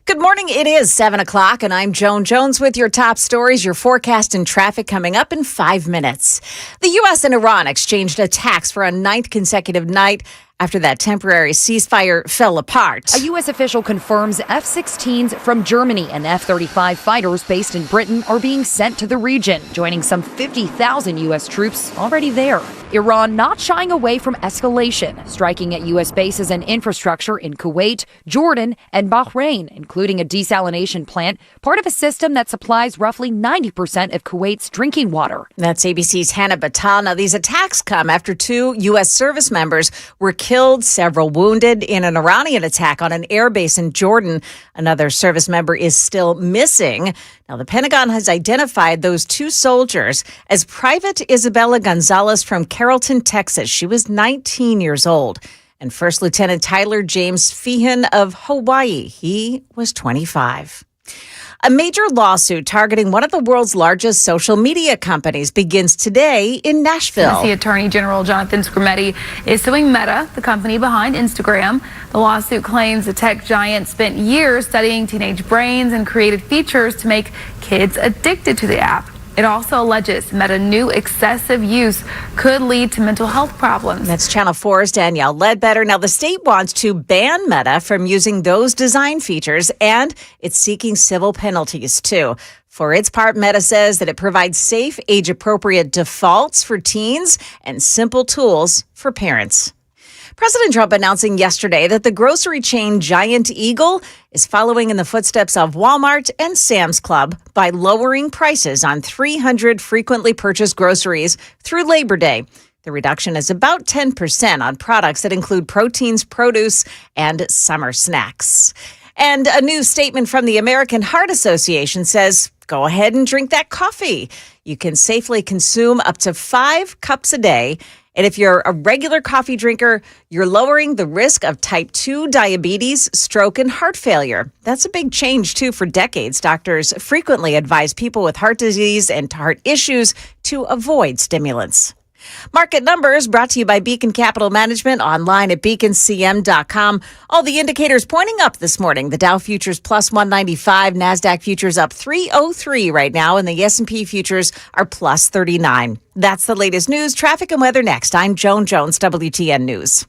Good morning. It is 7:00, and I'm Joan Jones with your top stories, your forecast and traffic coming up in 5 minutes. The U.S. and Iran exchanged attacks for a ninth consecutive night after that temporary ceasefire fell apart. A U.S. official confirms F-16s from Germany and F-35 fighters based in Britain are being sent to the region, joining some 50,000 U.S. troops already there. Iran not shying away from escalation, striking at U.S. bases and infrastructure in Kuwait, Jordan, and Bahrain, including a desalination plant, part of a system that supplies roughly 90% of Kuwait's drinking water. That's ABC's Hannah Batal. Now, these attacks come after 2 U.S. service members were killed, several wounded in an Iranian attack on an airbase in Jordan. Another service member is still missing. Now, the Pentagon has identified those 2 soldiers as Private Isabella Gonzalez from Carrollton, Texas. She was 19 years old. And First Lieutenant Tyler James Feehan of Hawaii. He was 25. A major lawsuit targeting one of the world's largest social media companies begins today in Nashville. Tennessee Attorney General Jonathan Skrmetti is suing Meta, the company behind Instagram. The lawsuit claims the tech giant spent years studying teenage brains and created features to make kids addicted to the app. It also alleges Meta knew excessive use could lead to mental health problems. That's Channel 4's Danielle Ledbetter. Now, the state wants to ban Meta from using those design features, and it's seeking civil penalties, too. For its part, Meta says that it provides safe, age-appropriate defaults for teens and simple tools for parents. President Trump announcing yesterday that the grocery chain Giant Eagle is following in the footsteps of Walmart and Sam's Club by lowering prices on 300 frequently purchased groceries through Labor Day. The reduction is about 10% on products that include proteins, produce, and summer snacks. And a new statement from the American Heart Association says, go ahead and drink that coffee. You can safely consume up to 5 cups a day. And if you're a regular coffee drinker, you're lowering the risk of type 2 diabetes, stroke, and heart failure. That's a big change, too. For decades, doctors frequently advise people with heart disease and heart issues to avoid stimulants. Market numbers brought to you by Beacon Capital Management, online at beaconcm.com. All the indicators pointing up this morning. The Dow futures plus 195, NASDAQ futures up 303 right now, and the S&P futures are plus 39. That's the latest news, traffic, and weather next. I'm Joan Jones, WTN News.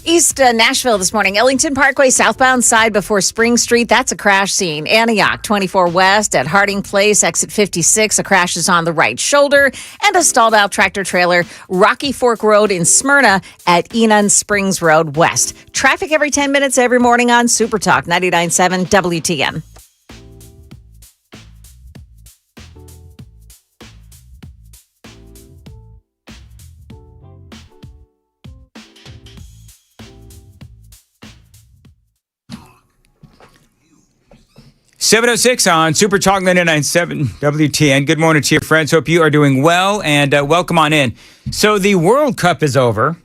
East Nashville this morning. Ellington Parkway, southbound side before Spring Street. That's a crash scene. Antioch, 24 West at Harding Place, exit 56. A crash is on the right shoulder. And a stalled out tractor trailer. Rocky Fork Road in Smyrna at Enon Springs Road West. Traffic every 10 minutes every morning on Super Talk 99.7 WTN. .706 on Super Talk 99.7 WTN. Good morning to you, friends. Hope you are doing well, and welcome on in. So the World Cup is over.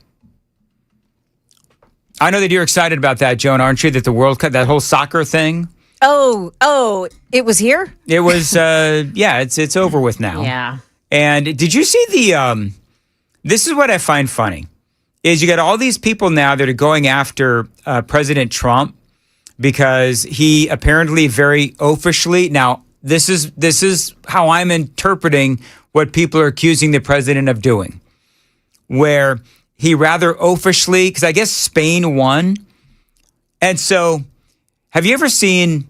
I know that you're excited about that, Joan, aren't you? That the World Cup, that whole soccer thing. Oh, it was here? It was, yeah, it's over with now. Yeah. And did you see the, this is what I find funny, is you got all these people now that are going after President Trump because he apparently very oafishly, now this is how I'm interpreting what people are accusing the president of doing, where he rather oafishly, because I guess Spain won. And so have you ever seen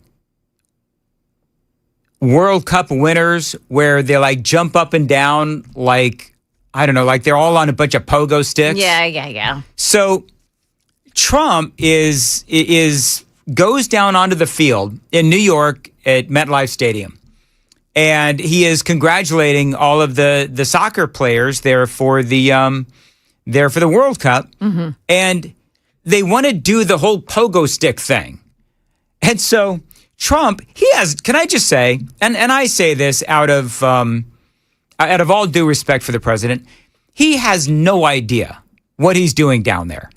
World Cup winners where they like jump up and down like, I don't know, like they're all on a bunch of pogo sticks? Yeah. So Trump goes down onto the field in New York at MetLife Stadium. And he is congratulating all of the soccer players there for the World Cup. Mm-hmm. And they want to do the whole pogo stick thing. And so Trump, he has, can I just say, and I say this out of all due respect for the president, he has no idea what he's doing down there.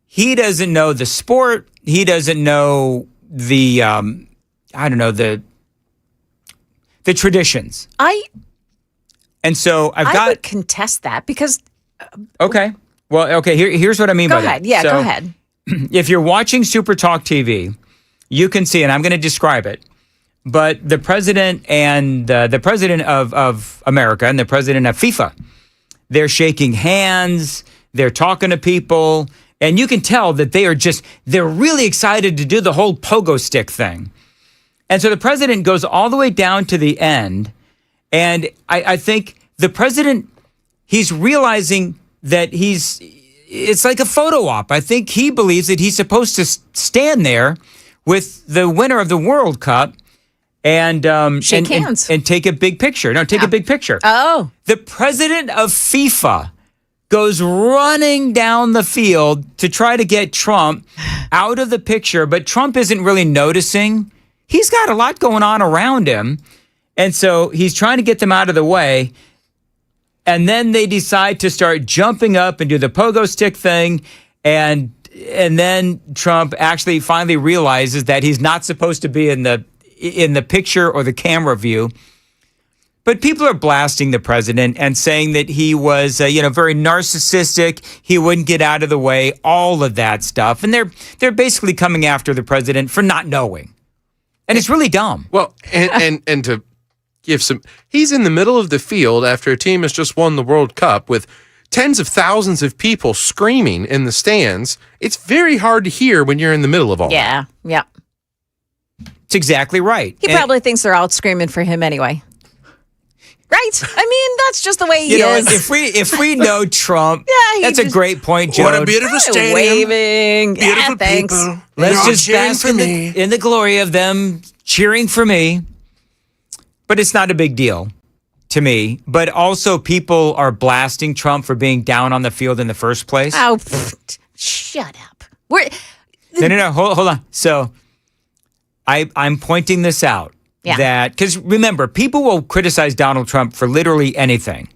He doesn't know the sport. He doesn't know the, the traditions. And so I would contest that because. Okay. Well, okay. Here's what I mean by that. Go ahead. Yeah, so, go ahead. If you're watching Super Talk TV, you can see, and I'm going to describe it, but the president and the president of America and the president of FIFA, they're shaking hands. They're talking to people. And you can tell that they're really excited to do the whole pogo stick thing. And so the president goes all the way down to the end. And I think the president, he's realizing that it's like a photo op. I think he believes that he's supposed to stand there with the winner of the World Cup and shake hands and take a big picture. No, take a big picture. Oh. The president of FIFA goes running down the field to try to get Trump out of the picture, but Trump isn't really noticing. He's got a lot going on around him, and so he's trying to get them out of the way, and then they decide to start jumping up and do the pogo stick thing, and then Trump actually finally realizes that he's not supposed to be in the picture or the camera view. But people are blasting the president and saying that he was, very narcissistic. He wouldn't get out of the way, all of that stuff. And they're basically coming after the president for not knowing. And it's really dumb. Well, and to give he's in the middle of the field after a team has just won the World Cup with tens of thousands of people screaming in the stands. It's very hard to hear when you're in the middle of all that. Yeah. It's exactly right. He probably thinks they're out screaming for him anyway. Right? I mean, that's just the way he is. If we know Trump, that's a great point, Joe. What a beautiful stadium. Waving. Beautiful thanks. people. Let's just bask in the glory of them cheering for me. But it's not a big deal to me. But also people are blasting Trump for being down on the field in the first place. Oh, shut up. No. Hold on. So I'm pointing this out. Yeah. That, because remember, people will criticize Donald Trump for literally anything.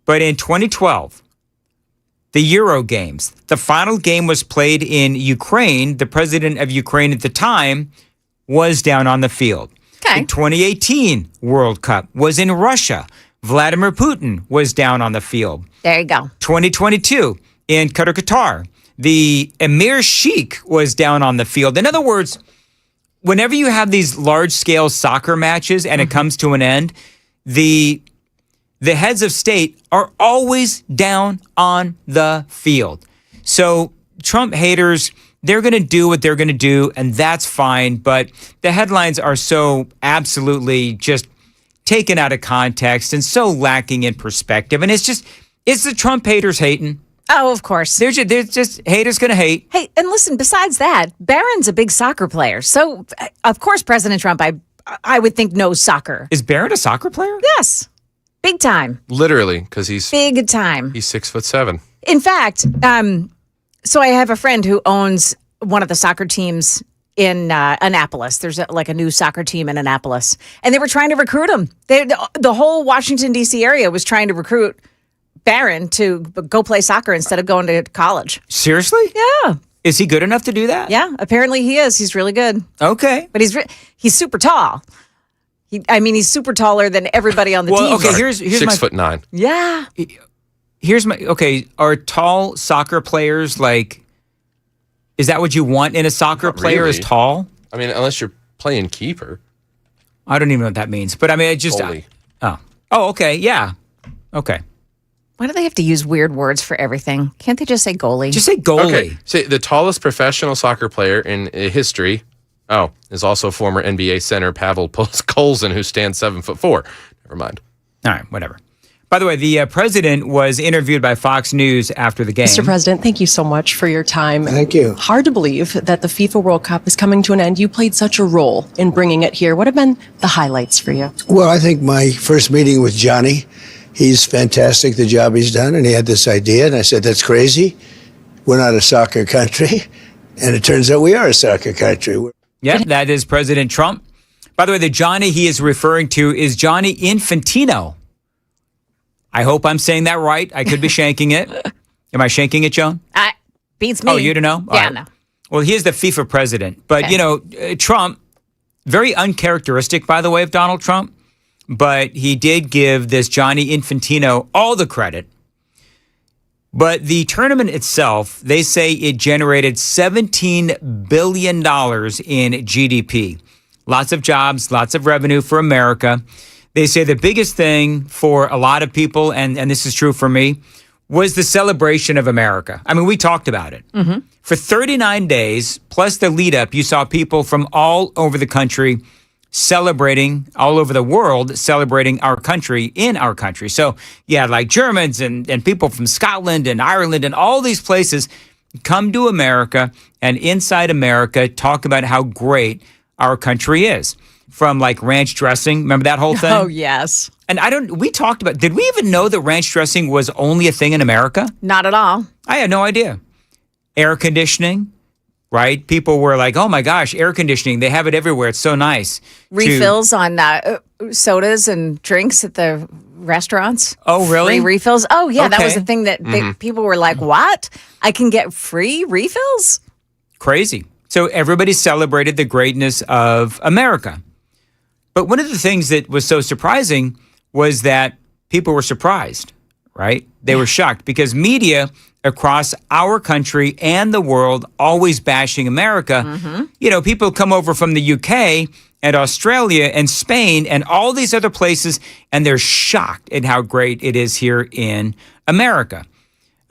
But in 2012, the Euro Games, the final game was played in Ukraine. The president of Ukraine at the time was down on the field. Okay. The 2018 World Cup was in Russia. Vladimir Putin was down on the field. There you go. 2022 in Qatar, the Emir Sheikh was down on the field. In other words, whenever you have these large-scale soccer matches and it comes to an end, the heads of state are always down on the field. So Trump haters, they're going to do what they're going to do, and that's fine. But the headlines are so absolutely just taken out of context and so lacking in perspective. And it's the Trump haters hating. Oh, of course. They're just haters going to hate. Hey, and listen, besides that, Barron's a big soccer player. So, of course, President Trump, I would think, knows soccer. Is Barron a soccer player? Yes. Big time. Literally, because he's big time. He's 6'7". In fact, so I have a friend who owns one of the soccer teams in Annapolis. There's a new soccer team in Annapolis. And they were trying to recruit him. The whole Washington, D.C. area was trying to recruit Barron to go play soccer instead of going to college. Seriously? Yeah. Is he good enough to do that? Yeah, apparently he is. He's really good. Okay. But he's super tall. He's super taller than everybody on the team. Okay, here's 6'9". Yeah. Are tall soccer players is that what you want in a soccer player really. is tall? I mean, unless you're playing keeper. I don't even know what that means. But I mean, Goalie. Okay, yeah. Okay. Why do they have to use weird words for everything? Can't they just say goalie? Just say goalie. Okay. So the tallest professional soccer player in history, is also former NBA center Pavel Kolzin, who stands 7'4". Never mind. All right, whatever. By the way, the president was interviewed by Fox News after the game. Mr. President, thank you so much for your time. Thank you. Hard to believe that the FIFA World Cup is coming to an end. You played such a role in bringing it here. What have been the highlights for you? Well, I think my first meeting with Johnny, he's fantastic, the job he's done, and he had this idea, and I said, that's crazy. We're not a soccer country. And it turns out we are a soccer country. Yeah, that is President Trump. By the way, the Johnny he is referring to is Johnny Infantino. I hope I'm saying that right. I could be shanking it. Am I shanking it, Joan? Beats me. Oh, you don't know? Yeah, All right. no. Well, he is the FIFA president. But, Okay. Trump, very uncharacteristic, by the way, of Donald Trump. But he did give this Johnny Infantino all the credit. But the tournament itself, they say it generated $17 billion in GDP. Lots of jobs, lots of revenue for America. They say the biggest thing for a lot of people, and this is true for me, was the celebration of America. I mean, we talked about it. Mm-hmm. For 39 days, plus the lead up, you saw people from all over the country celebrating, all over the world, celebrating our country in our country. So you had like Germans and people from Scotland and Ireland and all these places come to America and inside America talk about how great our country is. From like ranch dressing. Remember that whole thing? Oh, yes. And we talked about, did we even know that ranch dressing was only a thing in America? Not at all. I had no idea. Air conditioning, right? People were like, oh my gosh, air conditioning. They have it everywhere. It's so nice. Refills on sodas and drinks at the restaurants. Oh, really? Free refills. Oh, yeah. That was Okay. the thing that people were like, what? I can get free refills? Crazy. So everybody celebrated the greatness of America. But one of the things that was so surprising was that people were surprised, right? They were shocked because media across our country and the world always bashing America. Mm-hmm. People come over from the UK and Australia and Spain and all these other places, and they're shocked at how great it is here in America.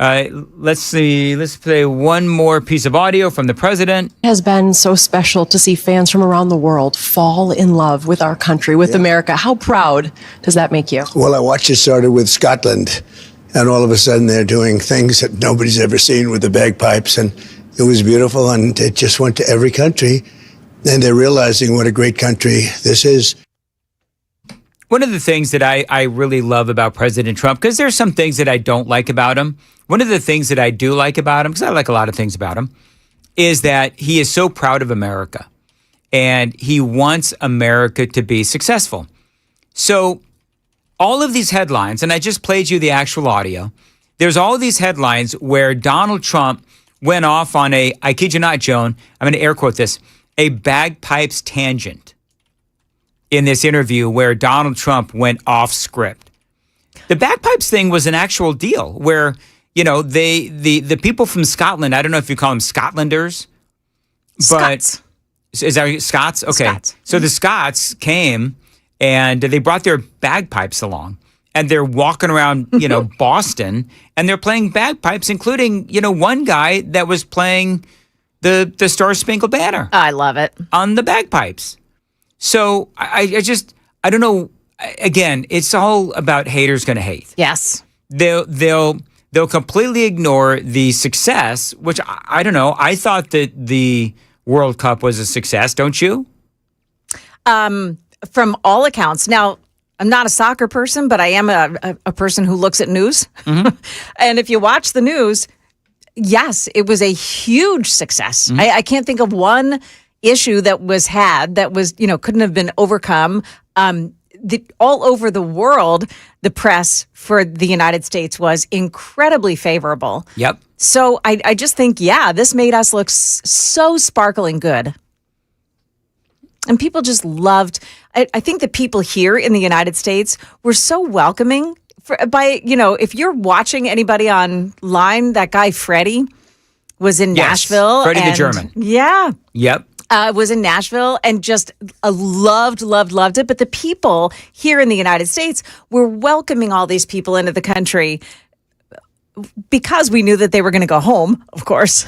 Let's see. Let's play one more piece of audio from the president. It has been so special to see fans from around the world fall in love with our country, with America. How proud does that make you? Well, I watched it started with Scotland, and all of a sudden they're doing things that nobody's ever seen with the bagpipes, and it was beautiful, and it just went to every country, and they're realizing what a great country this is. One of the things that I really love about President Trump, because there's some things that I don't like about him. One of the things that I do like about him, because I like a lot of things about him, is that he is so proud of America and he wants America to be successful. So all of these headlines, and I just played you the actual audio, there's all of these headlines where Donald Trump went off on I kid you not, Joan, I'm going to air quote this, a bagpipes tangent in this interview where Donald Trump went off script. The bagpipes thing was an actual deal where, the people from Scotland, I don't know if you call them Scotlanders, but Scots. Is that Scots? Okay. Scots. So the Scots came and they brought their bagpipes along. and they're walking around, Boston, and they're playing bagpipes, including, one guy that was playing the Star Spangled Banner. I love it. On the bagpipes. So I don't know. Again, it's all about haters going to hate. Yes. They'll completely ignore the success, which I don't know. I thought that the World Cup was a success, don't you? From all accounts. Now, I'm not a soccer person, but I am a person who looks at news. Mm-hmm. And if you watch the news, yes, it was a huge success. Mm-hmm. I can't think of one issue that was couldn't have been overcome. All over the world, the press for the United States was incredibly favorable. Yep. So I just think, this made us look so sparkling good. And people just loved, I think the people here in the United States were so welcoming. If you're watching anybody online, that guy Freddie was in Nashville. Freddie the German. Yeah. Yep. Was in Nashville and just loved it. But the people here in the United States were welcoming all these people into the country because we knew that they were going to go home, of course.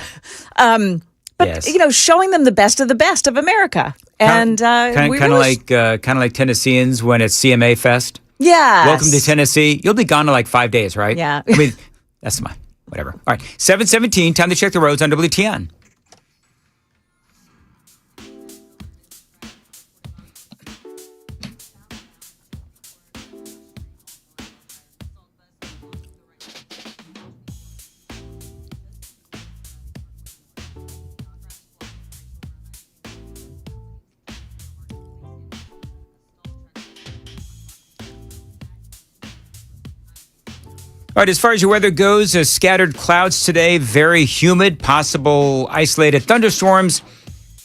But showing them the best of America, and kind of like Tennesseans when it's CMA Fest. Yeah. Welcome to Tennessee. You'll be gone to like 5 days, right? Yeah. I mean, that's my whatever. All right, 7:17. Time to check the roads on WTN. All right, as far as your weather goes, scattered clouds today, very humid, possible isolated thunderstorms.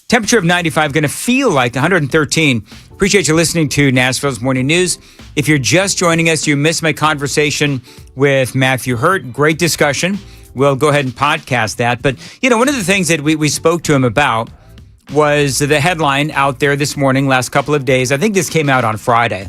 Temperature of 95, going to feel like 113. Appreciate you listening to Nashville's Morning News. If you're just joining us, you missed my conversation with Matthew Hurt. Great discussion. We'll go ahead and podcast that. But, one of the things that we spoke to him about was the headline out there this morning, last couple of days. I think this came out on Friday.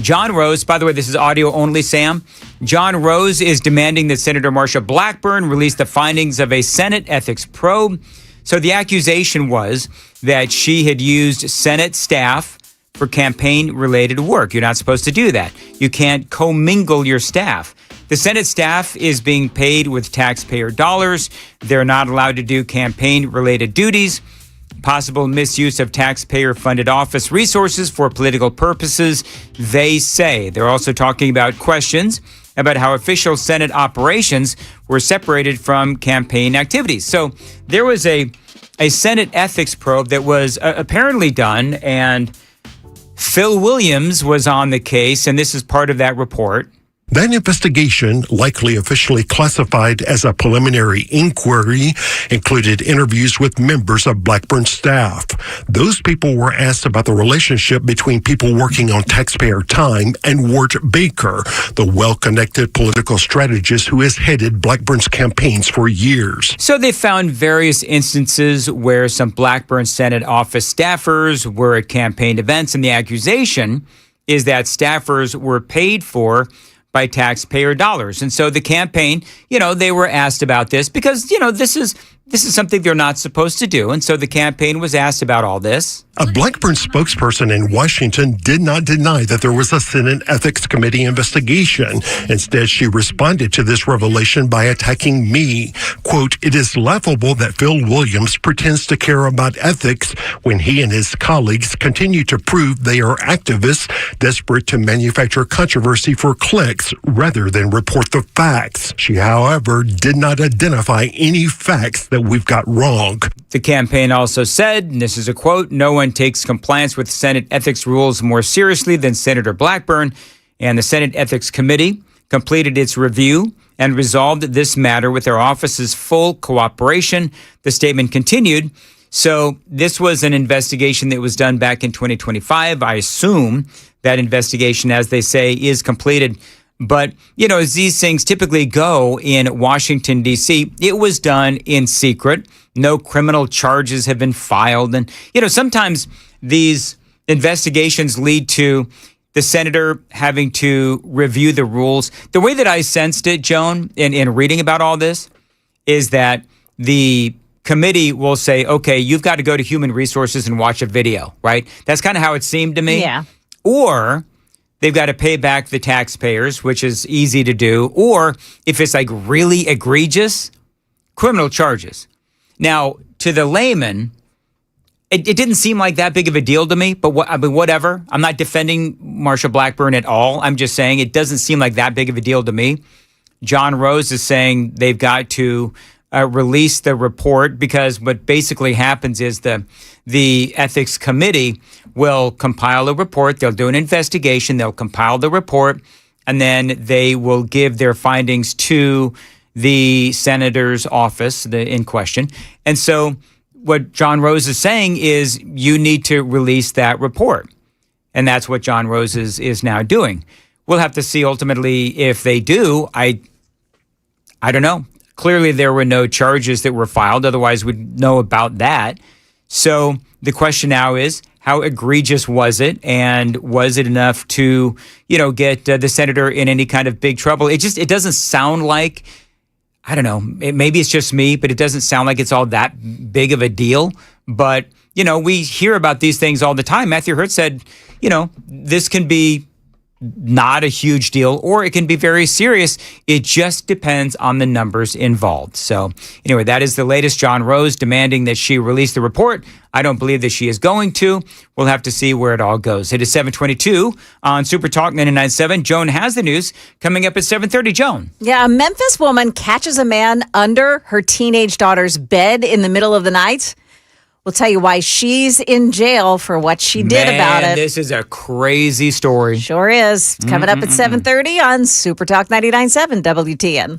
John Rose, by the way, this is audio only, Sam. John Rose is demanding that Senator Marsha Blackburn release the findings of a Senate ethics probe. So the accusation was that she had used Senate staff for campaign-related work. You're not supposed to do that. You can't commingle your staff. The Senate staff is being paid with taxpayer dollars. They're not allowed to do campaign-related duties. Possible misuse of taxpayer-funded office resources for political purposes, they say. They're also talking about questions about how official Senate operations were separated from campaign activities. So there was a Senate ethics probe that was apparently done, and Phil Williams was on the case, and this is part of that report. That investigation, likely officially classified as a preliminary inquiry, included interviews with members of Blackburn's staff. Those people were asked about the relationship between people working on taxpayer time and Wart Baker, the well-connected political strategist who has headed Blackburn's campaigns for years. So they found various instances where some Blackburn Senate office staffers were at campaign events, and the accusation is that staffers were paid for by taxpayer dollars. And so the campaign, they were asked about this because, this is something they're not supposed to do. And so the campaign was asked about all this. A Blackburn spokesperson in Washington did not deny that there was a Senate Ethics Committee investigation. Instead, she responded to this revelation by attacking me. Quote, "It is laughable that Phil Williams pretends to care about ethics when he and his colleagues continue to prove they are activists desperate to manufacture controversy for clicks rather than report the facts." She, however, did not identify any facts that we've got wrong. The campaign also said, and this is a quote, "No one takes compliance with Senate ethics rules more seriously than Senator Blackburn," and the Senate Ethics Committee completed its review and resolved this matter with their office's full cooperation. The statement continued. So this was an investigation that was done back in 2025. I assume that investigation, as they say, is completed. But, as these things typically go in Washington, D.C., it was done in secret. No criminal charges have been filed. And, sometimes these investigations lead to the senator having to review the rules. The way that I sensed it, Joan, in reading about all this, is that the committee will say, okay, you've got to go to Human Resources and watch a video, right? That's kind of how it seemed to me. Yeah. Or they've got to pay back the taxpayers, which is easy to do. Or if it's like really egregious, criminal charges. Now, to the layman, it didn't seem like that big of a deal to me, but whatever. I'm not defending Marsha Blackburn at all. I'm just saying it doesn't seem like that big of a deal to me. John Rose is saying they've got to release the report because what basically happens is the ethics committee will compile a report. They'll do an investigation. They'll compile the report, and then they will give their findings to the senator's office in question. And so what John Rose is saying is you need to release that report. And that's what John Rose is now doing. We'll have to see ultimately if they do. I don't know. Clearly there were no charges that were filed. Otherwise we'd know about that. So the question now is, how egregious was it? And was it enough to, get the senator in any kind of big trouble? It doesn't sound like, I don't know, maybe it's just me, but it doesn't sound like it's all that big of a deal. But, we hear about these things all the time. Matthew Hurt said, this can be not a huge deal or it can be very serious. It just depends on the numbers involved. So anyway, that is the latest. John Rose demanding that she release the report. I don't believe that she is going to. We'll have to see where it all goes. It is 7:22 on Super Talk 99.7. Joan has the news coming up at 7:30. Joan. Yeah, a Memphis woman catches a man under her teenage daughter's bed in the middle of the night. We'll tell you why she's in jail for what she did about it. This is a crazy story. Sure is. It's coming up at 7:30 on Super Talk 99.7 WTN.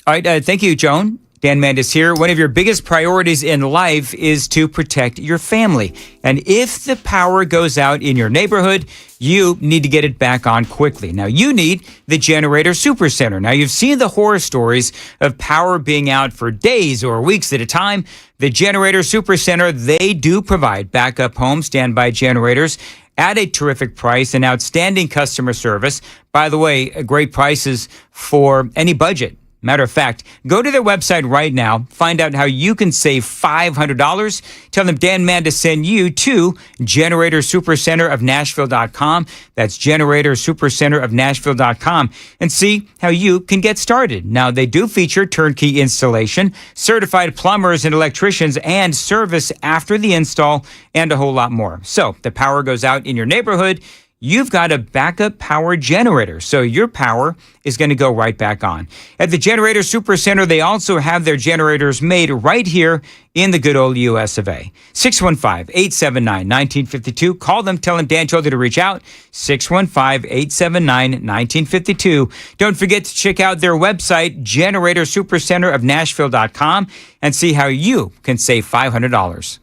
All right. Thank you, Joan. Dan Mandis here. One of your biggest priorities in life is to protect your family. And if the power goes out in your neighborhood, you need to get it back on quickly. Now, you need the Generator Supercenter. Now, you've seen the horror stories of power being out for days or weeks at a time. The Generator Supercenter, they do provide backup home standby generators at a terrific price and outstanding customer service. By the way, great prices for any budget. Matter of fact, go to their website right now, find out how you can save $500. Tell them Dan Mandis send you to Generator Supercenter of Nashville.com. That's Generator Supercenter of Nashville.com, and see how you can get started. Now, they do feature turnkey installation, certified plumbers and electricians, and service after the install, and a whole lot more. So, the power goes out in your neighborhood. You've got a backup power generator, so your power is going to go right back on. At the Generator Supercenter, they also have their generators made right here in the good old US of A. 615-879-1952. Call them, tell them Dan told you to reach out. 615-879-1952. Don't forget to check out their website, Generator Supercenter of Nashville.com, and see how you can save $500.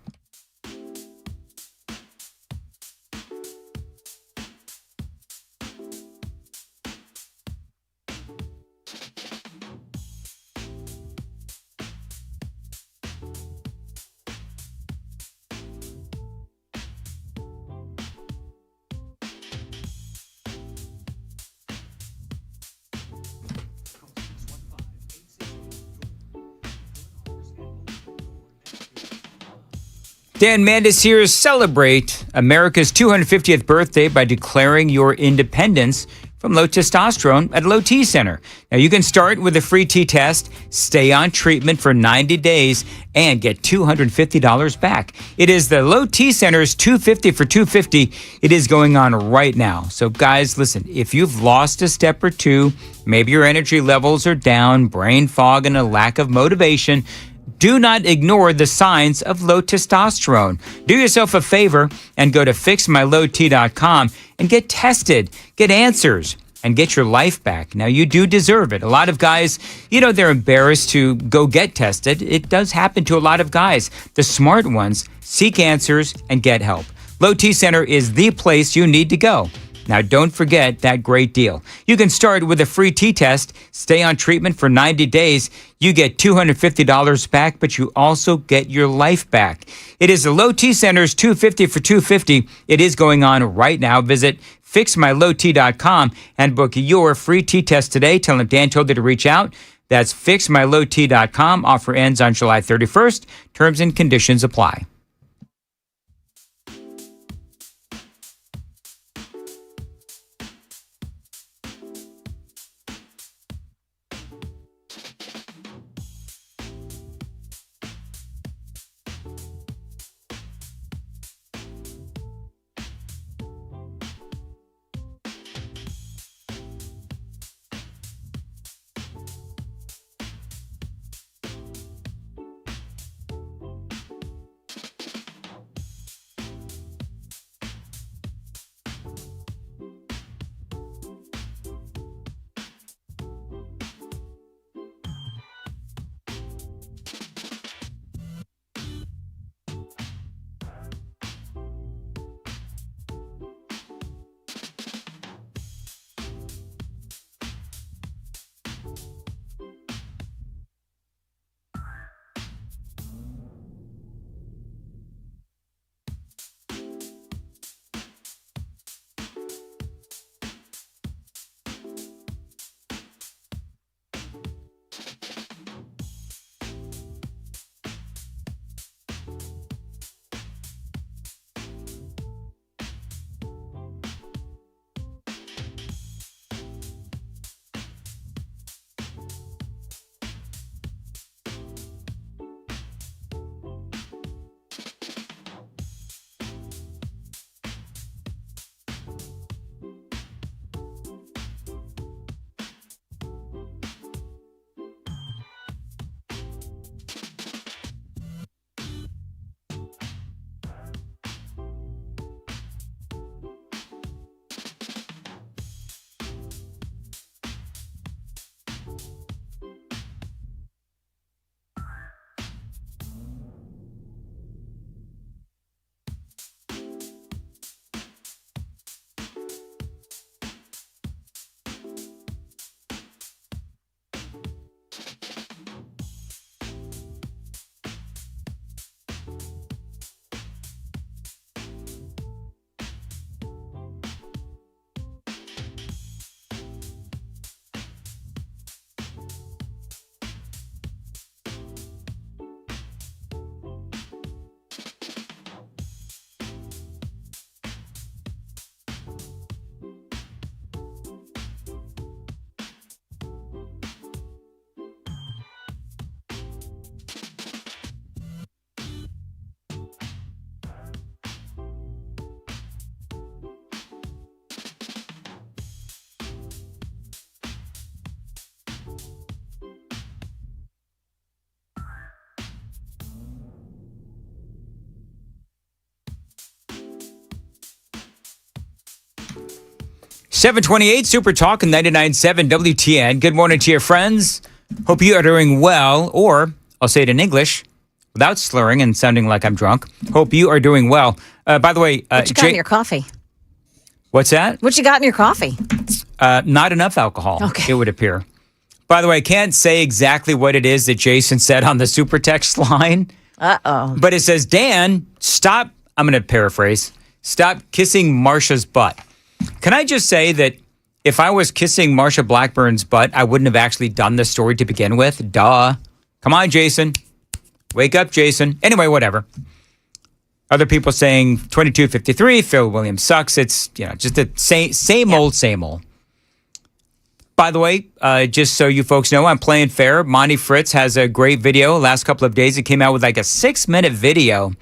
Dan Mandis here to celebrate America's 250th birthday by declaring your independence from low testosterone at Low T Center. Now, you can start with a free T test, stay on treatment for 90 days, and get $250 back. It is the Low T Center's 250 for 250. It is going on right now. So, guys, listen, if you've lost a step or two, maybe your energy levels are down, brain fog, and a lack of motivation, do not ignore the signs of low testosterone. Do yourself a favor and go to fixmylowt.com and get tested, get answers, and get your life back. Now, you do deserve it. A lot of guys, they're embarrassed to go get tested. It does happen to a lot of guys. The smart ones seek answers and get help. Low T Center is the place you need to go. Now, don't forget that great deal. You can start with a free t-test, stay on treatment for 90 days. You get $250 back, but you also get your life back. It is the Low T Center's $250 for $250. It is going on right now. Visit fixmylowt.com and book your free t-test today. Tell them Dan told you to reach out. That's fixmylowt.com. Offer ends on July 31st. Terms and conditions apply. $728 Super Talk and 99.7 WTN. Good morning to your friends. Hope you are doing well, or I'll say it in English without slurring and sounding like I'm drunk. Hope you are doing well. By the way, what you got in your coffee? What's that? What you got in your coffee? Not enough alcohol, it would appear. By the way, I can't say exactly what it is that Jason said on the super text line. Uh-oh. But it says, Dan, stop, I'm going to paraphrase, stop kissing Marsha's butt. Can I just say that if I was kissing Marsha Blackburn's butt, I wouldn't have actually done this story to begin with? Duh. Come on, Jason. Wake up, Jason. Anyway, whatever. Other people saying 2253, Phil Williams sucks. It's, just the same old. By the way, just so you folks know, I'm playing fair. Monty Fritz has a great video. Last couple of days, he came out with like a 6-minute video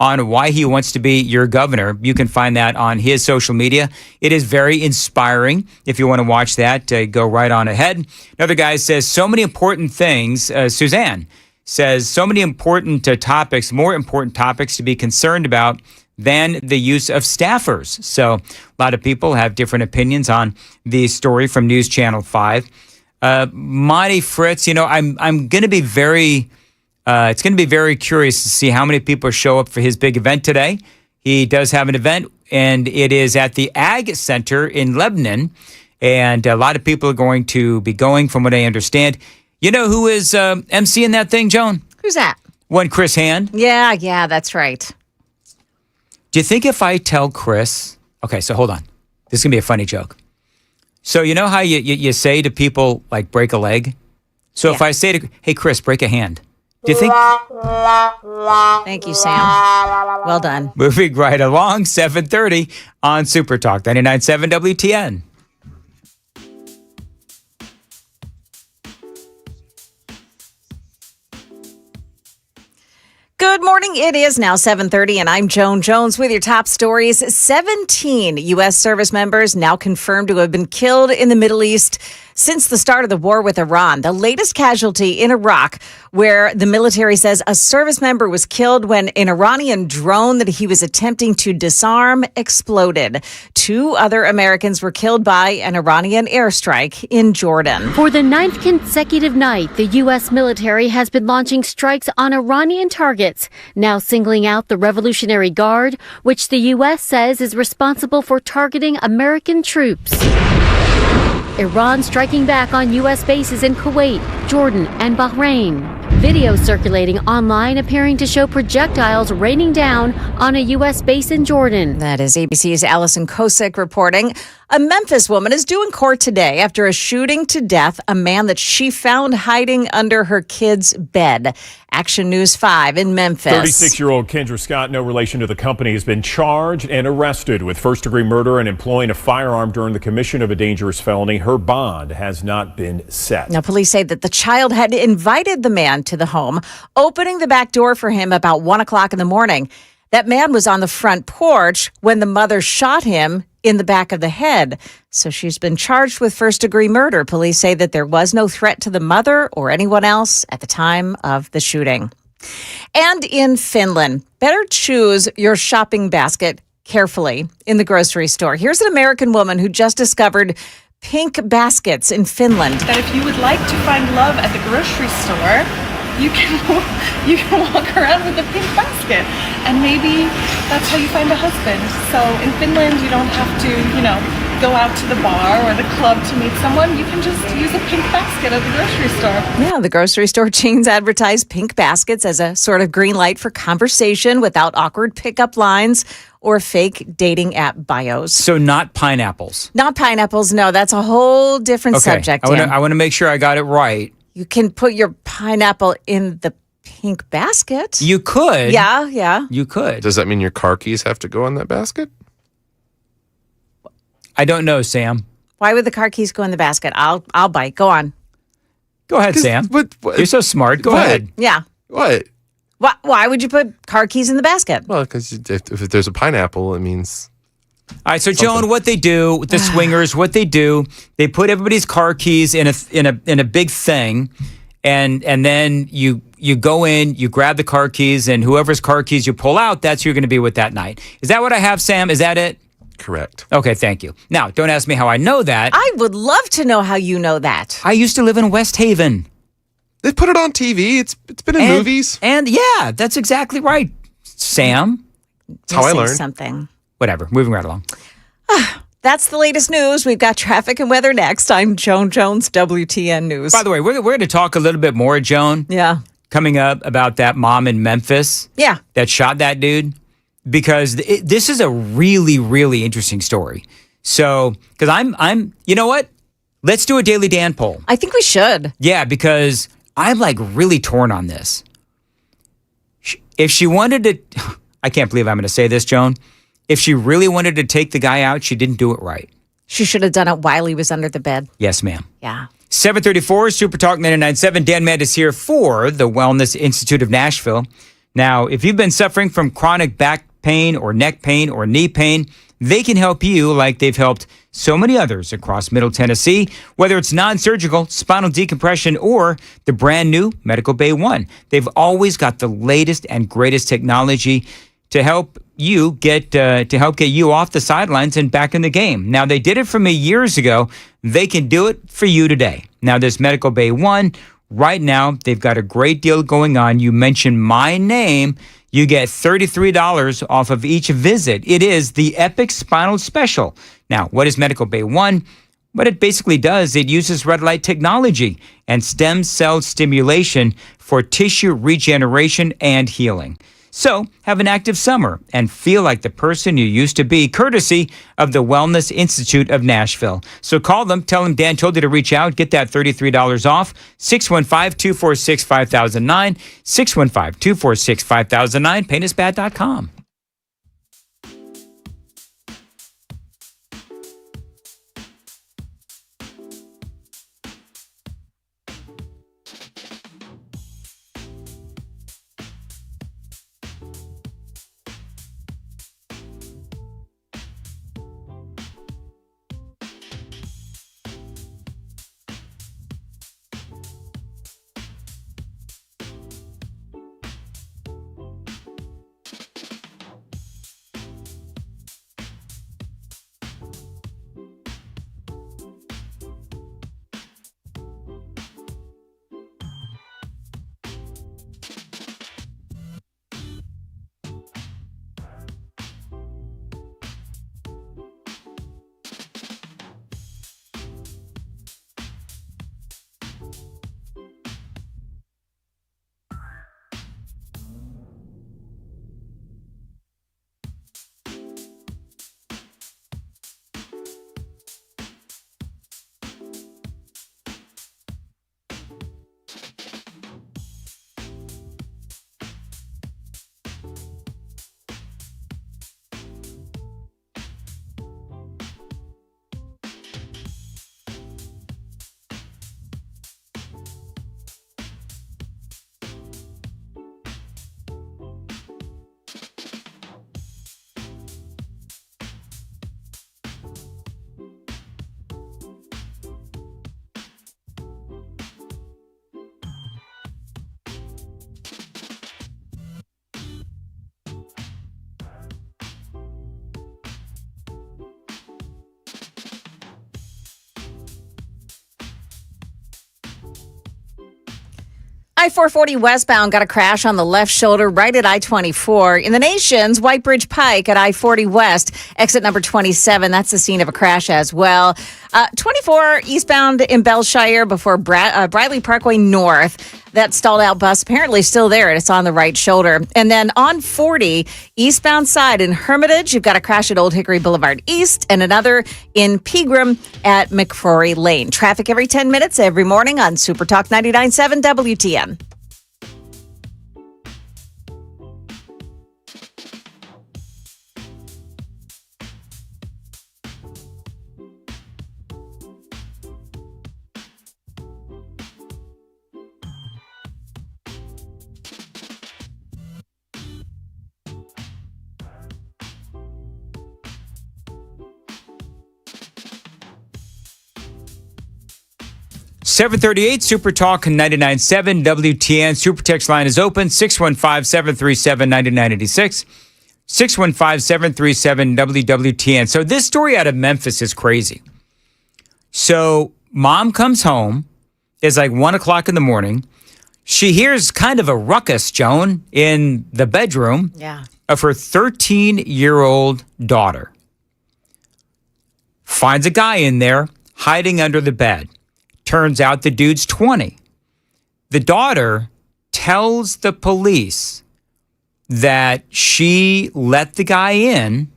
on why he wants to be your governor. You can find that on his social media. It is very inspiring. If you want to watch that, go right on ahead. Another guy says, so many important things. Suzanne says, so many important topics, more important topics to be concerned about than the use of staffers. So a lot of people have different opinions on the story from News Channel 5. Monty Fritz, I'm going to be very... it's going to be very curious to see how many people show up for his big event today. He does have an event and it is at the Ag Center in Lebanon. And a lot of people are going to be going, from what I understand. You know who is emceeing that thing, Joan? Who's that? One Chris Hand. Yeah, that's right. Do you think if I tell Chris... Okay, so hold on. This is going to be a funny joke. So you know how you say to people, like, break a leg? So if I say to... Hey, Chris, break a hand. Do you think... Thank you, Sam. Well done. Moving right along, 7:30 on Super Talk 99.7 WTN. Good morning. It is now 7:30, and I'm Joan Jones with your top stories. 17 U.S. service members now confirmed to have been killed in the Middle East since the start of the war with Iran. The latest casualty in Iraq, where the military says a service member was killed when an Iranian drone that he was attempting to disarm exploded. 2 other Americans were killed by an Iranian airstrike in Jordan. For the 9th consecutive night, the U.S. military has been launching strikes on Iranian targets, now singling out the Revolutionary Guard, which the U.S. says is responsible for targeting American troops. Iran striking back on U.S. bases in Kuwait, Jordan, and Bahrain. Videos circulating online appearing to show projectiles raining down on a U.S. base in Jordan. That is ABC's Allison Kosick reporting. A Memphis woman is due in court today after a shooting to death a man that she found hiding under her kid's bed. Action News 5 in Memphis. 36-year-old Kendra Scott, no relation to the company, has been charged and arrested with first-degree murder and employing a firearm during the commission of a dangerous felony. Her bond has not been set. Now, police say that the child had invited the man to the home, opening the back door for him about 1 o'clock in the morning. That man was on the front porch when the mother shot him in the back of the head. So she's been charged with first-degree murder. Police say that there was no threat to the mother or anyone else at the time of the shooting. And in Finland, better choose your shopping basket carefully in the grocery store. Here's an American woman who just discovered pink baskets in Finland. That if you would like to find love at the grocery store, you can walk around with a pink basket, and maybe that's how you find a husband. So in Finland, you don't have to, go out to the bar or the club to meet someone. You can just use a pink basket at the grocery store. Yeah, the grocery store chains advertise pink baskets as a sort of green light for conversation without awkward pickup lines or fake dating app bios. So not pineapples. Not pineapples, no. That's a whole different subject. I want to make sure I got it right. You can put your pineapple in the pink basket. You could. Yeah. You could. Does that mean your car keys have to go in that basket? I don't know, Sam. Why would the car keys go in the basket? I'll bite. Go on. Go ahead, Sam. What? You're so smart. Go ahead. Yeah. What? Why would you put car keys in the basket? Well, because if there's a pineapple, it means... All right, so Joan, what they do with the swingers, they put everybody's car keys in a big thing, and then you go in, you grab the car keys, and whoever's car keys you pull out, that's who you're going to be with that night. Is that what I have, Sam? Is that it? Correct. Okay, thank you. Now, don't ask me how I know that. I would love to know how you know that. I used to live in West Haven. They put it on TV. It's been in movies. And yeah, that's exactly right, Sam. That's how I learned. Something. Whatever, moving right along. That's the latest news. We've got traffic and weather next. I'm Joan Jones, WTN News. By the way, we're going to talk a little bit more, Joan. Yeah. Coming up about that mom in Memphis. Yeah. That shot that dude. Because this is a really, really interesting story. So, because I'm, you know what? Let's do a Daily Dan poll. I think we should. Yeah, because I'm like really torn on this. If she wanted to, I can't believe I'm going to say this, Joan. If she really wanted to take the guy out, she didn't do it right. She should have done it while he was under the bed. Yes, ma'am. Yeah. 7:34, Super Talk 99.7. Dan Mandis here for the Wellness Institute of Nashville. Now, if you've been suffering from chronic back pain or neck pain or knee pain, they can help you like they've helped so many others across Middle Tennessee, whether it's non-surgical, spinal decompression, or the brand new Medical Bay 1. They've always got the latest and greatest technology to help you get you off the sidelines and back in the game. Now, they did it for me years ago. They can do it for you today. Now, this Medical Bay 1, right now, they've got a great deal going on. You mention my name, you get $33 off of each visit. It is the Epic Spinal Special. Now, what is Medical Bay 1? What it basically does, it uses red light technology and stem cell stimulation for tissue regeneration and healing. So, have an active summer and feel like the person you used to be, courtesy of the Wellness Institute of Nashville. So call them, tell them Dan told you to reach out, get that $33 off, 615-246-5009, 615-246-5009, painisbad.com. I-440 westbound got a crash on the left shoulder right at I-24. In the Nations, White Bridge Pike at I-40 West, exit number 27. That's the scene of a crash as well. 24 eastbound in Belshire before Bradley Parkway North. That stalled out bus apparently still there, and it's on the right shoulder. And then on 40, eastbound side in Hermitage, you've got a crash at Old Hickory Boulevard East and another in Pegram at McFrory Lane. Traffic every 10 minutes every morning on Super Talk 99.7 WTN. $738 Super Talk 99.7 WTN. Super text line is open, 615-737-9986. 615-737-WWTN. So this story out of Memphis is crazy. So mom comes home. It's like 1 o'clock in the morning. She hears kind of a ruckus, Joan, in the bedroom of her 13-year-old daughter. Finds a guy in there hiding under the bed. Turns out the dude's 20. The daughter tells the police that she let the guy in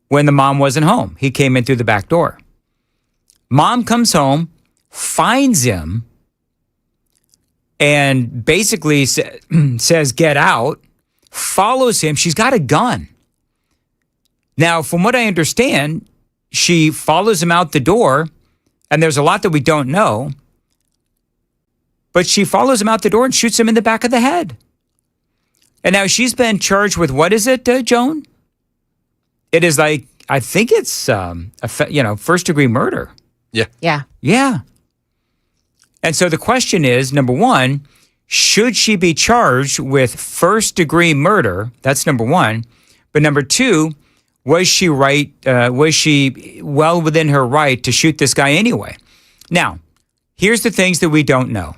when the mom wasn't home. He came in through the back door. Mom comes home, finds him, and basically says, get out, follows him. She's got a gun. Now, from what I understand, she follows him out the door. And there's a lot that we don't know. But she follows him out the door and shoots him in the back of the head. And now she's been charged with, what is it, Joan? It is like, I think it's, first degree murder. Yeah. Yeah. Yeah. And so the question is, number one, should she be charged with first degree murder? That's number one. But number two, was she right? Was she well within her right to shoot this guy anyway? Now, here's the things that we don't know.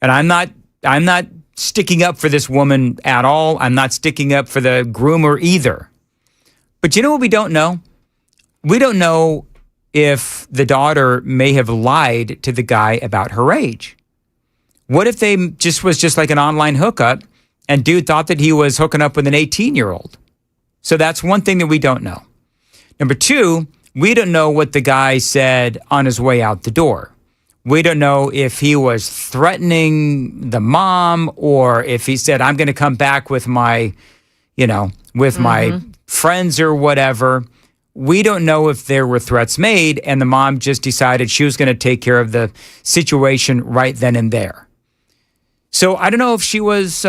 And I'm not sticking up for this woman at all. I'm not sticking up for the groomer either. But you know what we don't know? We don't know if the daughter may have lied to the guy about her age. What if they was just like an online hookup and dude thought that he was hooking up with an 18-year-old? So that's one thing that we don't know. Number two, we don't know what the guy said on his way out the door. We don't know if he was threatening the mom or if he said, I'm going to come back with my, my friends or whatever. We don't know if there were threats made and the mom just decided she was going to take care of the situation right then and there. So I don't know if she was...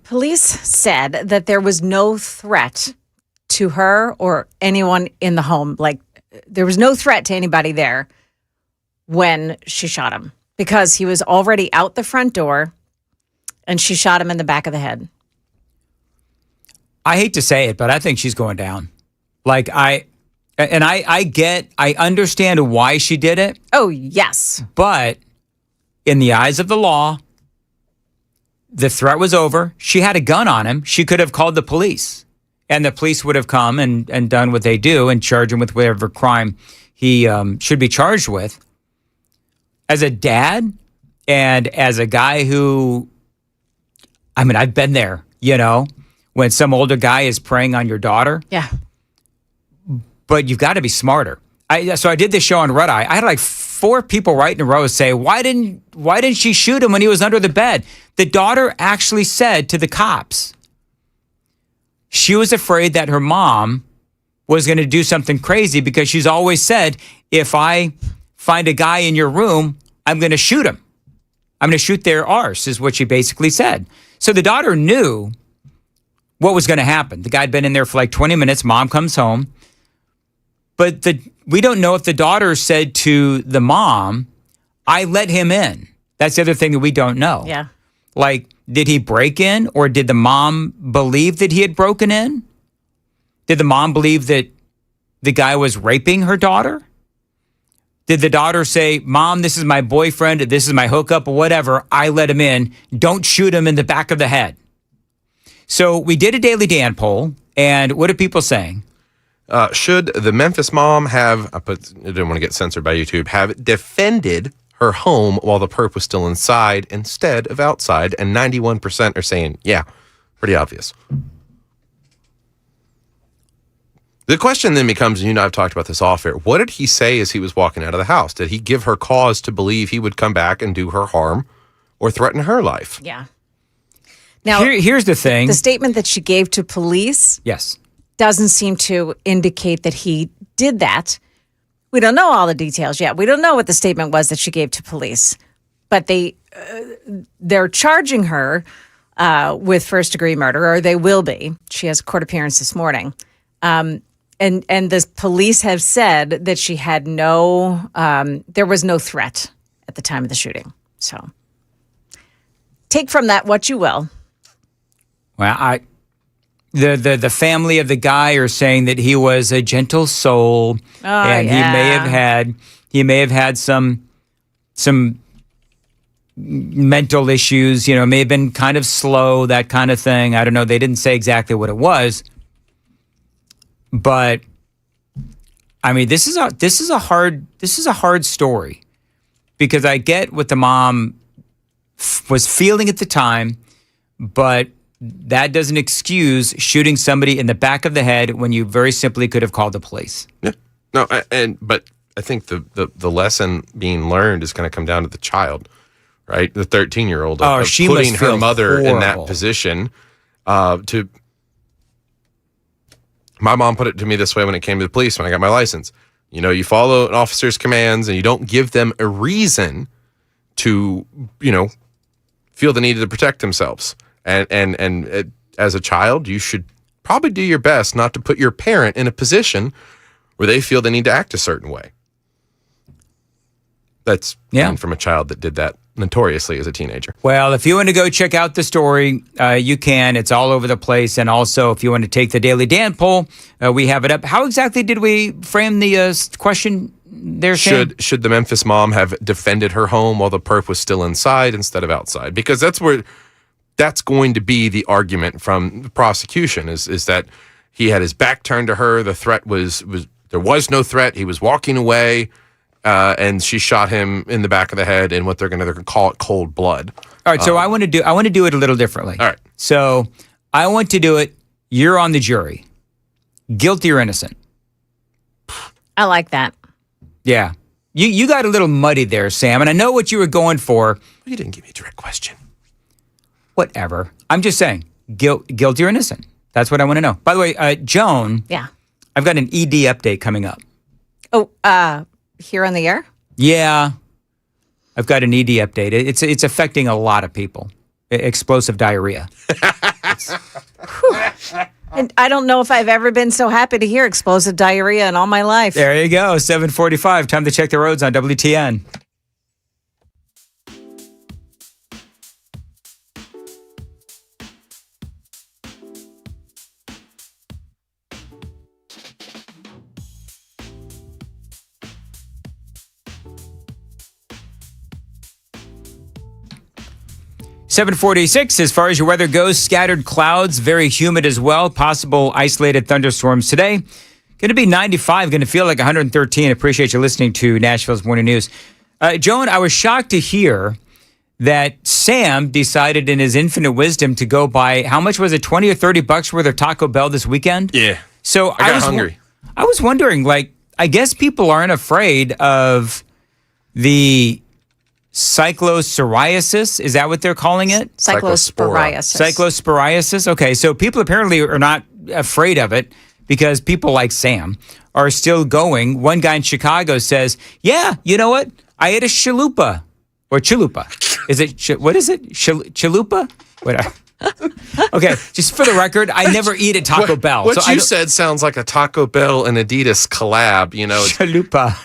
Police said that there was no threat to her or anyone in the home. Like, there was no threat to anybody there when she shot him because he was already out the front door and she shot him in the back of the head. I hate to say it, but I think she's going down. Like, I understand why she did it. Oh, yes. But in the eyes of the law, the threat was over. She had a gun on him. She could have called the police. And the police would have come and done what they do and charged him with whatever crime he should be charged with. As a dad and as a guy who, I've been there, when some older guy is preying on your daughter. Yeah. But you've got to be smarter. So I did this show on Red Eye. I had like 4 people right in a row say, why didn't she shoot him when he was under the bed? The daughter actually said to the cops, she was afraid that her mom was going to do something crazy because she's always said, if I find a guy in your room, I'm going to shoot him. I'm going to shoot their arse, is what she basically said. So the daughter knew what was going to happen. The guy had been in there for like 20 minutes. Mom comes home. But we don't know if the daughter said to the mom, I let him in. That's the other thing that we don't know. Yeah. Like, did he break in or did the mom believe that he had broken in? Did the mom believe that the guy was raping her daughter? Did the daughter say, Mom, this is my boyfriend, this is my hookup or whatever, I let him in, don't shoot him in the back of the head? So we did a Daily Dan poll, and what are people saying? Should the Memphis mom have, I didn't want to get censored by YouTube, have defended her home while the perp was still inside instead of outside? And 91% are saying, yeah, pretty obvious. The question then becomes, and you and I have talked about this off air, what did he say as he was walking out of the house? Did he give her cause to believe he would come back and do her harm or threaten her life? Yeah. Now, here's the thing. The statement that she gave to police yes, doesn't seem to indicate that he did that. We don't know all the details yet. We don't know what the statement was that she gave to police. But they're charging her with first-degree murder, or they will be. She has a court appearance this morning. And the police have said that she had there was no threat at the time of the shooting. So take from that what you will. Well, the family of the guy are saying that he was a gentle soul, and he may have had some mental issues. May have been kind of slow, that kind of thing. I don't know. They didn't say exactly what it was. But this is a hard story, because I get what the mom was feeling at the time, but that doesn't excuse shooting somebody in the back of the head when you very simply could have called the police. Yeah. No, but I think the lesson being learned is going to come down to the child, right? The 13-year-old of she putting must her feel mother in that horrible. position. My mom put it to me this way when it came to the police when I got my license. You follow an officer's commands and you don't give them a reason to, feel the need to protect themselves. And as a child, you should probably do your best not to put your parent in a position where they feel they need to act a certain way. That's coming from a child that did that notoriously as a teenager. Well, if you want to go check out the story, you can. It's all over the place. And also, if you want to take the Daily Dan poll, we have it up. How exactly did we frame the question there, Shane? Should the Memphis mom have defended her home while the perp was still inside instead of outside? Because that's where that's going to be the argument from the prosecution is that he had his back turned to her. The threat was there was no threat. He was walking away, and she shot him in the back of the head in what they're going to call it cold blood. All right, so I want to do it a little differently. All right. So I want to do it. You're on the jury. Guilty or innocent? I like that. Yeah. You got a little muddy there, Sam, and I know what you were going for. You didn't give me a direct question. Whatever. I'm just saying, guilty or innocent? That's what I want to know. By the way, Joan. Yeah. I've got an ED update coming up. Oh, here on the air? Yeah. I've got an ED update. It's affecting a lot of people. Explosive diarrhea. And I don't know if I've ever been so happy to hear explosive diarrhea in all my life. There you go. 7:45. Time to check the roads on WTN. .46, as far as your weather goes, scattered clouds, very humid as well. Possible isolated thunderstorms today. Going to be 95, going to feel like 113. Appreciate you listening to Nashville's Morning News. Joan, I was shocked to hear that Sam decided in his infinite wisdom to go buy, how much was it, 20 or 30 bucks worth of Taco Bell this weekend? Yeah. So I got hungry. I was wondering, like, I guess people aren't afraid of the cyclosporiasis, is that what they're calling it? Cyclosporiasis. Cyclosporiasis. Okay, so people apparently are not afraid of it because people like Sam are still going. One guy in Chicago says, yeah, you know what? I ate a chalupa. Or chalupa. Is it, what is it? Chalupa? Whatever. Okay, just for the record, I never eat at Taco Bell. What you said sounds like a Taco Bell and Adidas collab, you know. Chalupa.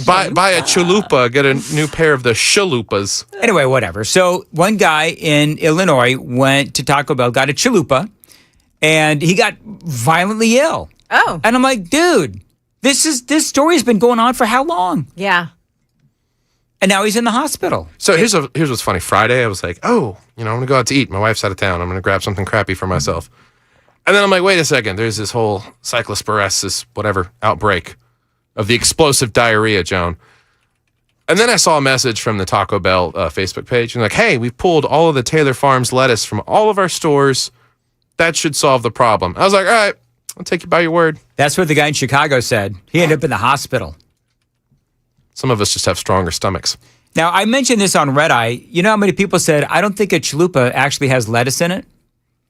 Buy a chalupa, get a new pair of the chalupas. Anyway, whatever. So one guy in Illinois went to Taco Bell, got a chalupa, and he got violently ill. Oh. And I'm like, dude, this story's been going on for how long? Yeah. And now he's in the hospital. So here's what's funny. Friday, I was like, oh, I'm going to go out to eat. My wife's out of town. I'm going to grab something crappy for myself. And then I'm like, wait a second. There's this whole cyclosporiasis, whatever, outbreak of the explosive diarrhea, Joan. And then I saw a message from the Taco Bell Facebook page. And like, hey, we've pulled all of the Taylor Farms lettuce from all of our stores. That should solve the problem. I was like, all right, I'll take you by your word. That's what the guy in Chicago said. He ended up in the hospital. Some of us just have stronger stomachs. Now, I mentioned this on Red Eye. You know how many people said, I don't think a chalupa actually has lettuce in it?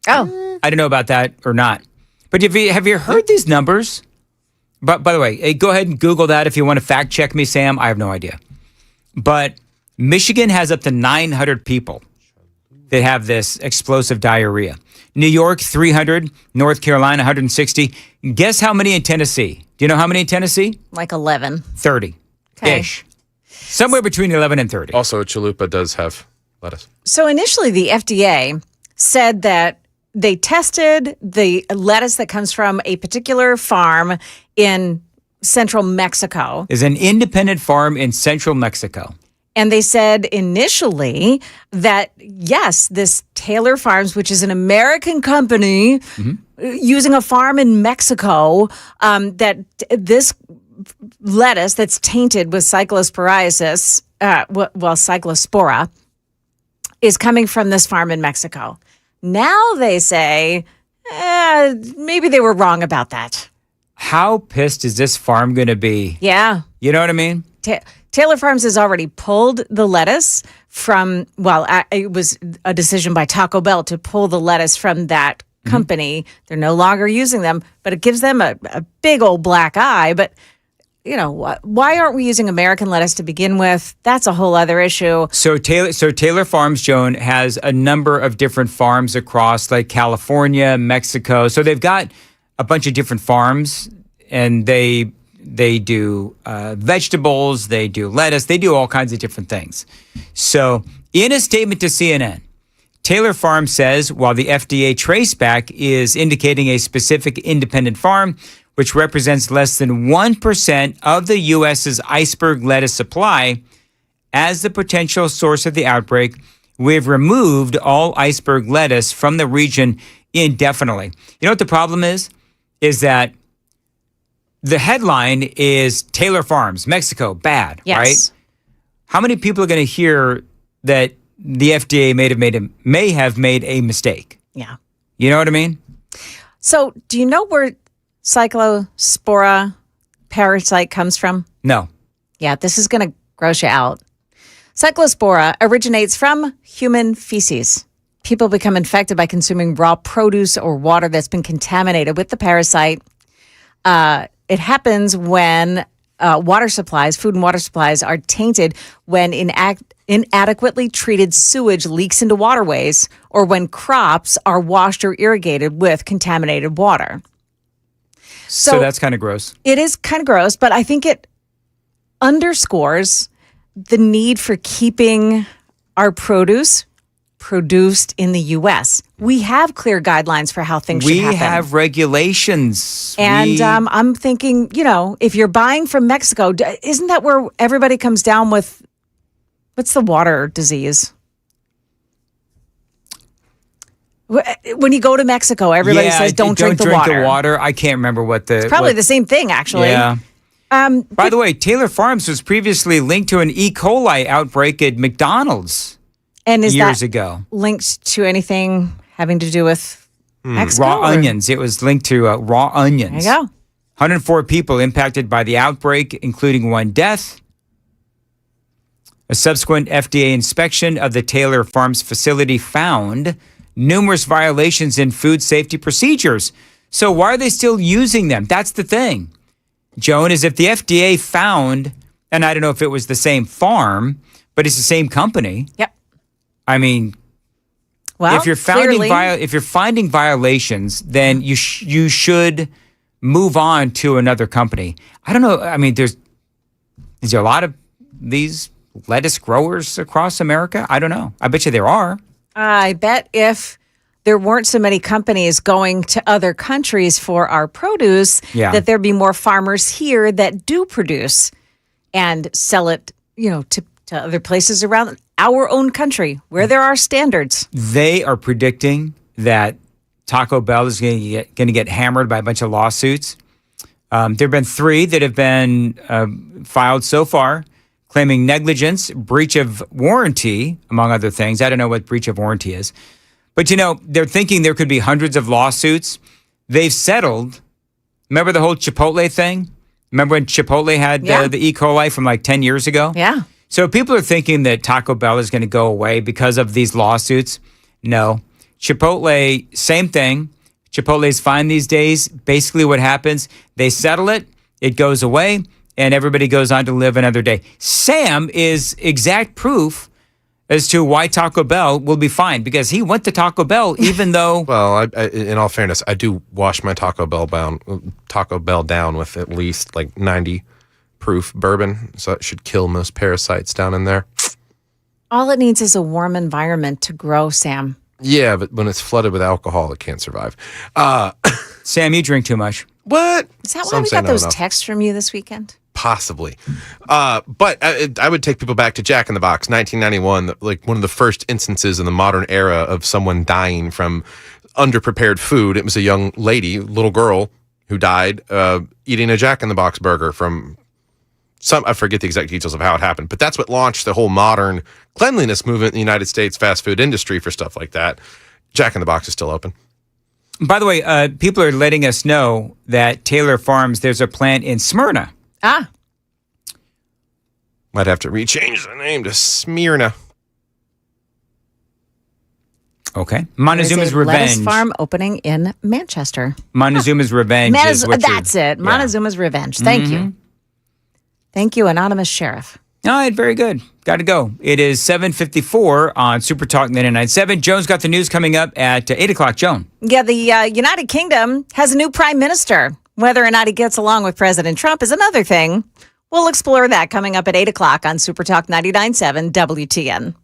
Oh. I don't know about that or not. But have you heard these numbers? But by the way, hey, go ahead and Google that if you want to fact check me, Sam. I have no idea. But Michigan has up to 900 people that have this explosive diarrhea. New York, 300. North Carolina, 160. Guess how many in Tennessee? Do you know how many in Tennessee? Like 11. 30-ish. Somewhere between 11 and 30. Also, a chalupa does have lettuce. So initially, the FDA said that they tested the lettuce that comes from a particular farm in central Mexico. Is an independent farm in central Mexico. And they said initially that, yes, this Taylor Farms, which is an American company using a farm in Mexico, that this lettuce that's tainted with cyclosporiasis, cyclospora, is coming from this farm in Mexico. Now they say, maybe they were wrong about that. How pissed is this farm going to be? Yeah. You know what I mean? Taylor Farms has already pulled the lettuce from, it was a decision by Taco Bell to pull the lettuce from that company. They're no longer using them, but it gives them a big old black eye. But, you know, why aren't we using American lettuce to begin with? That's a whole other issue. So Taylor Farms, Joan, has a number of different farms across like California, Mexico. So they've got a bunch of different farms, and they do vegetables, they do lettuce, they do all kinds of different things. So in a statement to CNN, Taylor Farms says while the FDA traceback is indicating a specific independent farm, which represents less than 1% of the U.S.'s iceberg lettuce supply, as the potential source of the outbreak, We've removed all iceberg lettuce from the region indefinitely. You know what the problem is? Is that the headline is Taylor Farms, Mexico, bad, right? How many people are going to hear that the FDA may have made a mistake? Yeah. You know what I mean? So do you know where cyclospora parasite comes from? No. Yeah, this is going to gross you out. Cyclospora originates from human feces. People become infected by consuming raw produce or water that's been contaminated with the parasite. It happens when water supplies, food and water supplies, are tainted when inadequately treated sewage leaks into waterways or when crops are washed or irrigated with contaminated water. So that's kind of gross. It is kind of gross, but I think it underscores the need for keeping our produce produced in the U.S. We have clear guidelines for how things should happen. We have regulations. And I'm thinking, if you're buying from Mexico, isn't that where everybody comes down with, what's the water disease? When you go to Mexico, everybody says, don't drink the water. I can't remember what the... It's probably the same thing, actually. Yeah. By the way, Taylor Farms was previously linked to an E. coli outbreak at McDonald's years ago. Linked to anything having to do with Mexico? Raw onions. It was linked to raw onions. There you go. 104 people impacted by the outbreak, including one death. A subsequent FDA inspection of the Taylor Farms facility found numerous violations in food safety procedures. So why are they still using them? That's the thing. Joan, is if the FDA found, and I don't know if it was the same farm, but it's the same company. Yep. I mean, well, if you're finding violations, then you should move on to another company. I don't know. I mean, is there a lot of these lettuce growers across America? I don't know. I bet you there are. I bet if there weren't so many companies going to other countries for our produce, that there'd be more farmers here that do produce and sell it, to other places around our own country where there are standards. They are predicting that Taco Bell is going to get hammered by a bunch of lawsuits. There have been 3 that have been filed so far, claiming negligence, breach of warranty, among other things. I don't know what breach of warranty is. But, they're thinking there could be hundreds of lawsuits. They've settled. Remember the whole Chipotle thing? Remember when Chipotle had the E. coli from like 10 years ago? Yeah. So people are thinking that Taco Bell is going to go away because of these lawsuits. No. Chipotle, same thing. Chipotle's fine these days. Basically what happens, they settle it, it goes away, and everybody goes on to live another day. Sam is exact proof as to why Taco Bell will be fine, because he went to Taco Bell even though... Well, in all fairness, I do wash my Taco Bell down with at least like 90 proof bourbon, so it should kill most parasites down in there. All it needs is a warm environment to grow, Sam. Yeah, but when it's flooded with alcohol, it can't survive. Sam, you drink too much. What? Is that why we got those texts from you this weekend? Possibly. But I would take people back to Jack in the Box, 1991, like one of the first instances in the modern era of someone dying from underprepared food. It was a young lady, little girl, who died eating a Jack in the Box burger from I forget the exact details of how it happened, but that's what launched the whole modern cleanliness movement in the United States fast food industry for stuff like that. Jack in the Box is still open. By the way, people are letting us know that Taylor Farms, there's a plant in Smyrna. Ah. Might have to rechange the name to Smyrna. Okay. Montezuma's Revenge. Lettuce farm opening in Manchester. Montezuma's Revenge is what that's it. Montezuma's Revenge. Thank you. Thank you, Anonymous Sheriff. All right, very good. Got to go. It is 7:54 on Super Talk 99.7. Joan's got the news coming up at 8 o'clock. Joan. Yeah, the United Kingdom has a new prime minister. Whether or not he gets along with President Trump is another thing. We'll explore that coming up at 8 o'clock on Super Talk 99.7 WTN.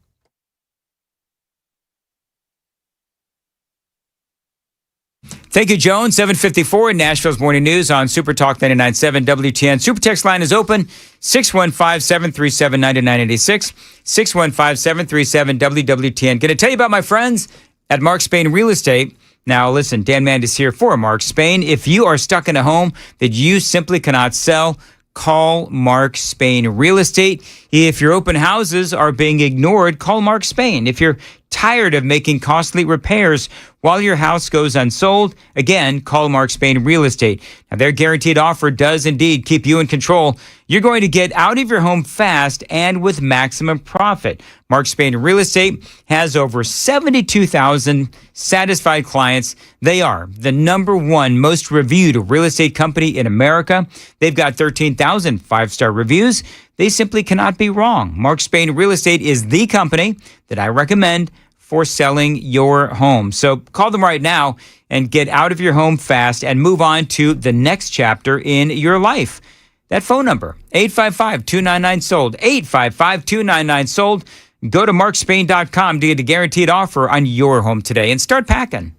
Thank you, Joan. 7:54 in Nashville's Morning News on Super Talk 99.7 WTN. Super Text line is open, 615-737-9986, 615-737-WWTN. Going to tell you about my friends at Mark Spain Real Estate. Now, listen, Dan Mandis here for Mark Spain. If you are stuck in a home that you simply cannot sell, call Mark Spain Real Estate. If your open houses are being ignored, call Mark Spain. If you're tired of making costly repairs while your house goes unsold, again, call Mark Spain Real Estate. Now, their guaranteed offer does indeed keep you in control. You're going to get out of your home fast and with maximum profit. Mark Spain Real Estate has over 72,000 satisfied clients. They are the #1 most reviewed real estate company in America. They've got 13,000 five-star reviews. They simply cannot be wrong. Mark Spain Real Estate is the company that I recommend for selling your home. So call them right now and get out of your home fast and move on to the next chapter in your life. That phone number, 855-299-SOLD, 855-299-SOLD. Go to markspain.com to get a guaranteed offer on your home today and start packing.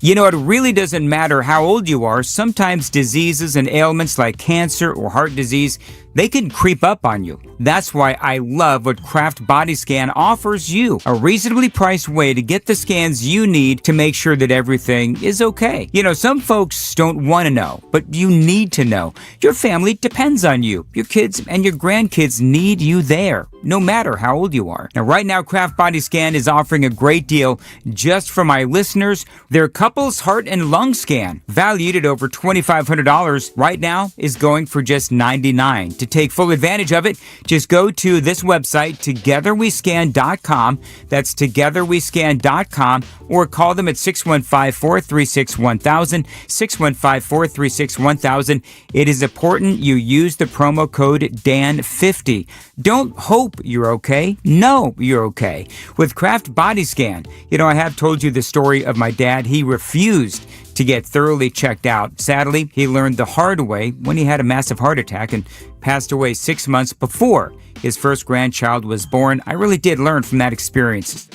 You know, it really doesn't matter how old you are. Sometimes diseases and ailments like cancer or heart disease, they can creep up on you. That's why I love what Kraft Body Scan offers you. A reasonably priced way to get the scans you need to make sure that everything is okay. You know, some folks don't want to know, but you need to know. Your family depends on you. Your kids and your grandkids need you there, no matter how old you are. Now, right now, Kraft Body Scan is offering a great deal just for my listeners. Their couples heart and lung scan, valued at over $2,500, right now is going for just $99. To take full advantage of it, just go to this website, togetherwescan.com. That's togetherwescan.com, or call them at 615-436-1000, 615-436-1000. It is important you use the promo code DAN50. Don't hope you're okay. No, you're okay. With Kraft Body Scan, you know, I have told you the story of my dad. He refused to get thoroughly checked out. Sadly, he learned the hard way when he had a massive heart attack and passed away 6 months before his first grandchild was born. I really did learn from that experience.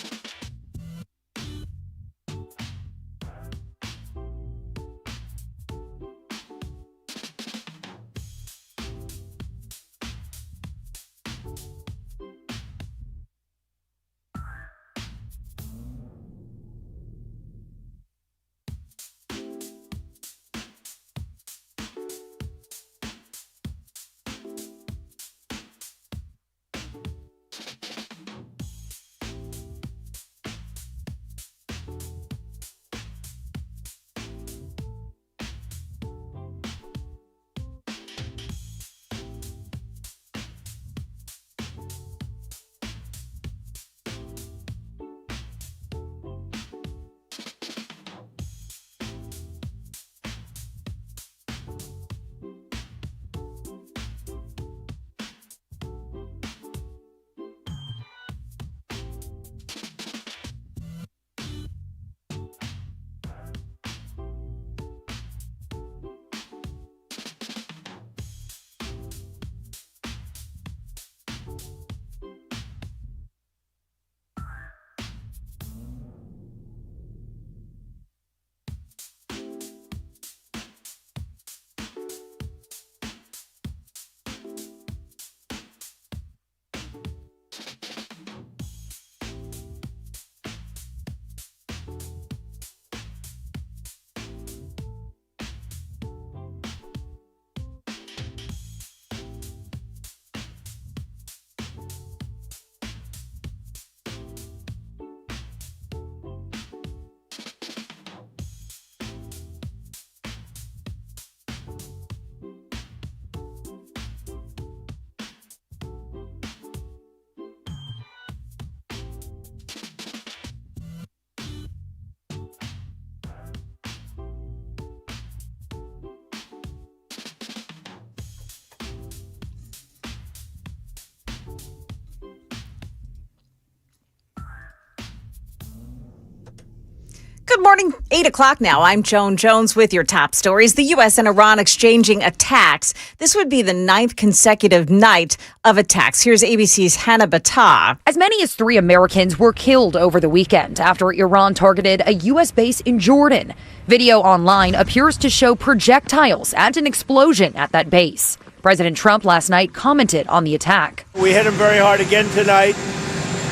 Good morning, 8 o'clock now. I'm Joan Jones with your top stories. The U.S. and Iran exchanging attacks. This would be the 9th consecutive night of attacks. Here's ABC's Hannah Battah. As many as 3 Americans were killed over the weekend after Iran targeted a U.S. base in Jordan. Video online appears to show projectiles and an explosion at that base. President Trump last night commented on the attack. We hit him very hard again tonight,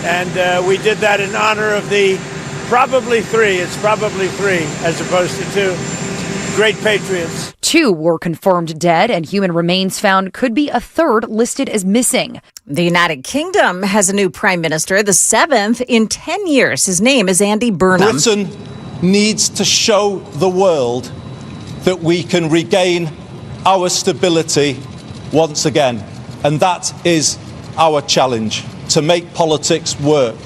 and we did that in honor of the probably 3. It's probably 3 as opposed to 2 great patriots. 2 were confirmed dead, and human remains found. Could be a 3rd listed as missing. The United Kingdom has a new prime minister, the 7th in 10 years. His name is Andy Burnham. Britain needs to show the world that we can regain our stability once again. And that is our challenge, to make politics work,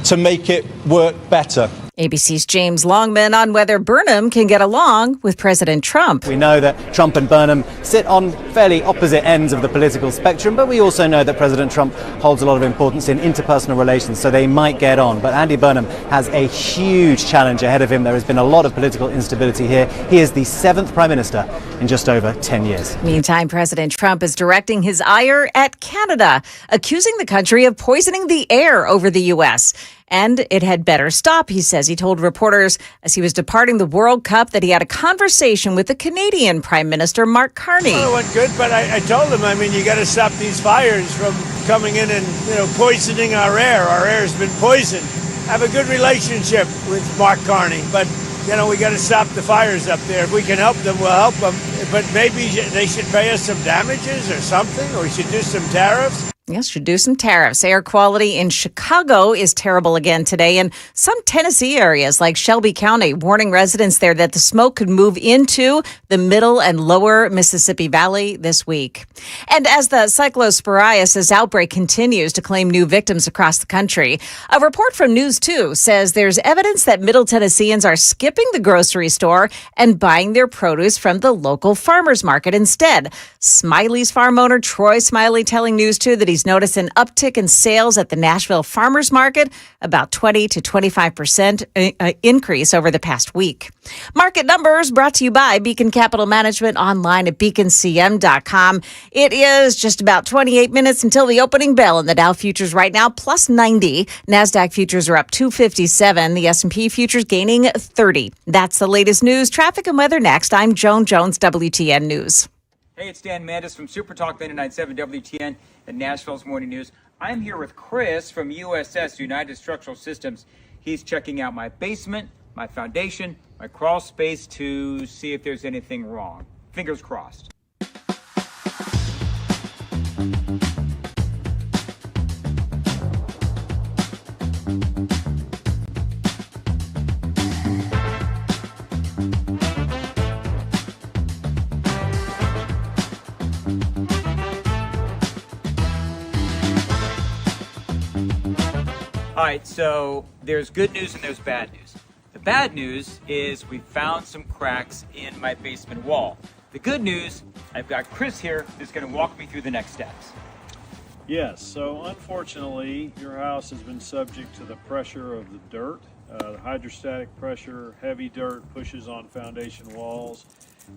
to make it work better. ABC's James Longman on whether Burnham can get along with President Trump. We know that Trump and Burnham sit on fairly opposite ends of the political spectrum, but we also know that President Trump holds a lot of importance in interpersonal relations, so they might get on. But Andy Burnham has a huge challenge ahead of him. There has been a lot of political instability here. He is the 7th Prime Minister in just over 10 years. Meantime, President Trump is directing his ire at Canada, accusing the country of poisoning the air over the U.S., and it had better stop, he says. He told reporters as he was departing the World Cup that he had a conversation with the Canadian Prime Minister, Mark Carney. Well, it went good, but I told him, you got to stop these fires from coming in and, poisoning our air. Our air has been poisoned. I have a good relationship with Mark Carney, but, we got to stop the fires up there. If we can help them, we'll help them. But maybe they should pay us some damages or something, or we should do some tariffs. Yes, should do some tariffs. Air quality in Chicago is terrible again today, and some Tennessee areas like Shelby County warning residents there that the smoke could move into the middle and lower Mississippi Valley this week. And as the cyclosporiasis outbreak continues to claim new victims across the country, a report from News 2 says there's evidence that Middle Tennesseans are skipping the grocery store and buying their produce from the local farmers market instead. Smiley's farm owner Troy Smiley telling News 2 that he's noticed an uptick in sales at the Nashville Farmers Market, about 20 to 25% increase over the past week. Market numbers brought to you by Beacon Capital Management, online at beaconcm.com. It is just about 28 minutes until the opening bell in the Dow futures right now, plus 90. NASDAQ futures are up 257. The S&P futures gaining 30. That's the latest news, traffic, and weather next. I'm Joan Jones, WTN News. Hey, it's Dan Mandis from Super Talk 99.7 WTN and Nashville's Morning News. I'm here with Chris from USS, United Structural Systems. He's checking out my basement, my foundation, my crawl space to see if there's anything wrong. Fingers crossed. All right, so there's good news and there's bad news. The bad news is we found some cracks in my basement wall. The good news, I've got Chris here who's going to walk me through the next steps. Yes, so unfortunately, your house has been subject to the pressure of the dirt. The hydrostatic pressure, heavy dirt pushes on foundation walls,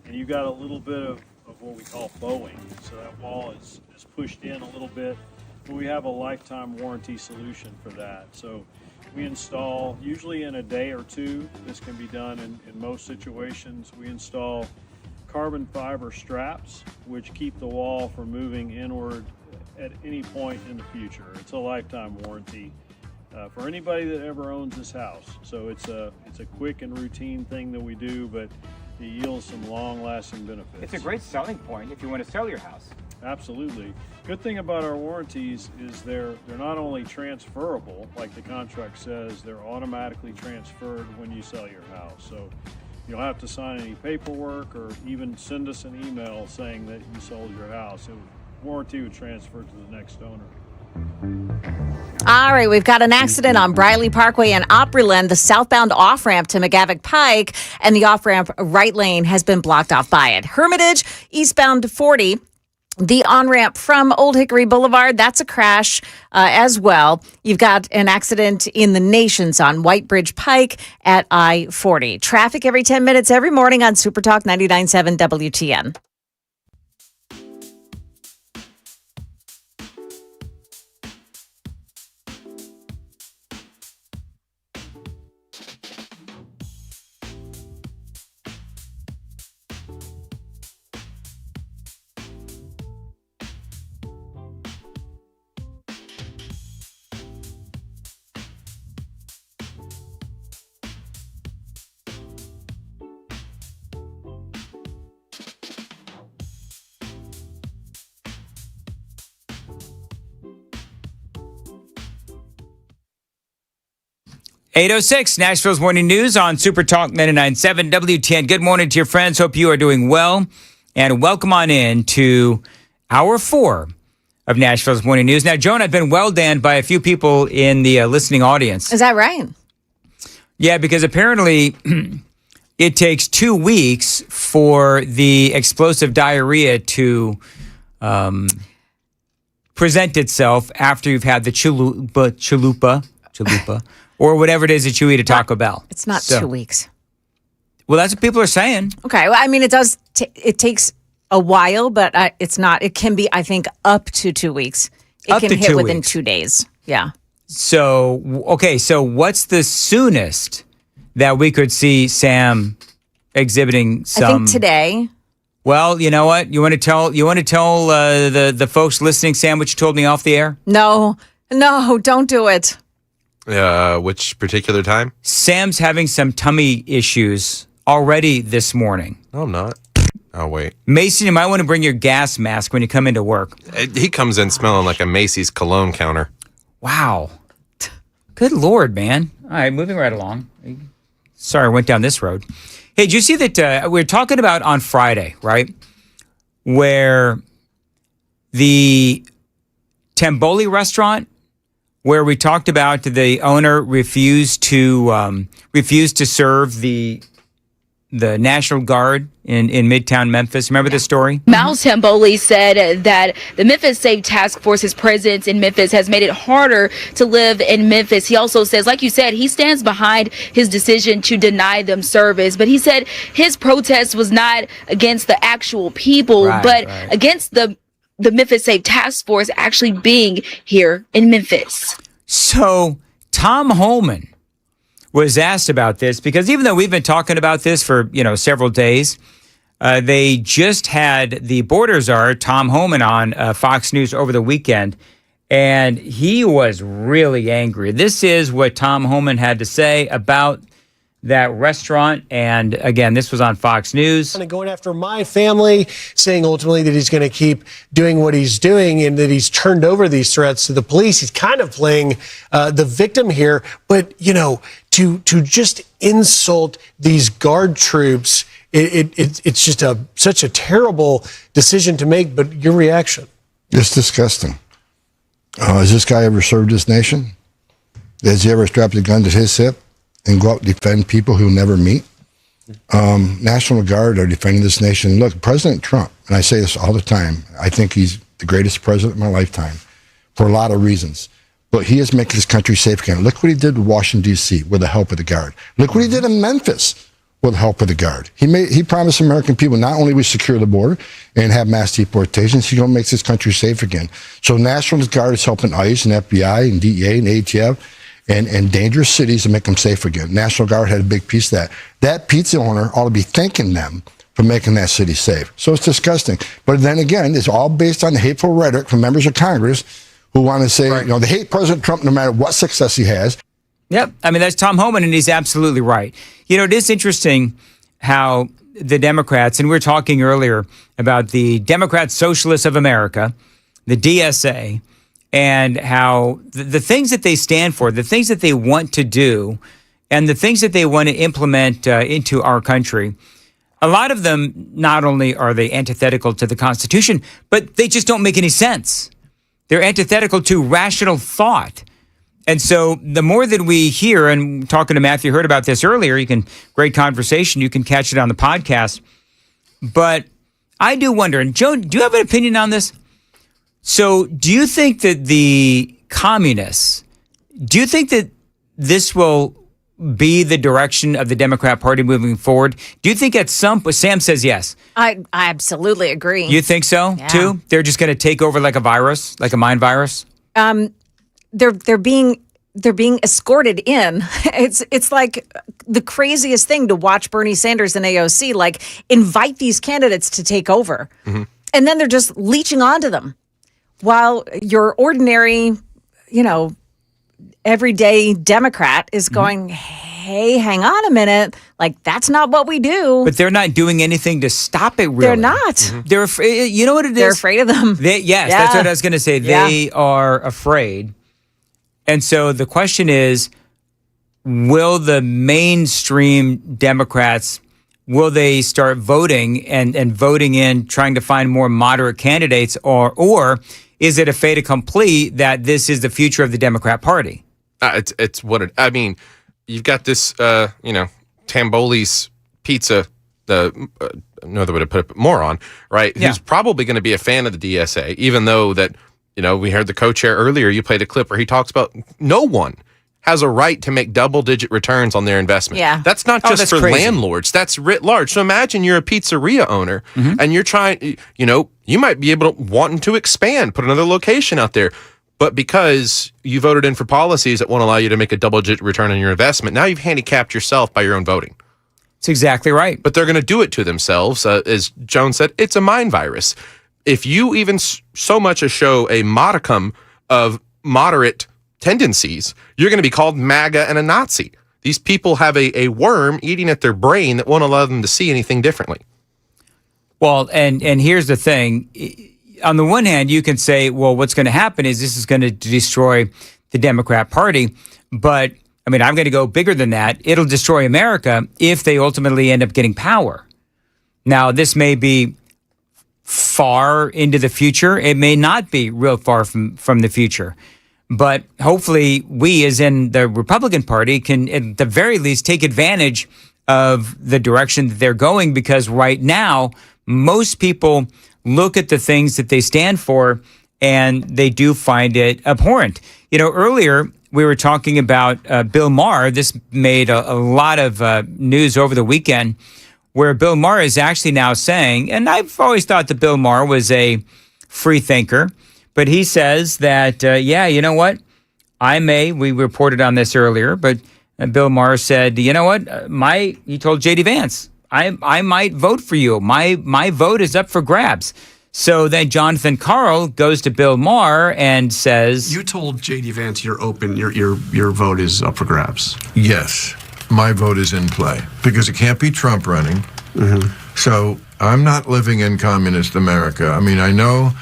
and you've got a little bit of what we call bowing. So that wall is pushed in a little bit. We have a lifetime warranty solution for that. So we install, usually in a day or 2, this can be done in most situations. We install carbon fiber straps, which keep the wall from moving inward at any point in the future. It's a lifetime warranty for anybody that ever owns this house. So it's a quick and routine thing that we do, but it yields some long-lasting benefits. It's a great selling point if you want to sell your house. Absolutely. Good thing about our warranties is they're not only transferable, like the contract says, they're automatically transferred when you sell your house. So you don't have to sign any paperwork or even send us an email saying that you sold your house. Warranty would transfer to the next owner. All right, we've got an accident on Briley Parkway in Opryland, the southbound off-ramp to McGavick Pike, and the off-ramp right lane has been blocked off by it. Hermitage, eastbound 40. The on-ramp from Old Hickory Boulevard, that's a crash as well. You've got an accident in the Nations on White Bridge Pike at I-40. Traffic every 10 minutes every morning on Super Talk 99.7 WTN. .806 Nashville's Morning News on Super Talk 99.7 WTN. Good morning to your friends. Hope you are doing well. And welcome on in to Hour 4 of Nashville's Morning News. Now, Joan, I've been well danned by a few people in the listening audience. Is that right? Yeah, because apparently it takes 2 weeks for the explosive diarrhea to present itself after you've had the chalupa, or whatever it is that you eat at Taco Bell. It's not 2 weeks. Well, that's what people are saying. Okay. Well, I mean, it does. It takes a while, but it's not. It can be, I think, up to 2 weeks. It Up can to hit 2 within weeks. 2 days. Yeah. So, okay. So what's the soonest that we could see Sam exhibiting some? I think today. Well, you know what? You want to tell the folks listening, Sam, what you told me off the air? No, don't do it. Which particular time? Sam's having some tummy issues already this morning. No, I'm not. Oh, wait. Mason, you might want to bring your gas mask when you come into work. He comes in smelling like a Macy's cologne counter. Wow. Good Lord, man. All right, moving right along. Sorry, I went down this road. Hey, did you see that we were talking about on Friday, right? Where the Tamboli restaurant, where we talked about the owner refused to serve the National Guard in Midtown Memphis. Remember this story? Miles Tamboli said that the Memphis Safe Task Force's presence in Memphis has made it harder to live in Memphis. He also says, like you said, he stands behind his decision to deny them service. But he said his protest was not against the actual people, but against the Memphis Safe Task Force actually being here in Memphis. So Tom Holman was asked about this because even though we've been talking about this for, several days, they just had the border czar, Tom Holman, on Fox News over the weekend, and he was really angry. This is what Tom Holman had to say about that restaurant. And again, this was on Fox News. Going after my family, saying ultimately that he's going to keep doing what he's doing and that he's turned over these threats to the police. He's kind of playing the victim here. But, to just insult these guard troops, it's just such a terrible decision to make. But your reaction? It's disgusting. Has this guy ever served this nation? Has he ever strapped a gun to his hip and go out and defend people he'll never meet? National Guard are defending this nation. Look, President Trump, and I say this all the time, I think he's the greatest president of my lifetime for a lot of reasons. But he is making this country safe again. Look what he did with Washington, D.C. with the help of the Guard. Look what he did in Memphis with the help of the Guard. He promised American people not only we secure the border and have mass deportations, he's going to make this country safe again. So National Guard is helping ICE and FBI and DEA and ATF and dangerous cities to make them safe again. National Guard had a big piece of that. That pizza owner ought to be thanking them for making that city safe. So it's disgusting. But then again, it's all based on the hateful rhetoric from members of Congress who want to say, they hate President Trump no matter what success he has. Yep. I mean, that's Tom Homan, and he's absolutely right. It is interesting how the Democrats, and we were talking earlier about the Democrat Socialists of America, the DSA, and how the things that they stand for, the things that they want to do, and the things that they want to implement into our country, a lot of them, not only are they antithetical to the Constitution, but they just don't make any sense. They're antithetical to rational thought. And so the more that we hear, and talking to Matthew, heard about this earlier, great conversation, you can catch it on the podcast. But I do wonder, and Joan, do you have an opinion on this? So do you think that the communists, do you think that this will be the direction of the Democrat Party moving forward? Do you think at some point, Sam says yes. I absolutely agree. You think so too? They're just going to take over like a virus, like a mind virus? They're being escorted in. It's like the craziest thing to watch Bernie Sanders and AOC like invite these candidates to take over. Mm-hmm. And then they're just leeching onto them. While your ordinary, everyday Democrat is going, hey, hang on a minute. Like, that's not what we do. But they're not doing anything to stop it, really. They're not. Mm-hmm. They're afraid. You know what it is? They're afraid of them. That's what I was going to say. They are afraid. And so the question is, will the mainstream Democrats, will they start voting and voting in, trying to find more moderate candidates, or is it a fait accompli that this is the future of the Democrat Party? It's what it. I mean, you've got this, Tamboli's pizza. Another way to put it, moron, right? Yeah. Who's probably going to be a fan of the DSA, even though that. We heard the co-chair earlier. You played a clip where he talks about no one has a right to make double-digit returns on their investment. Yeah. That's not just that's for crazy. landlords. That's writ large. So imagine you're a pizzeria owner and you're trying, you might be able to wanting to expand, put another location out there. But because you voted in for policies that won't allow you to make a double-digit return on your investment, now you've handicapped yourself by your own voting. That's exactly right. But they're going to do it to themselves. As Joan said, it's a mind virus. If you even so much as show a modicum of moderate tendencies, you're going to be called MAGA and a Nazi. These people have a worm eating at their brain that won't allow them to see anything differently. Well, and here's the thing. On the one hand, you can say, well, what's going to happen is this is going to destroy the Democrat Party. But, I'm going to go bigger than that. It'll destroy America if they ultimately end up getting power. Now, this may be far into the future. It may not be real far from the future. But hopefully we, as in the Republican Party, can at the very least take advantage of the direction that they're going, because right now, most people look at the things that they stand for and they do find it abhorrent. Earlier we were talking about Bill Maher. This made a lot of news over the weekend, where Bill Maher is actually now saying, and I've always thought that Bill Maher was a free thinker, but he says that, you know what? We reported on this earlier, but Bill Maher said, you know what? He told J.D. Vance, I might vote for you. My vote is up for grabs. So then Jonathan Karl goes to Bill Maher and says, You told J.D. Vance you're open, your vote is up for grabs. Yes. My vote is in play because it can't be Trump running. Mm-hmm. So I'm not living in communist America. I know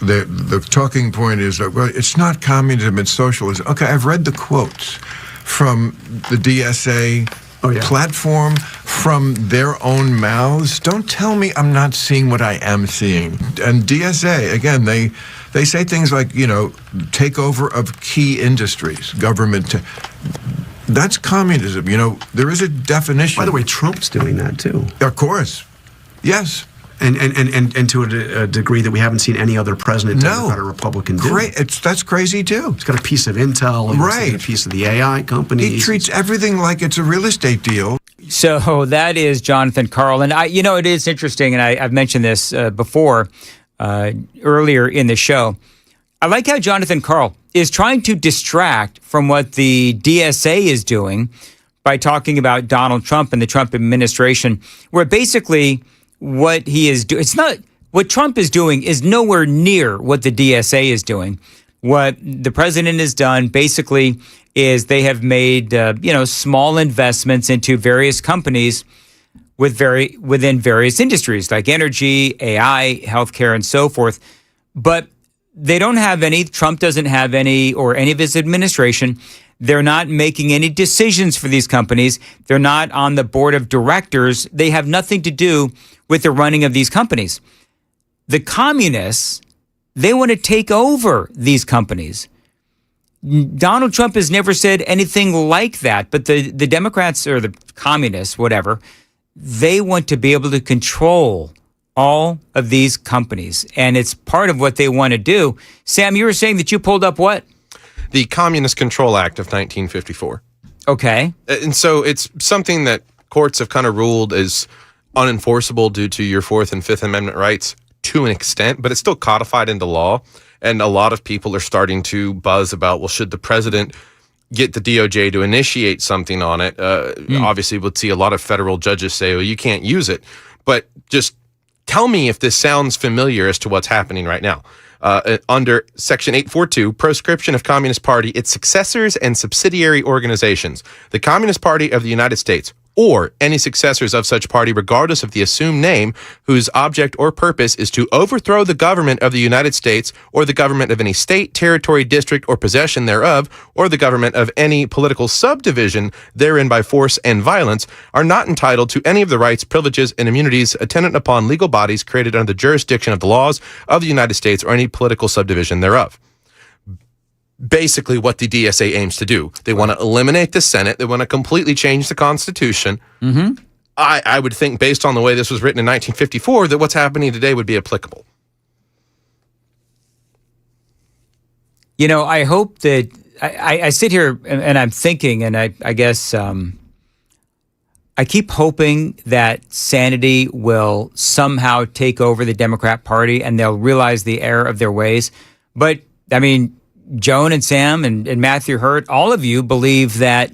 the talking point is that, well, it's not communism, it's socialism. Okay, I've read the quotes from the DSA platform, from their own mouths. Don't tell me I'm not seeing what I am seeing. And DSA, again, they say things like, takeover of key industries, government. That's communism. There is a definition. By the way, Trump's doing that too. Of course. Yes. And to a degree that we haven't seen any other president, Democrat or Republican do. Great. That's crazy too. He's got a piece of Intel, right? A piece of the AI companies. He treats everything like it's a real estate deal. So that is Jonathan Karl. And it is interesting, and I've mentioned this before earlier in the show. I like how Jonathan Karl is trying to distract from what the DSA is doing by talking about Donald Trump and the Trump administration, where basically what he is doing, it's not what Trump is doing is nowhere near what the DSA is doing. What the president has done basically is they have made small investments into various companies within various industries like energy, AI, healthcare, and so forth. But they don't have any, Trump doesn't have any, or any of his administration. They're not making any decisions for these companies. They're not on the board of directors. They have nothing to do with the running of these companies. The communists, they want to take over these companies. Donald Trump has never said anything like that, but the Democrats or the communists, whatever, they want to be able to control all of these companies, and it's part of what they want to do. Sam, you were saying that you pulled up what? The Communist Control Act of 1954. Okay. And so it's something that courts have kind of ruled as unenforceable due to your Fourth and Fifth Amendment rights to an extent, but it's still codified into law. And a lot of people are starting to buzz about, well, should the president get the DOJ to initiate something on it? Obviously, we'll see a lot of federal judges say, well, you can't use it. But just tell me if this sounds familiar as to what's happening right now. Under Section 842, proscription of Communist Party, its successors and subsidiary organizations, the Communist Party of the United States, or any successors of such party, regardless of the assumed name, whose object or purpose is to overthrow the government of the United States or the government of any state, territory, district, or possession thereof, or the government of any political subdivision therein by force and violence, are not entitled to any of the rights, privileges, and immunities attendant upon legal bodies created under the jurisdiction of the laws of the United States or any political subdivision thereof. Basically what the DSA aims to do. They want to eliminate the Senate. They want to completely change the Constitution. Mm-hmm. I would think, based on the way this was written in 1954, that what's happening today would be applicable. You know, I hope that I sit here and I'm thinking, and I guess I keep hoping that sanity will somehow take over the Democrat Party and they'll realize the error of their ways. But, I mean, Joan and Sam and Matthew Hurt, all of you believe that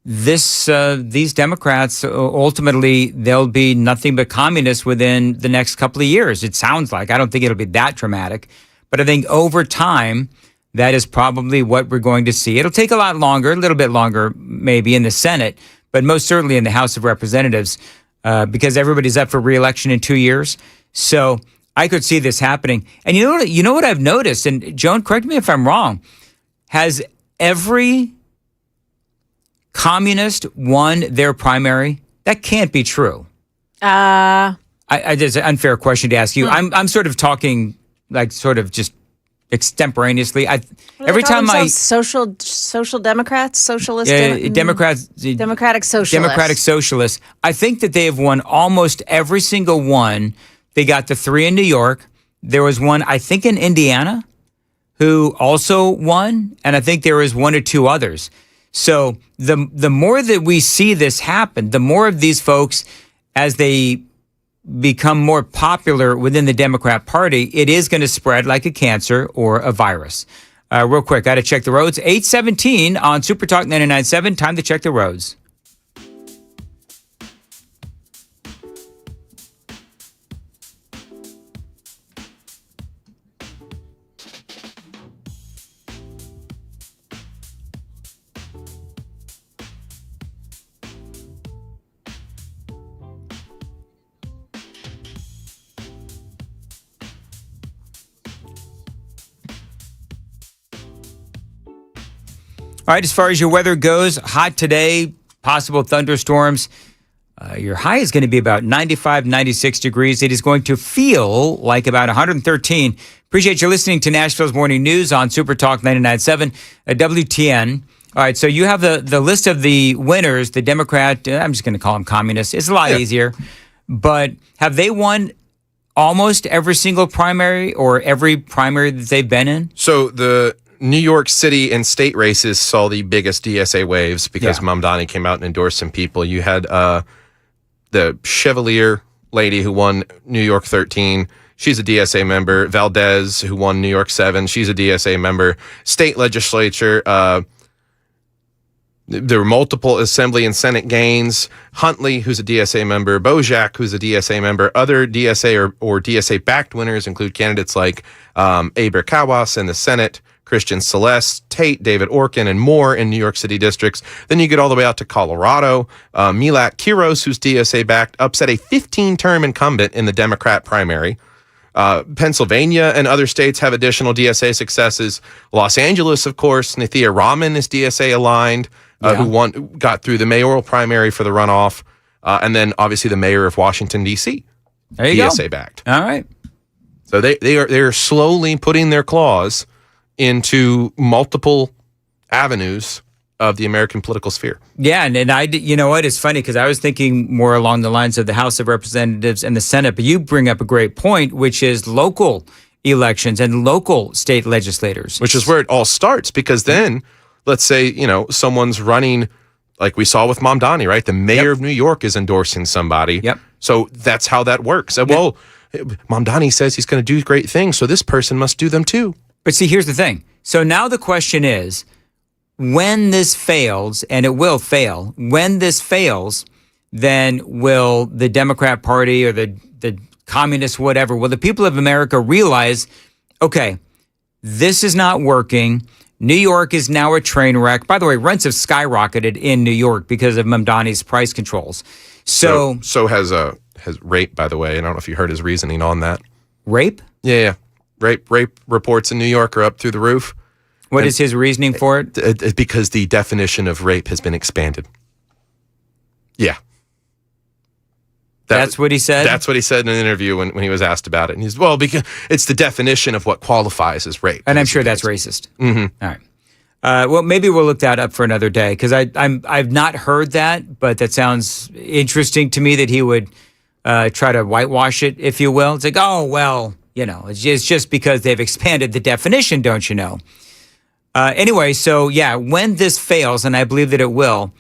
these Democrats, ultimately, they'll be nothing but communists within the next couple of years. It sounds like. I don't think it'll be that dramatic. But I think over time, that is probably what we're going to see. It'll take a lot longer, a little bit longer maybe in the Senate, but most certainly in the House of Representatives, because everybody's up for re-election in 2 years. So I could see this happening. And you know what I've noticed, and Joan, correct me if I'm wrong, has every communist won their primary? That can't be true. It's an unfair question to ask you. I'm sort of talking like sort of just extemporaneously. Every time social democrats, socialist Democrats, democratic socialists. Democratic socialists. I think that they have won almost every single one. They got the 3 in New York. There was one, I think, in Indiana, who also won, and I think there was 1 or 2 others. So the more that we see this happen, the more of these folks, as they become more popular within the Democrat Party, it is going to spread like a cancer or a virus. Real quick, got to check the roads. 8:17 on Super Talk 99.7. Time to check the roads. All right, as far as your weather goes, hot today, possible thunderstorms. Your high is going to be about 95, 96 degrees. It is going to feel like about 113. Appreciate you listening to Nashville's Morning News on Super Talk 99.7 WTN. All right, so you have the list of the winners, the Democrat, I'm just going to call them communists. It's a lot easier. But have they won almost every single primary or every primary that they've been in? So the New York City and state races saw the biggest DSA waves because Mamdani came out and endorsed some people. You had the Chevalier lady who won New York 13. She's a DSA member. Valdez, who won New York 7. She's a DSA member. State legislature, there were multiple Assembly and Senate gains. Huntley, who's a DSA member. Bojack, who's a DSA member. Other DSA or DSA-backed winners include candidates like Aber Kawas in the Senate, Christian Celeste, Tate, David Orkin, and more in New York City districts. Then you get all the way out to Colorado. Milat Kiros, who's DSA-backed, upset a 15-term incumbent in the Democrat primary. Pennsylvania and other states have additional DSA successes. Los Angeles, of course, Nithya Raman is DSA-aligned, who got through the mayoral primary for the runoff. And then, obviously, the mayor of Washington, D.C., DSA-backed. All right. So they are slowly putting their claws into multiple avenues of the American political sphere. Yeah, and I, you know what? It's funny because I was thinking more along the lines of the House of Representatives and the Senate, but you bring up a great point, which is local elections and local state legislators. Which is where it all starts, because then, let's say, someone's running, like we saw with Mamdani, right? The mayor of New York is endorsing somebody. Yep. So that's how that works. Well, Mamdani says he's going to do great things, so this person must do them too. But see, here's the thing. So now the question is, when this fails, and it will fail, when this fails, then will the Democrat Party or the communists, whatever, will the people of America realize, okay, this is not working. New York is now a train wreck. By the way, rents have skyrocketed in New York because of Mamdani's price controls. So has rape, by the way. I don't know if you heard his reasoning on that. Rape? Yeah. Rape reports in New York are up through the roof. What is his reasoning for it? Because the definition of rape has been expanded. Yeah. That's what he said? That's what he said in an interview when he was asked about it. And he's, because it's the definition of what qualifies as rape. And I'm sure that's racist. Mm-hmm. All right. Well, maybe we'll look that up for another day, because I've not heard that, but that sounds interesting to me that he would try to whitewash it, if you will. It's like, oh, well, it's just because they've expanded the definition, don't you know? Anyway, so yeah, when this fails, and I believe that it will,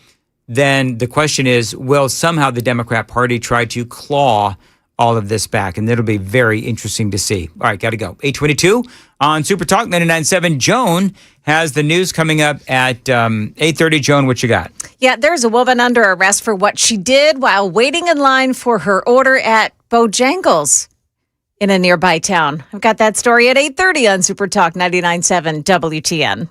then the question is, will somehow the Democrat Party try to claw all of this back? And it'll be very interesting to see. All right, got to go. 8:22 on Super Talk 99.7. Joan has the news coming up at 8:30. Joan, what you got? Yeah, there's a woman under arrest for what she did while waiting in line for her order at Bojangles in a nearby town. I've got that story at 8:30 on Super Talk 99.7 WTN.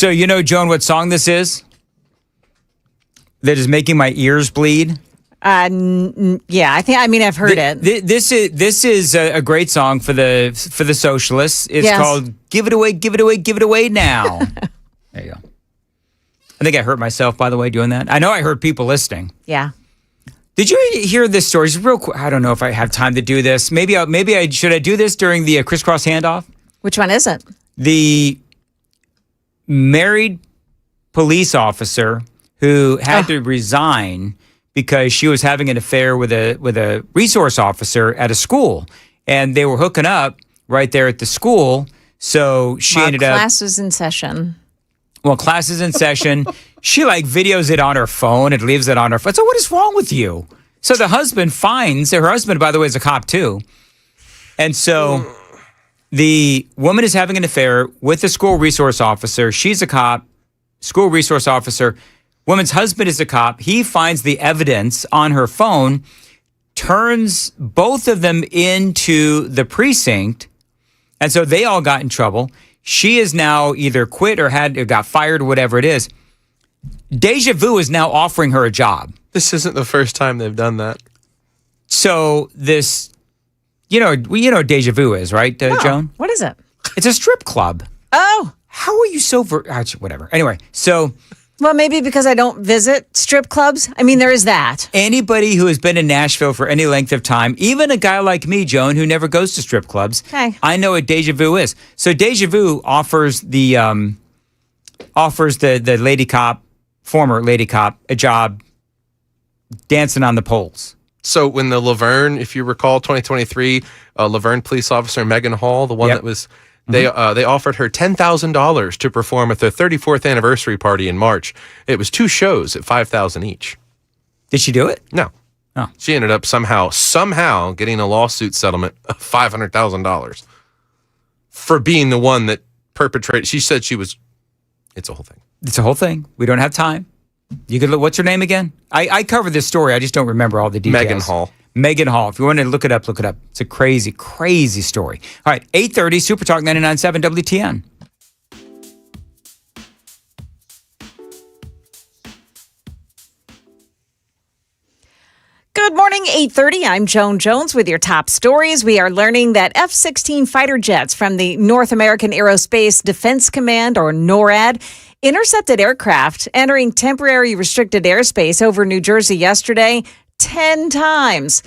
So you know, Joan, what song this is? That is making my ears bleed. Yeah, I've heard it. This is a great song for the socialists. It's called "Give It Away, Give It Away, Give It Away Now." There you go. I think I hurt myself, by the way, doing that. I know I hurt people listening. Yeah. Did you hear this story? Just real quick. I don't know if I have time to do this. Maybe I should I do this during the crisscross handoff? Which one is it? The married police officer who had to resign because she was having an affair with a resource officer at a school, and they were hooking up right there at the school. So she ended up. Class was in session. Well, class is in session. She videos it on her phone and leaves it on her phone. So what is wrong with you? So the husband finds her husband, by the way, is a cop too, and so the woman is having an affair with the school resource officer. She's a cop, school resource officer. Woman's husband is a cop. He finds the evidence on her phone, turns both of them into the precinct, and so they all got in trouble. She is now either quit or got fired or whatever it is. Deja Vu is now offering her a job. This isn't the first time they've done that. So this, you know what Deja Vu is, right, Joan? What is it? It's a strip club. Oh. How are you so... whatever. Anyway, so... Well, maybe because I don't visit strip clubs. I mean, there is that. Anybody who has been in Nashville for any length of time, even a guy like me, Joan, who never goes to strip clubs, I know what Deja Vu is. So Deja Vu offers the lady cop, former lady cop, a job dancing on the poles. So when the Laverne, if you recall, 2023, Laverne police officer Megan Hall, the one that was... They offered her $10,000 to perform at their 34th anniversary party in March. It was 2 shows at $5,000 each. Did she do it? No. Oh. She ended up somehow getting a lawsuit settlement of $500,000 for being the one that perpetrated. She said it's a whole thing. It's a whole thing. We don't have time. You could look. What's her name again? I covered this story. I just don't remember all the details. Megan Hall. Megan Hall. If you want to look it up, look it up. It's a crazy, crazy story. All right, 8:30, Super Talk 99.7 WTN. Good morning, 8:30. I'm Joan Jones with your top stories. We are learning that F-16 fighter jets from the North American Aerospace Defense Command, or NORAD, intercepted aircraft entering temporary restricted airspace over New Jersey yesterday 10 times.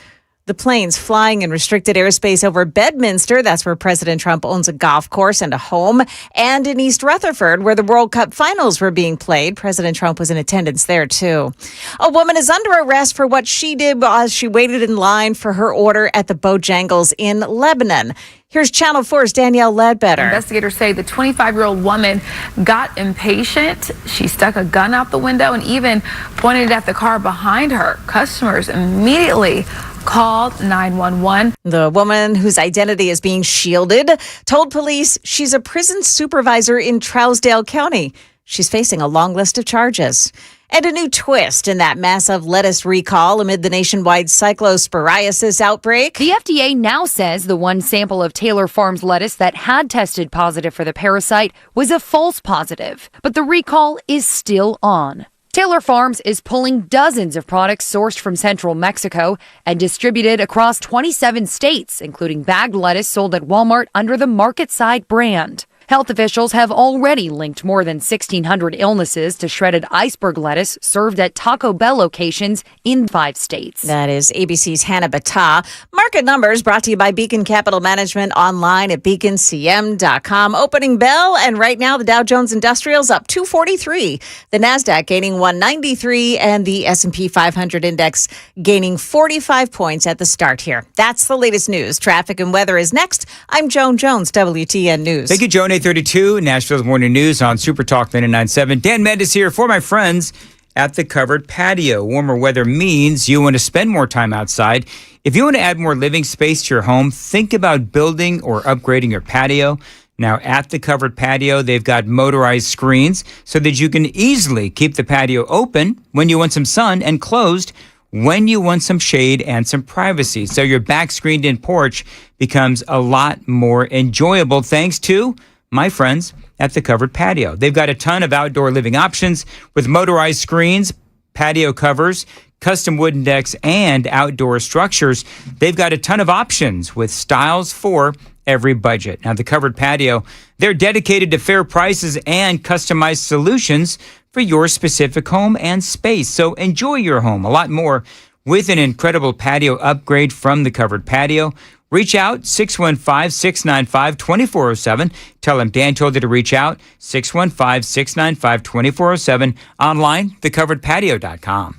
The planes flying in restricted airspace over Bedminster, that's where President Trump owns a golf course and a home, and in East Rutherford, where the World Cup finals were being played. President Trump was in attendance there, too. A woman is under arrest for what she did as she waited in line for her order at the Bojangles in Lebanon. Here's Channel 4's Danielle Ledbetter. Investigators say the 25-year-old woman got impatient. She stuck a gun out the window and even pointed at the car behind her. Customers immediately called 911. The woman, whose identity is being shielded, told police she's a prison supervisor in Trousdale County. She's facing a long list of charges. And a new twist in that massive lettuce recall amid the nationwide cyclosporiasis outbreak. The FDA now says the one sample of Taylor Farms lettuce that had tested positive for the parasite was a false positive, but the recall is still on. Taylor Farms is pulling dozens of products sourced from central Mexico and distributed across 27 states, including bagged lettuce sold at Walmart under the Market Side brand. Health officials have already linked more than 1,600 illnesses to shredded iceberg lettuce served at Taco Bell locations in 5 states. That is ABC's Hannah Battah. Market numbers brought to you by Beacon Capital Management online at beaconcm.com. Opening bell, and right now the Dow Jones Industrial's up 243. The NASDAQ gaining 193, and the S&P 500 index gaining 45 points at the start here. That's the latest news. Traffic and weather is next. I'm Joan Jones, WTN News. Thank you, Joan. 8:32, Nashville's Morning News on Super Talk 99.7. Dan Mendes here for my friends at the Covered Patio. Warmer weather means you want to spend more time outside. If you want to add more living space to your home, think about building or upgrading your patio. Now, at the Covered Patio, they've got motorized screens so that you can easily keep the patio open when you want some sun and closed when you want some shade and some privacy. So your back screened-in porch becomes a lot more enjoyable thanks to my friends at the Covered Patio. They've got a ton of outdoor living options with motorized screens, patio covers, custom wooden decks, and outdoor structures. They've got a ton of options with styles for every budget. Now, the Covered Patio, they're dedicated to fair prices and customized solutions for your specific home and space. So enjoy your home a lot more with an incredible patio upgrade from the Covered Patio. Reach out, 615-695-2407. Tell them Dan told you to reach out, 615-695-2407. Online, thecoveredpatio.com.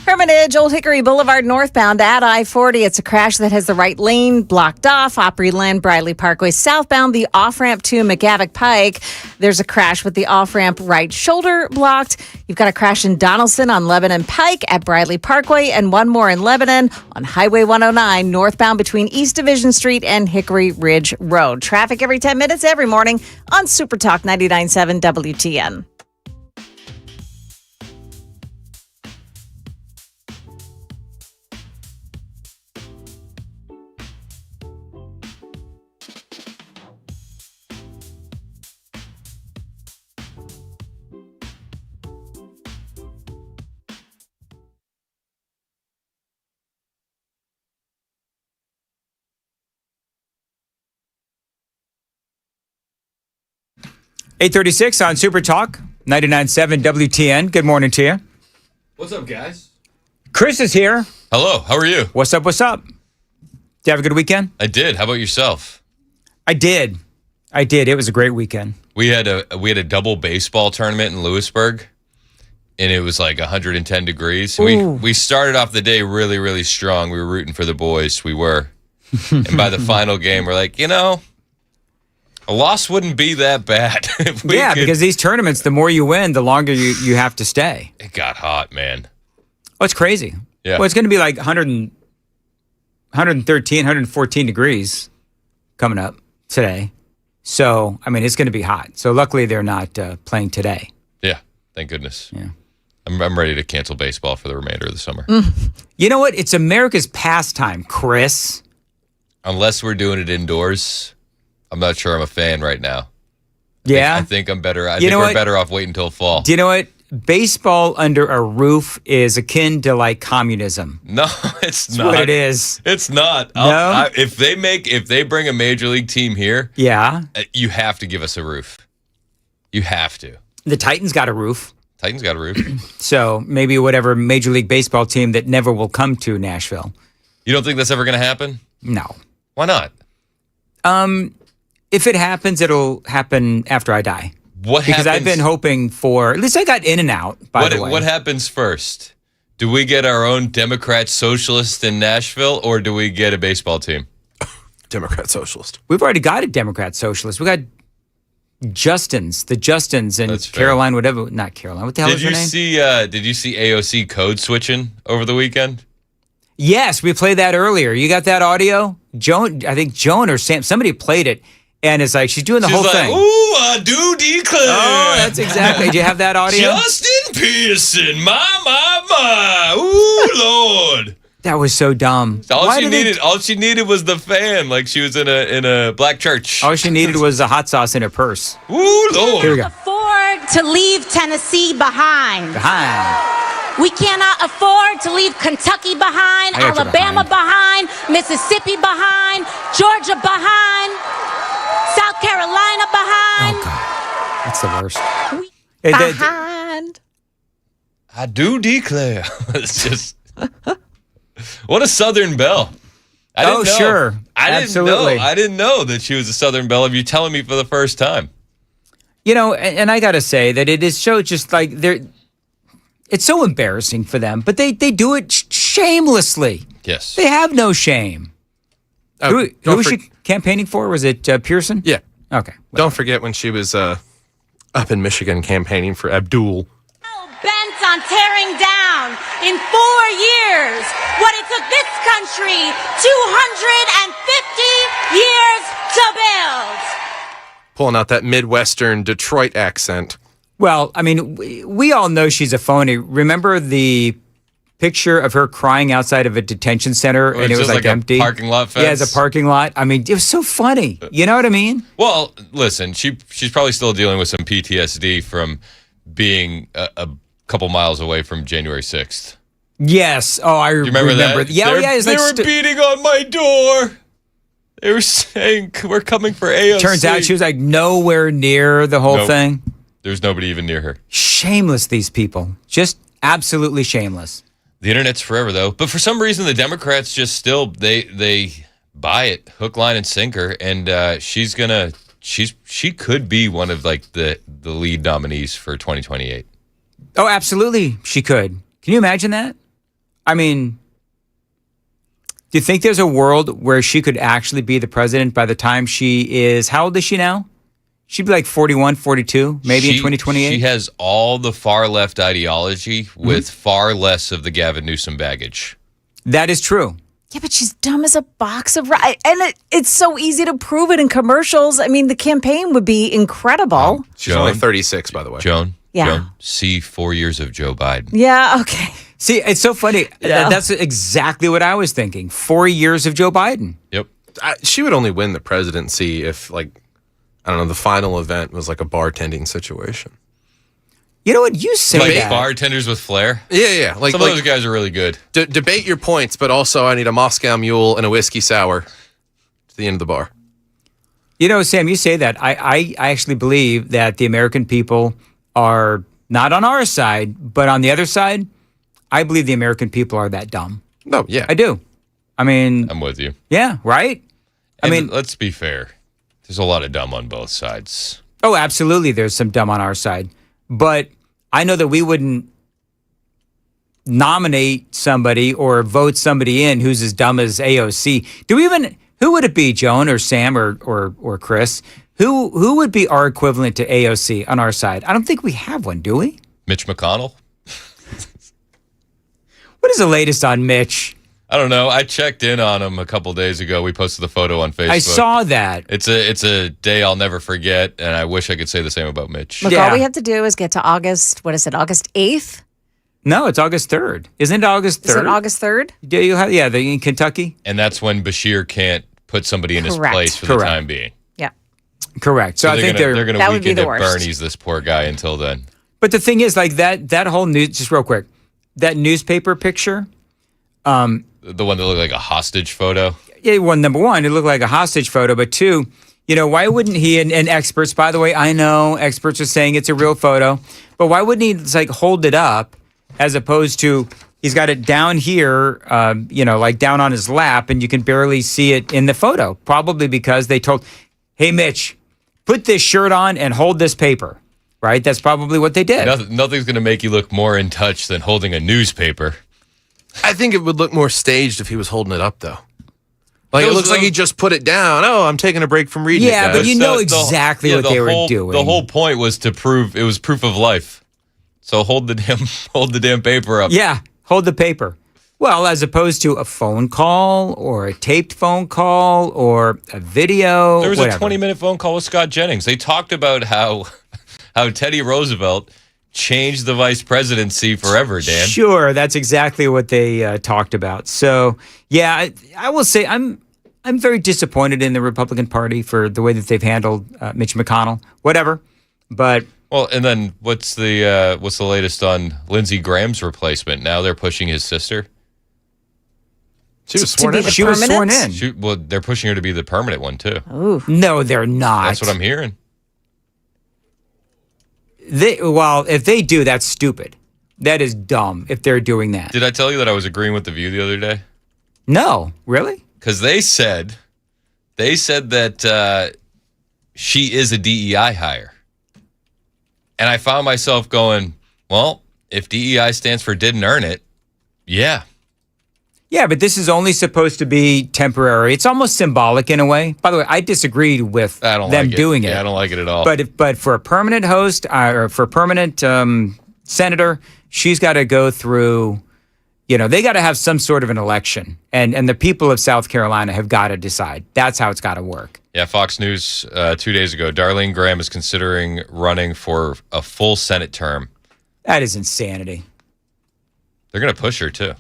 Hermitage, Old Hickory Boulevard northbound at I-40. It's a crash that has the right lane blocked off. Opryland, Briley Parkway southbound, the off-ramp to McGavick Pike. There's a crash with the off-ramp right shoulder blocked. You've got a crash in Donaldson on Lebanon Pike at Briley Parkway, and one more in Lebanon on Highway 109 northbound between East Division Street and Hickory Ridge Road. Traffic every 10 minutes every morning on Super Talk 99.7 WTN. .836 on Super Talk 99.7 WTN. Good morning to you. What's up, guys? Chris is here. Hello, how are you? What's up? What's up? Did you have a good weekend? I did. How about yourself? I did. It was a great weekend. We had a double baseball tournament in Lewisburg, and it was like 110 degrees. We started off the day really, really strong. We were rooting for the boys. We were. And by the final game, we're like, a loss wouldn't be that bad. Because these tournaments, the more you win, the longer you have to stay. It got hot, man. Oh, it's crazy. Yeah. Well, it's going to be like 113, 114 degrees coming up today. So, I mean, it's going to be hot. So, luckily, they're not playing today. Yeah, thank goodness. Yeah. I'm ready to cancel baseball for the remainder of the summer. You know what? It's America's pastime, Chris. Unless we're doing it indoors. I'm not sure I'm a fan right now. I think I'm better. I think we're better off waiting until fall. Do you know what? Baseball under a roof is akin to like communism. No, it's That's not. what it is. It's not. No? If they bring a major league team here, you have to give us a roof. You have to. The Titans got a roof. Titans got a roof. So maybe whatever Major League Baseball team that never will come to Nashville. You don't think that's ever going to happen? No. Why not? If it happens, it'll happen after I die. Because I've been hoping for, at least I got In-N-Out, by the way. What happens first? Do we get our own Democrat socialist in Nashville, or do we get a baseball team? Democrat socialist. We've already got a Democrat socialist. We got the Justins in Caroline, whatever. Not Caroline. What the hell is her name? Did you see AOC code switching over the weekend? Yes, we played that earlier. You got that audio? I think Joan or Sam, somebody played it, and it's like she's doing the whole thing. Ooh, I do declare. Oh, that's exactly. Do you have that audio? Justin Pearson, my. Ooh, Lord. That was so dumb. All she needed was the fan, like she was in a black church. All she needed was the hot sauce in her purse. Ooh, Lord. Here we go. Afford to leave Tennessee behind. We cannot afford to leave Kentucky behind, Alabama behind, Mississippi behind, Georgia behind, South Carolina behind. Oh, God. That's the worst. Behind. I do declare. It's just... What a Southern belle. I didn't know. Sure. Absolutely. I didn't know that she was a Southern belle. You're telling me for the first time. You know, and I got to say that it is so just like it's so embarrassing for them, but they do it shamelessly. Yes. They have no shame. Who was she campaigning for? Was it Pearson? Yeah. Okay. Don't forget when she was up in Michigan campaigning for Abdul. Bent on tearing down in 4 years what it took this country 250 years to build. Pulling out that Midwestern Detroit accent. Well, I mean, we all know she's a phony. Remember the picture of her crying outside of a detention center and it was like empty? A parking lot fence? Yeah, it's a parking lot. I mean, it was so funny. You know what I mean? Well, listen, she's probably still dealing with some PTSD from being a couple miles away from January 6th. Yes. Oh, I remember that. Yeah, yeah. They were beating on my door. They were saying, we're coming for AOC. Turns out she was like nowhere near the whole thing. There's nobody even near her. Shameless, these people. Just absolutely shameless. The internet's forever, though. But for some reason, the Democrats just still, they buy it, hook, line, and sinker. And she could be one of like the lead nominees for 2028. Oh, absolutely, she could. Can you imagine that? I mean, do you think there's a world where she could actually be the president by the time she is, how old is she now? She'd be like 41, 42, maybe in 2028. She has all the far left ideology with far less of the Gavin Newsom baggage. That is true. Yeah, but she's dumb as a box of rice. And it's so easy to prove it in commercials. I mean, the campaign would be incredible. She's only 36, by the way. Joan, Yeah. see 4 years of Joe Biden. Yeah, okay. See, it's so funny. Yeah. That's exactly what I was thinking. 4 years of Joe Biden. Yep. She would only win the presidency if, like, I don't know, the final event was like a bartending situation. You know what? You say like that. bartenders with flair? Yeah. Like, some of those guys are really good. Debate your points, but also I need a Moscow Mule and a whiskey sour to the end of the bar. You know, Sam, you say that. I actually believe that the American people are not on our side, but on the other side, I believe the American people are that dumb. No, yeah. I do. I mean... I'm with you. Yeah, right? I mean... Let's be fair. There's a lot of dumb on both sides. Oh, absolutely. There's some dumb on our side. But I know that we wouldn't nominate somebody or vote somebody in who's as dumb as AOC. Who would it be, Joan or Sam or Chris? Who would be our equivalent to AOC on our side? I don't think we have one, do we? Mitch McConnell? What is the latest on Mitch? I don't know. I checked in on him a couple days ago. We posted the photo on Facebook. I saw that. It's a day I'll never forget, and I wish I could say the same about Mitch. Look, all we have to do is get to August 8th? No, it's August 3rd. Isn't it August 3rd? Is it August 3rd? In Kentucky. And that's when Bashir can't put somebody in his Correct. place for the time being. Yeah. Correct. So I think they're going to weaken at worst. Bernie's, this poor guy, until then. But the thing is, like that whole news, just real quick, that newspaper picture. The one that looked like a hostage photo? Yeah, well, number one, it looked like a hostage photo. But two, why wouldn't he, and experts, by the way, I know experts are saying it's a real photo, but why wouldn't he like hold it up as opposed to he's got it down here, like down on his lap, and you can barely see it in the photo? Probably because they told, hey, Mitch, put this shirt on and hold this paper, right? That's probably what they did. Nothing's going to make you look more in touch than holding a newspaper. I think it would look more staged if he was holding it up, though. Like, it looks like he just put it down. Oh, I'm taking a break from reading it, Yeah, guys. but you know exactly what they were doing. The whole point was to prove it was proof of life. So hold the damn paper up. Yeah, hold the paper. Well, as opposed to a phone call or a taped phone call or a video. There was whatever. a 20-minute phone call with Scott Jennings. They talked about how Teddy Roosevelt changed the vice presidency forever, Dan. Sure, that's exactly what they talked about. So, yeah, I will say I'm very disappointed in the Republican Party for the way that they've handled Mitch McConnell. Whatever, but well, and then what's the latest on Lindsey Graham's replacement? Now they're pushing his sister. She was sworn in. She was sworn in. Well, they're pushing her to be the permanent one too. Ooh. No, they're not. That's what I'm hearing. If they do, that's stupid. That is dumb if they're doing that. Did I tell you that I was agreeing with The View the other day? No, really? Because they said that she is a DEI hire. And I found myself going, well, if DEI stands for didn't earn it, yeah. Yeah, but this is only supposed to be temporary. It's almost symbolic in a way. By the way, I disagreed with them doing it. Yeah, I don't like it at all. But for a permanent host or for a permanent senator, she's got to go through, they got to have some sort of an election. And the people of South Carolina have got to decide. That's how it's got to work. Yeah, Fox News 2 days ago, Darlene Graham is considering running for a full Senate term. That is insanity. They're going to push her, too.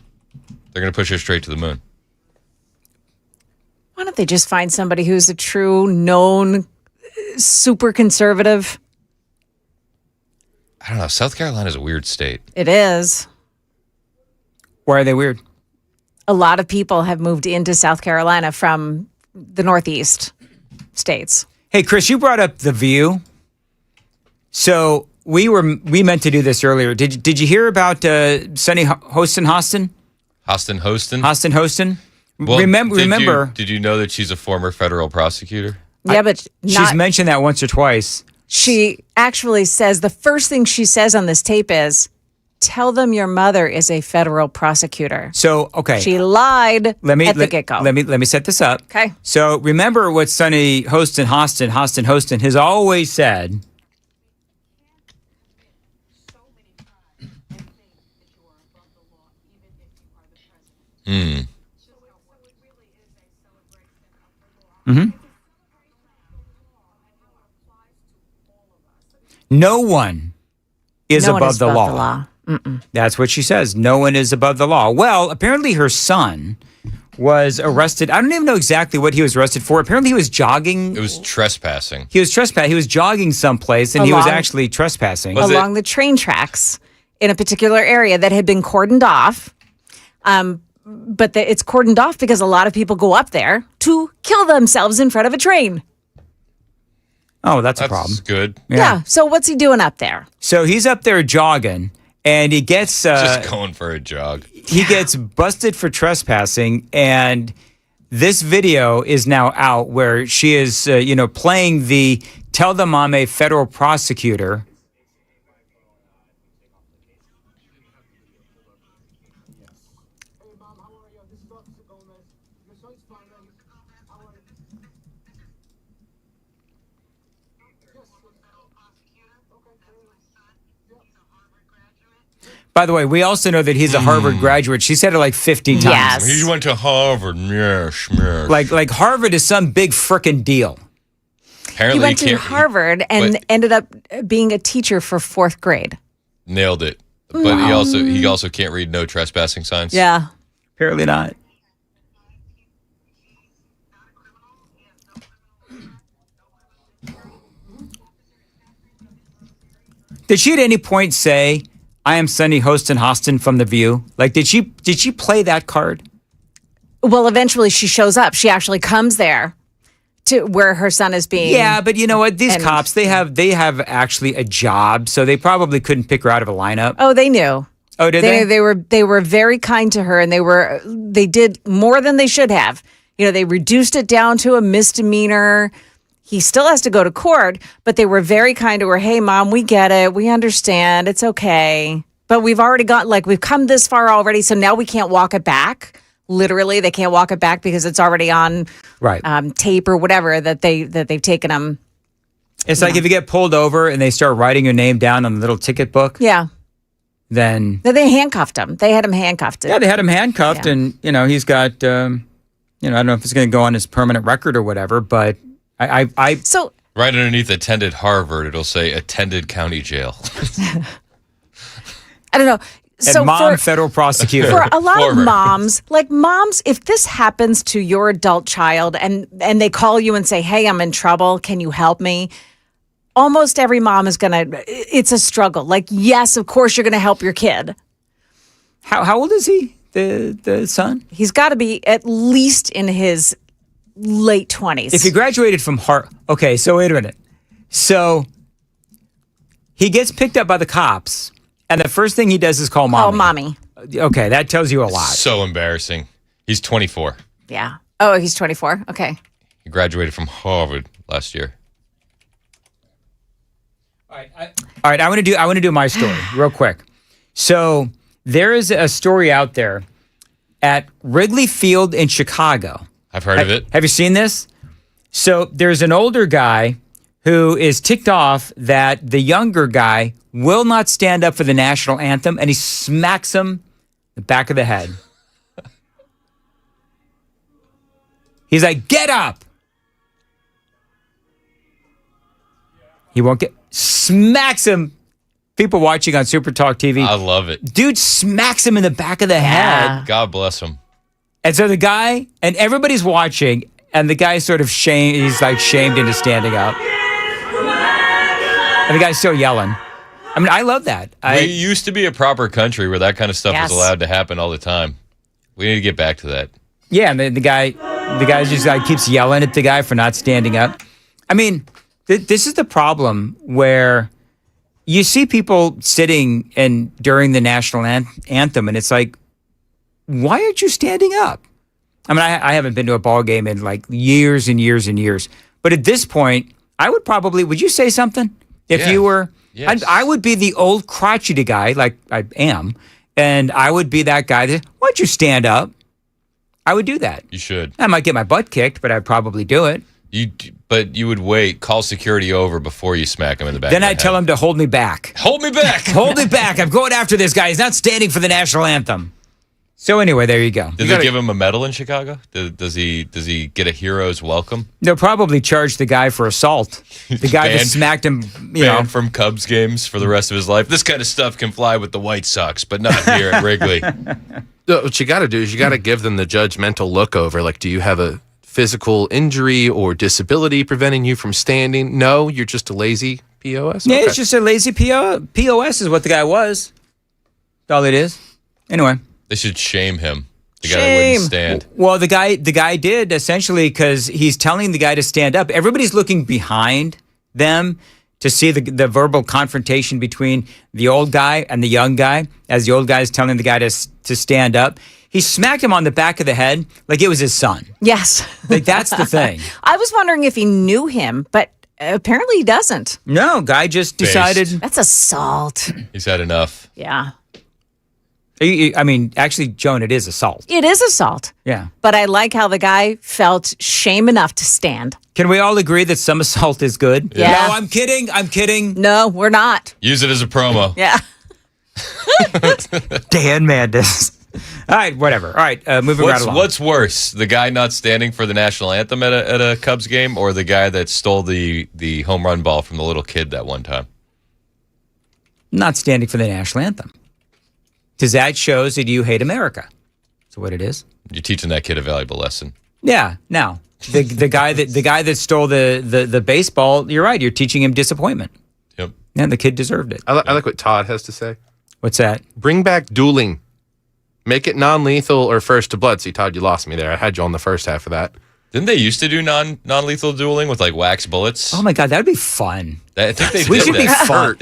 They're going to push her straight to the moon. Why don't they just find somebody who's a true, known, super conservative? I don't know. South Carolina is a weird state. It is. Why are they weird? A lot of people have moved into South Carolina from the Northeast states. Hey, Chris, you brought up The View. So we meant to do this earlier. Did you hear about Sunny Hostin? Hostin? Well, remember? Did you know that she's a former federal prosecutor? Yeah, but she's mentioned that once or twice. She actually says the first thing she says on this tape is, "Tell them your mother is a federal prosecutor." So, okay. She lied at the get-go. Let me set this up. Okay. So remember what Sunny Hostin has always said. No one is above the law. That's what she says. No one is above the law. Well, apparently her son was arrested. I don't even know exactly what he was arrested for. Apparently he was jogging. It was trespassing. He was trespassing. He was jogging someplace and he was actually trespassing. Along the train tracks in a particular area that had been cordoned off. But it's cordoned off because a lot of people go up there to kill themselves in front of a train. Oh, that's a problem. Good. Yeah. So what's he doing up there? So he's up there jogging, and he gets just going for a jog. He gets busted for trespassing, and this video is now out where she is, playing the "Tell them I'm a federal prosecutor." By the way, we also know that he's a Harvard graduate. She said it like 50 times. Yes. He went to Harvard. Yes. Like Harvard is some big frickin' deal. Apparently he went to Harvard and ended up being a teacher for 4th grade. Nailed it. But he also can't read no trespassing signs. Yeah. Apparently not. Did she at any point say, "I am Sunny Hostin from The View"? Like, did she play that card? Well, eventually she shows up. She actually comes there to where her son is being. Yeah, but you know what? These cops, they have actually a job, so they probably couldn't pick her out of a lineup. Oh, they knew. Oh, did they? They were very kind to her, and they did more than they should have. They reduced it down to a misdemeanor. He still has to go to court, but they were very kind to her. "Hey, Mom, we get it. We understand. It's okay." But we've already we've come this far already, so now we can't walk it back. Literally, they can't walk it back because it's already on tape or whatever that they've taken them. It's like if you get pulled over and they start writing your name down on the little ticket book. Yeah. Then they handcuffed him. They had him handcuffed. Yeah, they had him handcuffed, and he's got I don't know if it's going to go on his permanent record or whatever, but I so right underneath attended Harvard, it'll say attended county jail. I don't know. So federal prosecutor. For a lot of moms, if this happens to your adult child and they call you and say, "Hey, I'm in trouble. Can you help me?" Almost every mom is it's a struggle. Yes, of course you're going to help your kid. How old is he, the son? He's got to be at least in his late 20s. If he graduated from Harvard. Okay, so wait a minute. So he gets picked up by the cops, and the first thing he does is call mommy. Call mommy. Okay, that tells you a lot. So embarrassing. He's 24. Yeah. Oh, he's 24. Okay. He graduated from Harvard last year. All right, I want to do my story real quick. So there is a story out there at Wrigley Field in Chicago. I've heard of it. Have you seen this? So there's an older guy who is ticked off that the younger guy will not stand up for the national anthem, and he smacks him in the back of the head. He's like, "Get up!" He won't get... Smacks him. People watching on Super Talk TV. I love it. Dude smacks him in the back of the head. God bless him. And so the guy, and everybody's watching, and the guy's sort of shamed. He's like shamed into standing up. And the guy's still yelling. I mean, I love that. We used to be a proper country where that kind of stuff was allowed to happen all the time. We need to get back to that. Yeah, and the guy just keeps yelling at the guy for not standing up. I mean, this is the problem where you see people sitting and during the national anthem, and it's like, why aren't you standing up? I mean, I haven't been to a ball game in years and years and years. But at this point, I would probably, would you say something? If you were, yes. I would be the old crotchety guy like I am, and I would be that guy that, why don't you stand up? I would do that. You should. I might get my butt kicked, but I'd probably do it. But you would wait, call security over before you smack him in the back. Then I'd tell him to hold me back. Hold me back. Hold me back. I'm going after this guy. He's not standing for the national anthem. So anyway, there you go. Did they give him a medal in Chicago? Does he get a hero's welcome? They'll probably charge the guy for assault. The guy that smacked him, banned from Cubs games for the rest of his life. This kind of stuff can fly with the White Sox, but not here at Wrigley. What you got to do is you got to give them the judgmental look over. Like, do you have a physical injury or disability preventing you from standing? No, you're just a lazy POS? Yeah, Okay. it's just a lazy POS is what the guy was. That's all it is. Anyway. They should shame him. The guy that wouldn't stand. Well, the guy did essentially because he's telling the guy to stand up. Everybody's looking behind them to see the verbal confrontation between the old guy and the young guy as the old guy is telling the guy to stand up. He smacked him on the back of the head like it was his son. Yes. That's the thing. I was wondering if he knew him, but apparently he doesn't. No, guy just decided. That's assault. He's had enough. Yeah. I mean, actually, Joan, it is assault. It is assault. Yeah. But I like how the guy felt shame enough to stand. Can we all agree that some assault is good? Yeah. No, I'm kidding. No, we're not. Use it as a promo. Yeah. Dan Mandis. All right, whatever. All right, moving right along. What's worse, the guy not standing for the national anthem at a Cubs game, or the guy that stole the home run ball from the little kid that one time? Not standing for the national anthem. Because that shows that you hate America. That's what it is. You're teaching that kid a valuable lesson. Yeah. Now, the guy that stole the baseball, you're right. You're teaching him disappointment. Yep. And the kid deserved it. I like what Todd has to say. What's that? Bring back dueling. Make it non-lethal or first to blood. See, Todd, you lost me there. I had you on the first half of that. Didn't they used to do non-lethal dueling with wax bullets? Oh my God, that would be fun. I think they We did should that. be fun.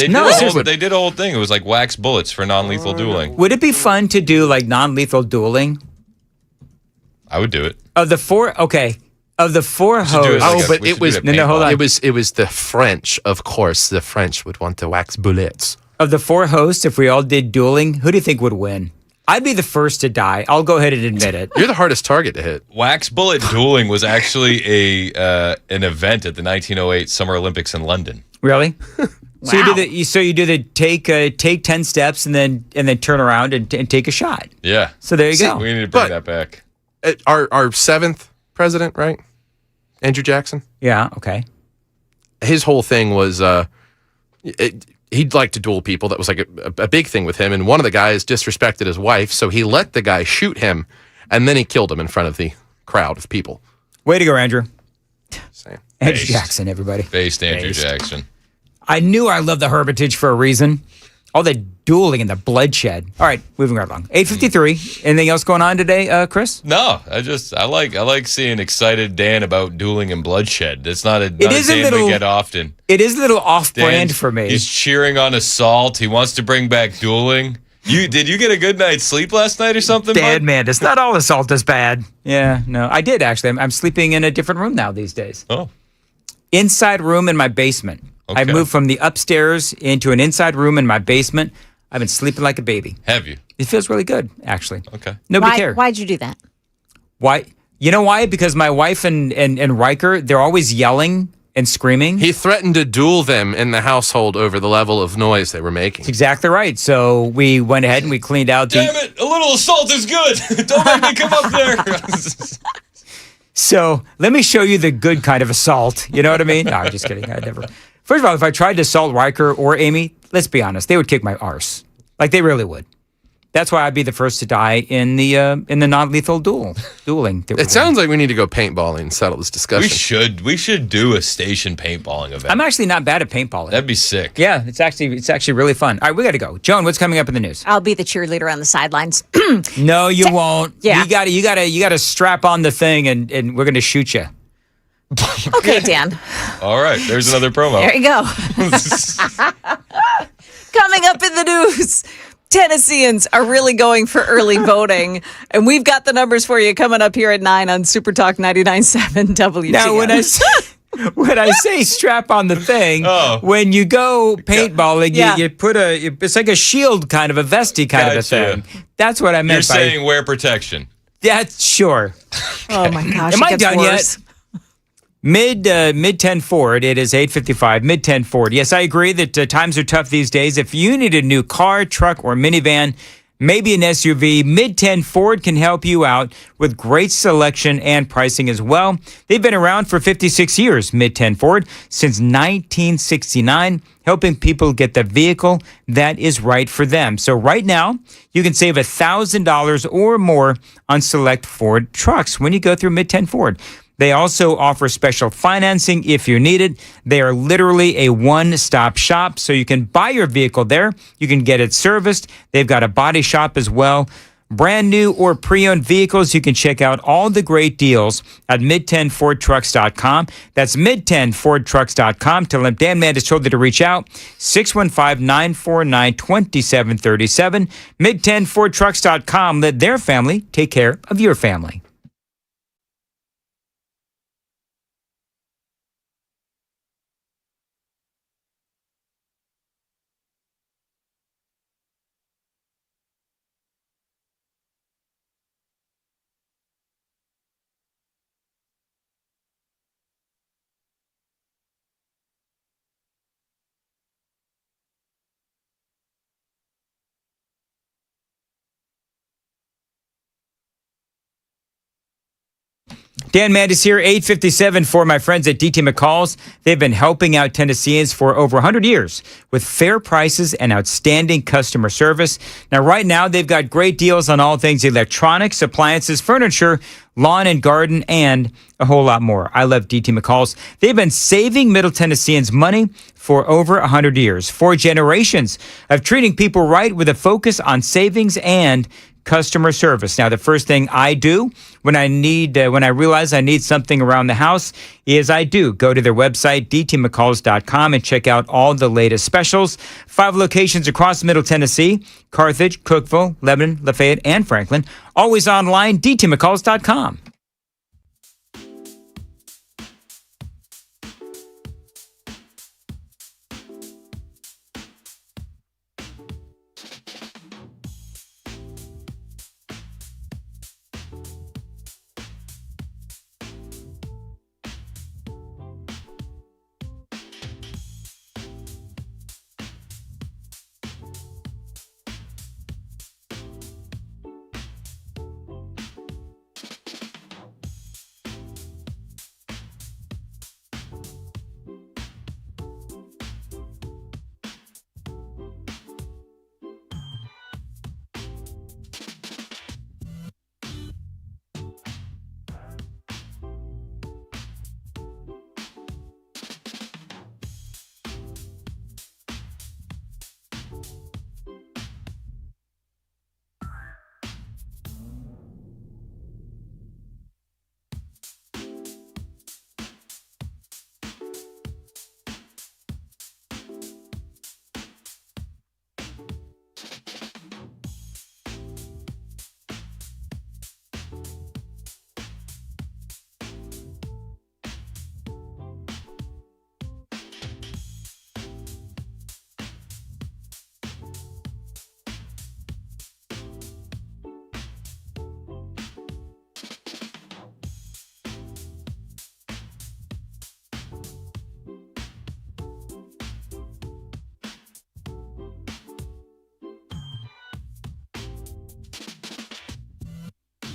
They did a whole thing. It was like wax bullets for non-lethal dueling. Would it be fun to do like non-lethal dueling? I would do it. Of the four hosts. It was the French, of course. The French would want the wax bullets. Of the 4 hosts, if we all did dueling, who do you think would win? I'd be the first to die. I'll go ahead and admit it. You're the hardest target to hit. Wax bullet dueling was actually an event at the 1908 Summer Olympics in London. Really? So Wow. you do the take 10 steps and then turn around and take a shot. Yeah. So there you go. We need to bring that back. Our 7th president, right? Andrew Jackson. Yeah. Okay. His whole thing was he'd like to duel people. That was like a big thing with him. And one of the guys disrespected his wife, so he let the guy shoot him, and then he killed him in front of the crowd of people. Way to go, Andrew. Same. Andrew Based. Jackson, everybody. Based Andrew Jackson. I knew I loved the Hermitage for a reason. All the dueling and the bloodshed. All right, moving right along. 8:53. Anything else going on today, Chris? No, I like seeing excited Dan about dueling and bloodshed. It's not a Dan we get often. It is a little off-brand Dan, for me. He's cheering on assault. He wants to bring back dueling. Did you get a good night's sleep last night or something? Bad bud? man. It's not all assault is bad. Yeah, no, I did actually. I'm sleeping in a different room now these days. Oh, inside room in my basement. Okay. I moved from the upstairs into an inside room in my basement. I've been sleeping like a baby. Have you? It feels really good, actually. Okay. Nobody cared. Why'd you do that? Why? You know why? Because my wife and Riker, they're always yelling and screaming. He threatened to duel them in the household over the level of noise they were making. That's exactly right. So we went ahead and we cleaned out the... Damn it! A little assault is good. Don't make me come up there. So let me show you the good kind of assault. You know what I mean? No, I'm just kidding. I never... First of all, if I tried to assault Riker or Amy, let's be honest, they would kick my arse. Like they really would. That's why I'd be the first to die in the non-lethal dueling. It sounds like we need to go paintballing and settle this discussion. We should do a station paintballing event. I'm actually not bad at paintballing. That'd be sick. Yeah, it's actually really fun. All right, we got to go. Joan, what's coming up in the news? I'll be the cheerleader on the sidelines. No, you won't. Yeah. You gotta strap on the thing and we're gonna shoot you. Okay, Dan. All right, there's another promo. There you go. Coming up in the news, Tennesseans are really going for early voting, and we've got the numbers for you coming up here at 9 on Super Talk 99.7 WTN. Now, when I say strap on the thing, when you go paintballing, you put it's like a shield kind of, a vesty kind of a thing. That's what I meant. You're saying wear protection. That's sure. Oh my gosh, Am I it gets done worse. yet? Mid 10 forward. It is 8:55. Mid 10 forward. Yes, I agree that times are tough these days. If you need a new car, truck, or minivan, maybe an SUV, Mid 10 Ford can help you out with great selection and pricing as well. They've been around for 56 years. Mid 10 Ford since 1969, helping people get the vehicle that is right for them. So right now, you can save $1,000 or more on select Ford trucks when you go through Mid 10 Ford. They also offer special financing if you need it. They are literally a one-stop shop, so you can buy your vehicle there. You can get it serviced. They've got a body shop as well. Brand new or pre-owned vehicles, you can check out all the great deals at mid10fordtrucks.com. That's mid10fordtrucks.com. Tell them Dan Mandis told you to reach out. 615-949-2737. Mid10fordtrucks.com. Let their family take care of your family. Dan Mandis here, 8:57 for my friends at DT McCall's. They've been helping out Tennesseans for over 100 years with fair prices and outstanding customer service. Now, right now, they've got great deals on all things electronics, appliances, furniture, lawn and garden, and a whole lot more. I love DT McCall's. They've been saving Middle Tennesseans money for over 100 years. 4 generations of treating people right with a focus on savings and customer service. Now, the first thing I do when I realize I need something around the house is I do go to their website, dtmccalls.com, and check out all the latest specials. 5 locations across Middle Tennessee: Carthage, Cookeville, Lebanon, Lafayette, and Franklin. Always online, dtmccalls.com.